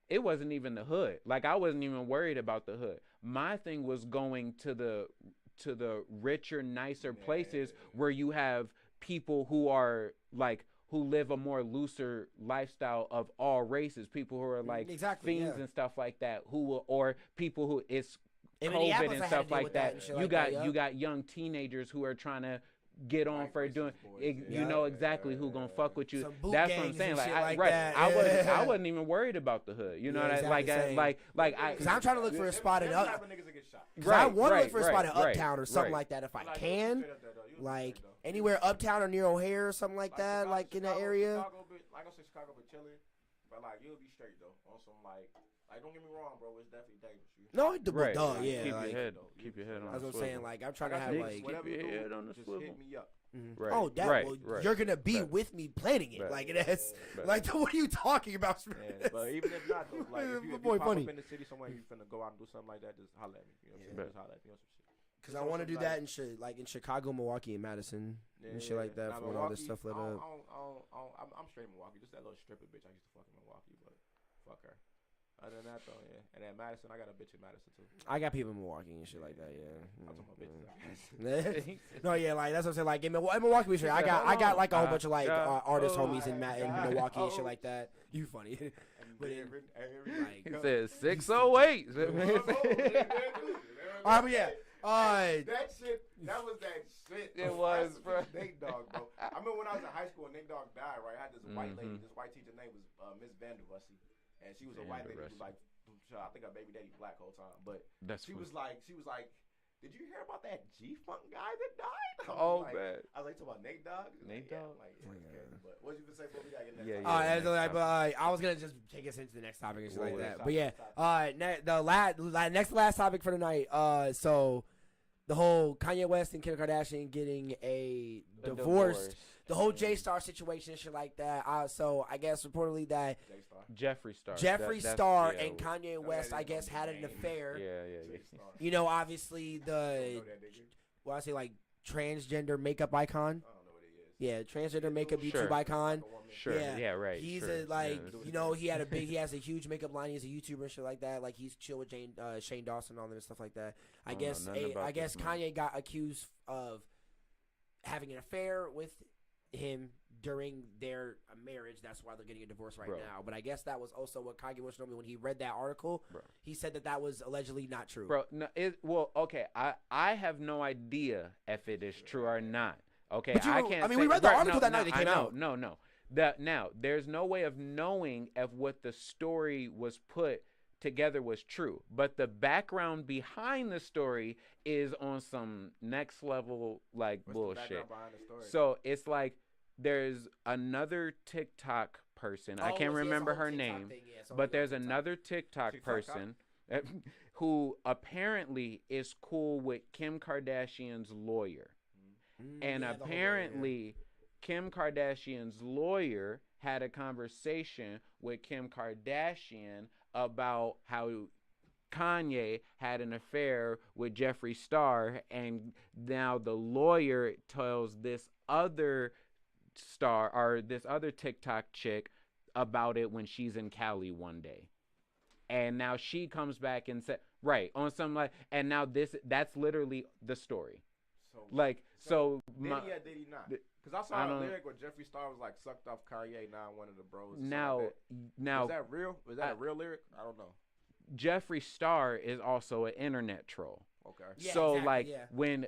it wasn't even the hood. Like I wasn't even worried about the hood. My thing was going to the richer, nicer places where you have people who are like who live a more looser lifestyle of all races. People who are like fiends and stuff like that. Or people who it's COVID and stuff like that. You got young teenagers who are trying to get on for doing you know exactly who gonna fuck with you. That's what I'm saying. Like I wasn't even worried about the hood. You know what because I'm trying to look for a spot in I want to look for a spot in Uptown or something like that if I can. Like anywhere Uptown or near O'Hare or something like that, like in that area. Like I say Chicago but chilling, but like you'll be straight though on some like don't get me wrong, bro. It's definitely dangerous. No, yeah. Keep your head on. That's what I'm saying. Like I'm trying to have like keep your head on the swivel. Just hit me up. Right. Oh, you're gonna be with me planning it. Like that's like what are you talking about? Yeah, but even if not, though, like if you pop up in the city somewhere, you finna go out and do something like that, just holler at me. You know what I'm saying? Just holler at me on some shit. Because I want to do that in shit, like in Chicago, Milwaukee, and Madison, and shit like that. For when all this stuff lit up. I'm straight Milwaukee. Just that little stripper bitch I used to fuck in Milwaukee, but fuck her. Other than that, though, yeah. And then Madison, I got a bitch in Madison, too. I got people in Milwaukee and shit like that, yeah. I'm talking about bitches. No, yeah, like, that's what I'm saying. Like, in Milwaukee, we I got like a whole bunch of, like, artist homies in Milwaukee and shit like that. You funny. But he said 608. All right, but yeah. That was that shit. It was, bro. Nate Dogg, bro. I remember when I was in high school and Nate Dogg died, right? I had this white lady, this white teacher name was Miss Vanderbussy. And she was a white lady who was like, I think her baby daddy black whole time. But she was like, did you hear about that G-Funk guy that died? Oh, man. I was like, talking about Nate Dogg? Nate Dogg? But what you gonna say before we gotta get next topic? I was gonna just take us into the next topic and shit like that. But yeah, the next last topic for the night. So the whole Kanye West and Kim Kardashian getting a divorce. The whole J-Star situation and shit like that. So I guess reportedly that Jeffree Star and Kanye West, I guess, had an affair. Yeah. You know, obviously I say like transgender makeup icon. I don't know what he is. Yeah, transgender makeup YouTube icon. Sure. Yeah, right. He's he has a huge makeup line. He's a YouTuber and shit like that. Like he's chill with Shane Dawson and all that and stuff like that. I guess Kanye got accused of having an affair with him during their marriage. That's why they're getting a divorce right Bro. now. But I guess that was also what KageWolfShinobi, when he read that article, Bro. he said that was allegedly not true. Bro, no, okay. I have no idea if it is true or not. Okay, But I can't. we read the article that night it I came know, out. No. Now, there's no way of knowing if what the story was put together was true, but the background behind the story is on some next level like What's bullshit. the background behind the story? So it's like there's another TikTok person. I can't remember her name, but there's another TikTok person who apparently is cool with Kim Kardashian's lawyer. And apparently Kim Kardashian's lawyer had a conversation with Kim Kardashian about how Kanye had an affair with Jeffree Star, and now the lawyer tells this other star or this other TikTok chick about it when she's in Cali one day. And now she comes back and said, right, on some like, and now that's literally the story. Did he or did he not? Because I saw a lyric where Jeffree Star was like sucked off Kanye, now one of the bros. Now, is that real? Is that a real lyric? I don't know. Jeffree Star is also an internet troll. Okay. Yeah, so exactly, when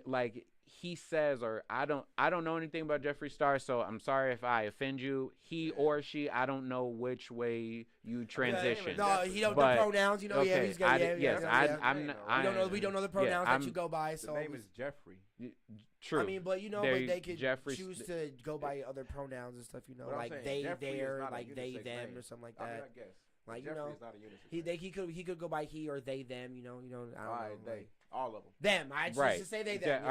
he says, or I don't know anything about Jeffree Star, so I'm sorry if I offend you. He or she, I don't know which way you transition. No, he don't know the pronouns. You know, okay, he's got we don't know the pronouns that you go by. So the name is Jeffrey. True. I mean, but but they could choose to go by other pronouns and stuff. You know, like they, their, like they, them, or something like that. I guess. Like Jeffrey is not a unisex. He could go by he or they, them. You know. I don't know. They, all of them. Them. I choose to say they, them.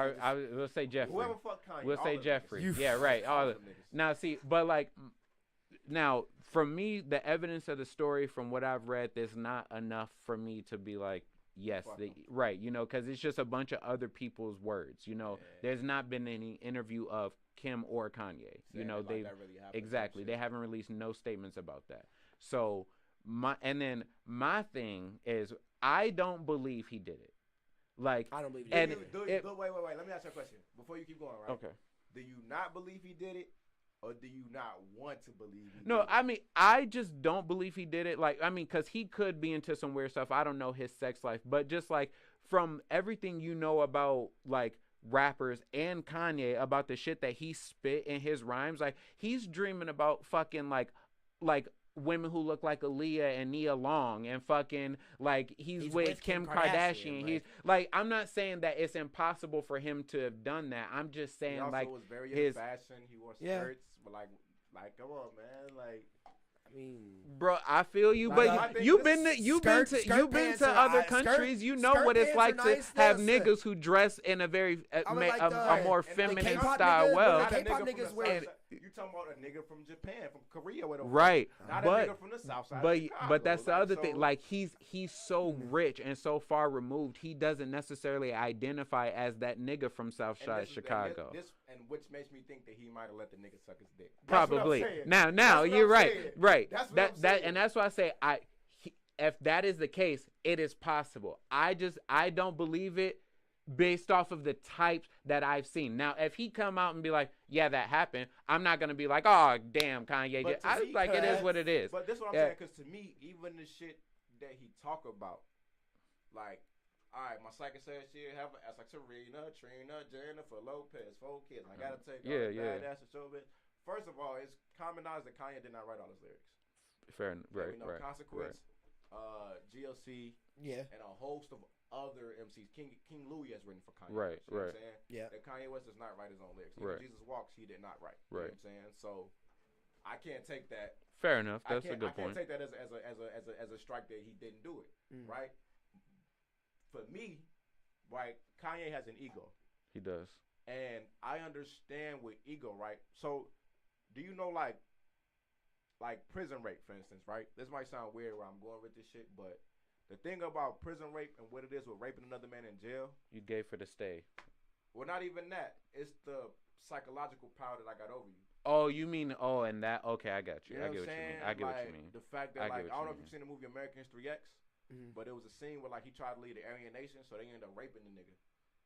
We'll say Jeffrey. Whoever fuck Kanye. We'll say Jeffrey. Yeah, right. All of them. Now, see, but now, from me, the evidence of the story, from what I've read, there's not enough for me to be like, yes, right, because it's just a bunch of other people's words, There's not been any interview of Kim or Kanye, they exactly, they haven't released no statements about that. So my thing is, I don't believe he did it. Like, I don't believe he did it. Wait, let me ask you a question before you keep going, right? Okay. Do you not believe he did it? Or do you not want to believe he No, did it? I mean, I just don't believe he did it. Because he could be into some weird stuff. I don't know his sex life. But just, from everything you know about, rappers and Kanye, about the shit that he spit in his rhymes, he's dreaming about fucking, women who look like Aaliyah and Nia Long, and fucking he's with Kim Kardashian. He's I'm not saying that it's impossible for him to have done that. I'm just saying he also was very in fashion. He wore skirts, but come on, man, I mean, bro, I feel you, but you've been to other countries. You know what it's like to have niggas who dress in a very a more feminine style. Well, you talking about a nigga from Japan, from Korea, whatever. Right? Not a nigga from the South Side. But that's the other thing. He's so rich and so far removed. He doesn't necessarily identify as that nigga from South Side Chicago. And which makes me think that he might have let the nigga suck his dick. Probably. Now you're right. Right. And that's why I say if that is the case, it is possible. I don't believe it based off of the types that I've seen. Now, if he come out and be like, yeah, that happened, I'm not gonna be like, oh damn, Kanye. It is what it is. But this is what I'm saying, because to me, even the shit that he talk about, all right, my psychic said she have ass like Serena, Trina, Jennifer Lopez, 4 kids. I gotta take all the badass and show it. First of all, it's common knowledge that Kanye did not write all his lyrics. Fair, right, right. Consequence, GLC, and a host of other MCs. King Louis has written for Kanye. Right, you know right. What I'm saying? Yeah. That Kanye West does not write his own lyrics. Right. Jesus Walks, he did not write. Right. You know what I'm saying? So I can't take that. Fair enough. That's a good point. I can't take that as a strike that he didn't do it. Right. For me, right, Kanye has an ego. He does. And I understand with ego, right? So do you know like prison rape, for instance, right? This might sound weird where I'm going with this shit, but the thing about prison rape and what it is with raping another man in jail. You gave for the stay. Well, not even that. It's the psychological power that I got over you. Oh, you mean, and that, okay, I got you. You know I get what you mean. I get what you mean. The fact that, I don't know if you've seen the movie American History X, but it was a scene where, he tried to lead the Aryan Nation, so they ended up raping the nigga.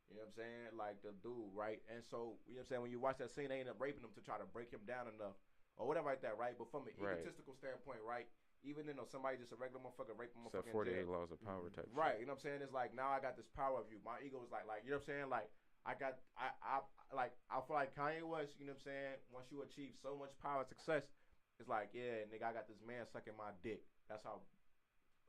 You know what I'm saying? The dude, right? And so, you know what I'm saying, when you watch that scene, they end up raping him to try to break him down enough or whatever like that, right? But from an egotistical standpoint, right? Even though somebody just a regular motherfucker rape a motherfucker. So 48 laws of power type. Right, you know what I'm saying? It's like now I got this power of you. My ego is like you know what I'm saying? Like I feel like Kanye West, you know what I'm saying? Once you achieve so much power and success, it's like, yeah, nigga, I got this man sucking my dick. That's how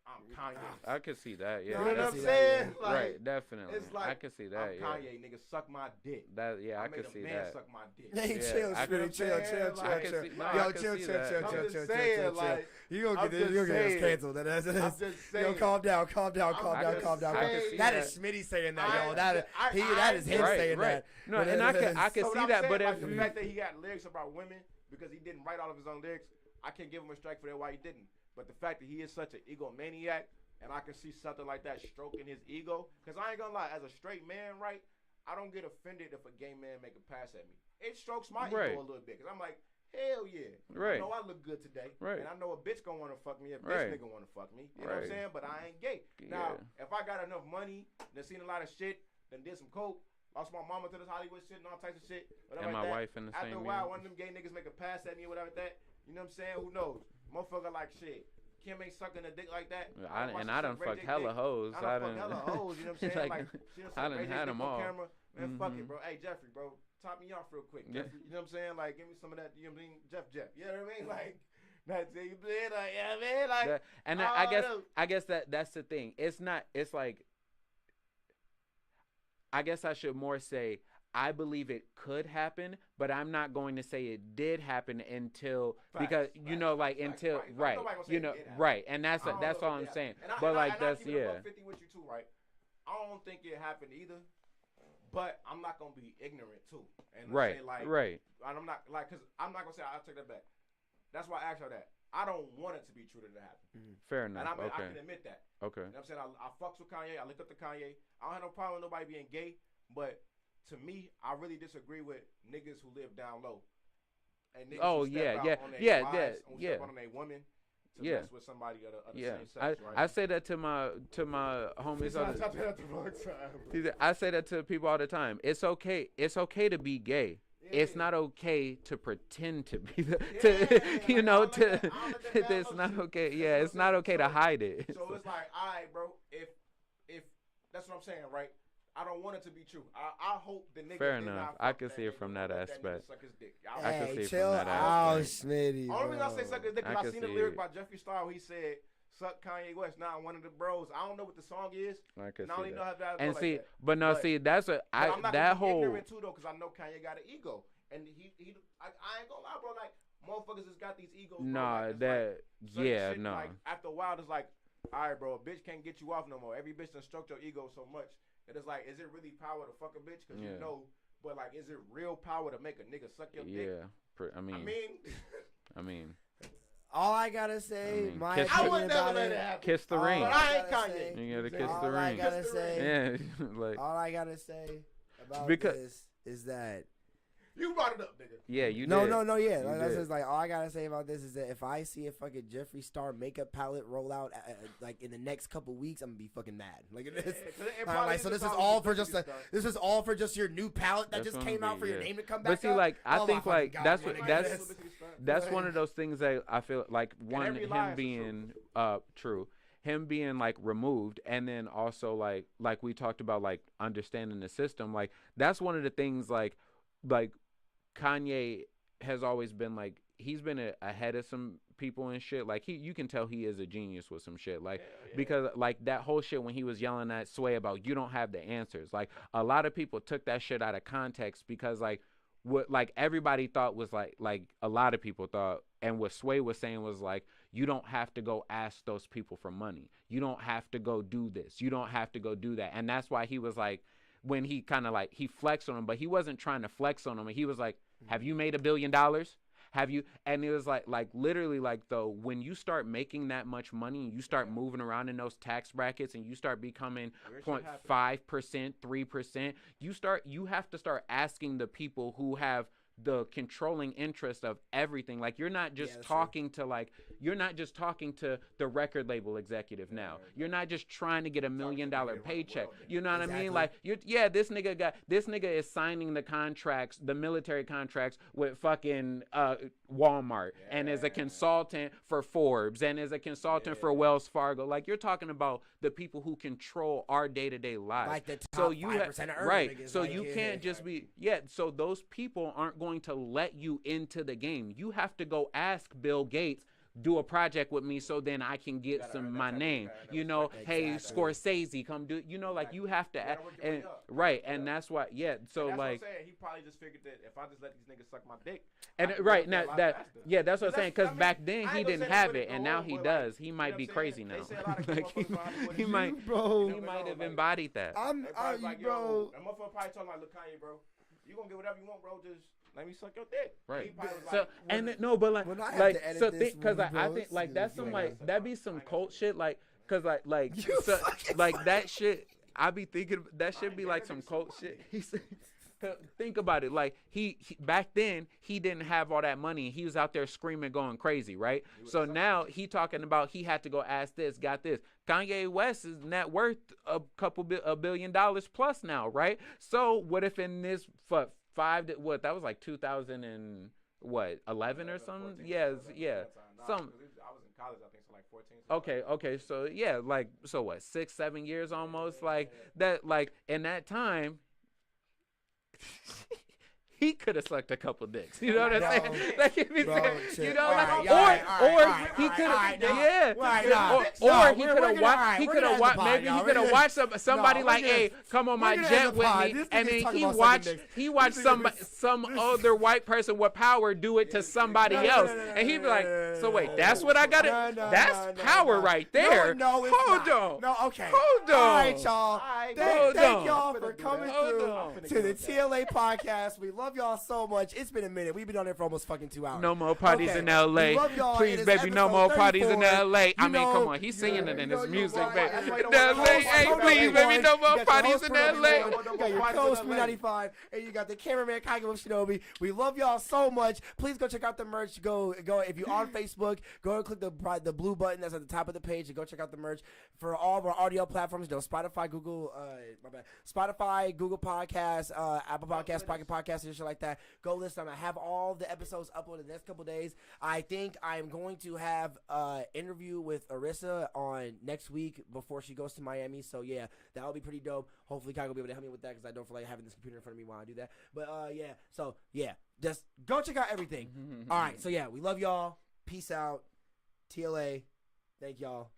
I'm Kanye. I could see that, yeah. You know what I'm saying? Like, right, definitely. It's like, I could see that, I'm Kanye, nigga, suck my dick. That, yeah, I could see that. I made a man that. suck my dick. Hey, Yeah, chill, I Smiddy, chill. Yo, chill. You gonna get us canceled. Yo, calm down. That is Smiddy saying that, yo. That is him saying that. No, and I can see that, but the fact that he got lyrics about women because he didn't write all of his own lyrics, I can't give him a strike for that why he didn't. But the fact that he is such an egomaniac, and I can see something like that stroking his ego, because I ain't gonna lie, as a straight man, right, I don't get offended if a gay man make a pass at me. It strokes my ego a little bit, because I'm like, hell yeah. I know I look good today, and I know a bitch gonna want to fuck me if this nigga want to fuck me. You know what I'm saying? But I ain't gay. Now, if I got enough money, then seen a lot of shit, then did some coke, lost my mama to this Hollywood shit and all types of shit, whatever and like my that. wife in the After same a while, one of them gay niggas make a pass at me or whatever like that. You know what I'm saying? Who knows? Motherfucker like shit. Kim ain't sucking a dick like that. I done fucked hella hoes. I done fucked hella hoes, you know what I'm saying? Like she done I done had them all. Camera. Man, fuck it, bro. Hey, Jeffrey, bro. Top me off real quick. Jeffrey, you know what I'm saying? Like, give me some of that, you know what I mean? Jeff. You know what I mean? Like, that's it, you play like, yeah, man. Like, and I guess that's the thing. It's like, I guess I should more say, I believe it could happen, but I'm not going to say it did happen until right, you know, right, and that's all I'm saying. But like that's yeah. 50 with you too, right? I don't think it happened either, but I'm not gonna be ignorant too, and say like, and I'm not like, cause I'm not gonna say I'll take that back. That's why I asked her that. I don't want it to be true that it happened. Fair enough. And I can admit that. Okay. You know what I'm saying? I fucks with Kanye. I look up to Kanye. I don't have no problem with nobody being gay, but to me, I really disagree with niggas who live down low. And niggas who step out on their wives, step on their women to mess with somebody of the same sex, right? I say that to my homies all the time. I say that to people all the time. It's okay to be gay. It's not okay to pretend to be it's not okay. Yeah, it's not okay to hide it. So it's like, all right, bro, if that's what I'm saying, right? I don't want it to be true. I hope the nigga. Fair enough. I can see it from that aspect. Suck his dick. I can see it from that aspect. Smiddy. Only reason I say suck his dick because I seen a lyric by Jeffree Star where he said, "Suck Kanye West." Now one of the bros. I don't know what the song is. I can see see that. And see, like that. but no, see, that's a I'm not that whole. ignorant too though, because I know Kanye got an ego, and I ain't gonna lie, bro. Like motherfuckers just got these egos. Nah, like, that shit, no. Like after a while, it's like, all right, bro, a bitch can't get you off no more. Every bitch done stroked your ego so much. And it's like, is it really power to fuck a bitch? Because you know, but like, is it real power to make a nigga suck your dick? Yeah, I mean. All I gotta say, I would never let it happen. Kiss the ring. But I ain't Kanye. You gotta kiss the ring. All I gotta say about this is that. You brought it up, nigga. Yeah, you did. No, yeah. That's just like, all I gotta say about this is that if I see a fucking Jeffree Star makeup palette roll out like in the next couple weeks, I'm gonna be fucking mad. Like this. Like, so this is all for just your new palette that just came out for your name to come back. But see, like I think like that's one of those things that I feel like him being true. Him being like removed, and then also like we talked about, like understanding the system. Like that's one of the things like Kanye has always been like, he's been ahead of some people and shit. Like you can tell he is a genius with some shit. Like because like that whole shit when he was yelling at Sway about you don't have the answers. Like a lot of people took that shit out of context because like what like everybody thought was like a lot of people thought, and what Sway was saying was like, you don't have to go ask those people for money. You don't have to go do this. You don't have to go do that. And that's why he was like, when he kind of like he flexed on him, but he wasn't trying to flex on him. He was like, have you made $1 billion? Have you? And it was like literally like though, when you start making that much money and you start moving around in those tax brackets and you start becoming 0.5%, 3%, you have to start asking the people who have the controlling interest of everything. Like you're not just talking to you're not just talking to the record label executive now. You're not just trying to get $1 million paycheck. You know what I mean? Like this nigga is signing the contracts, the military contracts with fucking Walmart and is a consultant for Forbes and is a consultant for Wells Fargo. Like you're talking about the people who control our day-to-day lives. Like the top 5% of right. So you can't just be so those people aren't going to let you into the game. You have to go ask Bill Gates, do a project with me so then I can get my name. You know, hey Scorsese, come do. You know, like you have to and that's why so that's like what I'm saying. He probably just figured that if I just let these niggas suck my dick. And now that's what I'm saying, because back then he didn't have it and now he does. He might be crazy now. Like he might have embodied that. Bro. And motherfucker probably talking like, look, Kanye, bro, you gonna get whatever you want, bro. Just let me suck your dick. Right. So because I think like that's some like that be some cult shit, like because like that shit. I be thinking that should be like some cult shit. He said. Think about it. Like he back then he didn't have all that money. He was out there screaming, going crazy, right? So now he talking about he had to go ask this, got this. Kanye West is net worth $1 billion plus now, right? So what if in this that was like 2011 or something? Yeah. I was in college, I think, so like 14. Okay. So yeah, like so what? 6-7 years almost, like that. Like in that time. He could have sucked a couple dicks. You know what I'm saying? Like if he said, you know, or he could have, or he could have watched. He could have watched. Maybe he could have watched somebody like, hey, come on my jet with me, and then he watched some other white person with power do it to somebody else, and he'd be like, so wait, that's what I got to. That's power right there. Hold on. No, okay. Hold on. All right, y'all. Thank y'all for coming through to the T.L.A Podcast. We love y'all so much. It's been a minute. We've been on there for almost fucking 2 hours. No more parties in L.A. Please, baby, no more parties in L.A. I mean, come on. He's singing it in his music, baby. Hey, please, baby, no more parties in L.A. You got your co-host Smiddy95, and you got the cameraman KageWolfShinobi. We love y'all so much. Please go check out the merch. Go. If you're on Facebook, go and click the blue button that's at the top of the page and go check out the merch for all of our audio platforms. Spotify, Google Podcasts, Apple Podcasts, Pocket Podcasts, and shit like that. Go listen. I have all the episodes uploaded the next couple days. I think I'm going to have an interview with Arissa on next week before she goes to Miami. So yeah, that'll be pretty dope. Hopefully Kai will be able to help me with that because I don't feel like having this computer in front of me while I do that. But just go check out everything. All right, so yeah, we love y'all. Peace out. TLA. Thank y'all.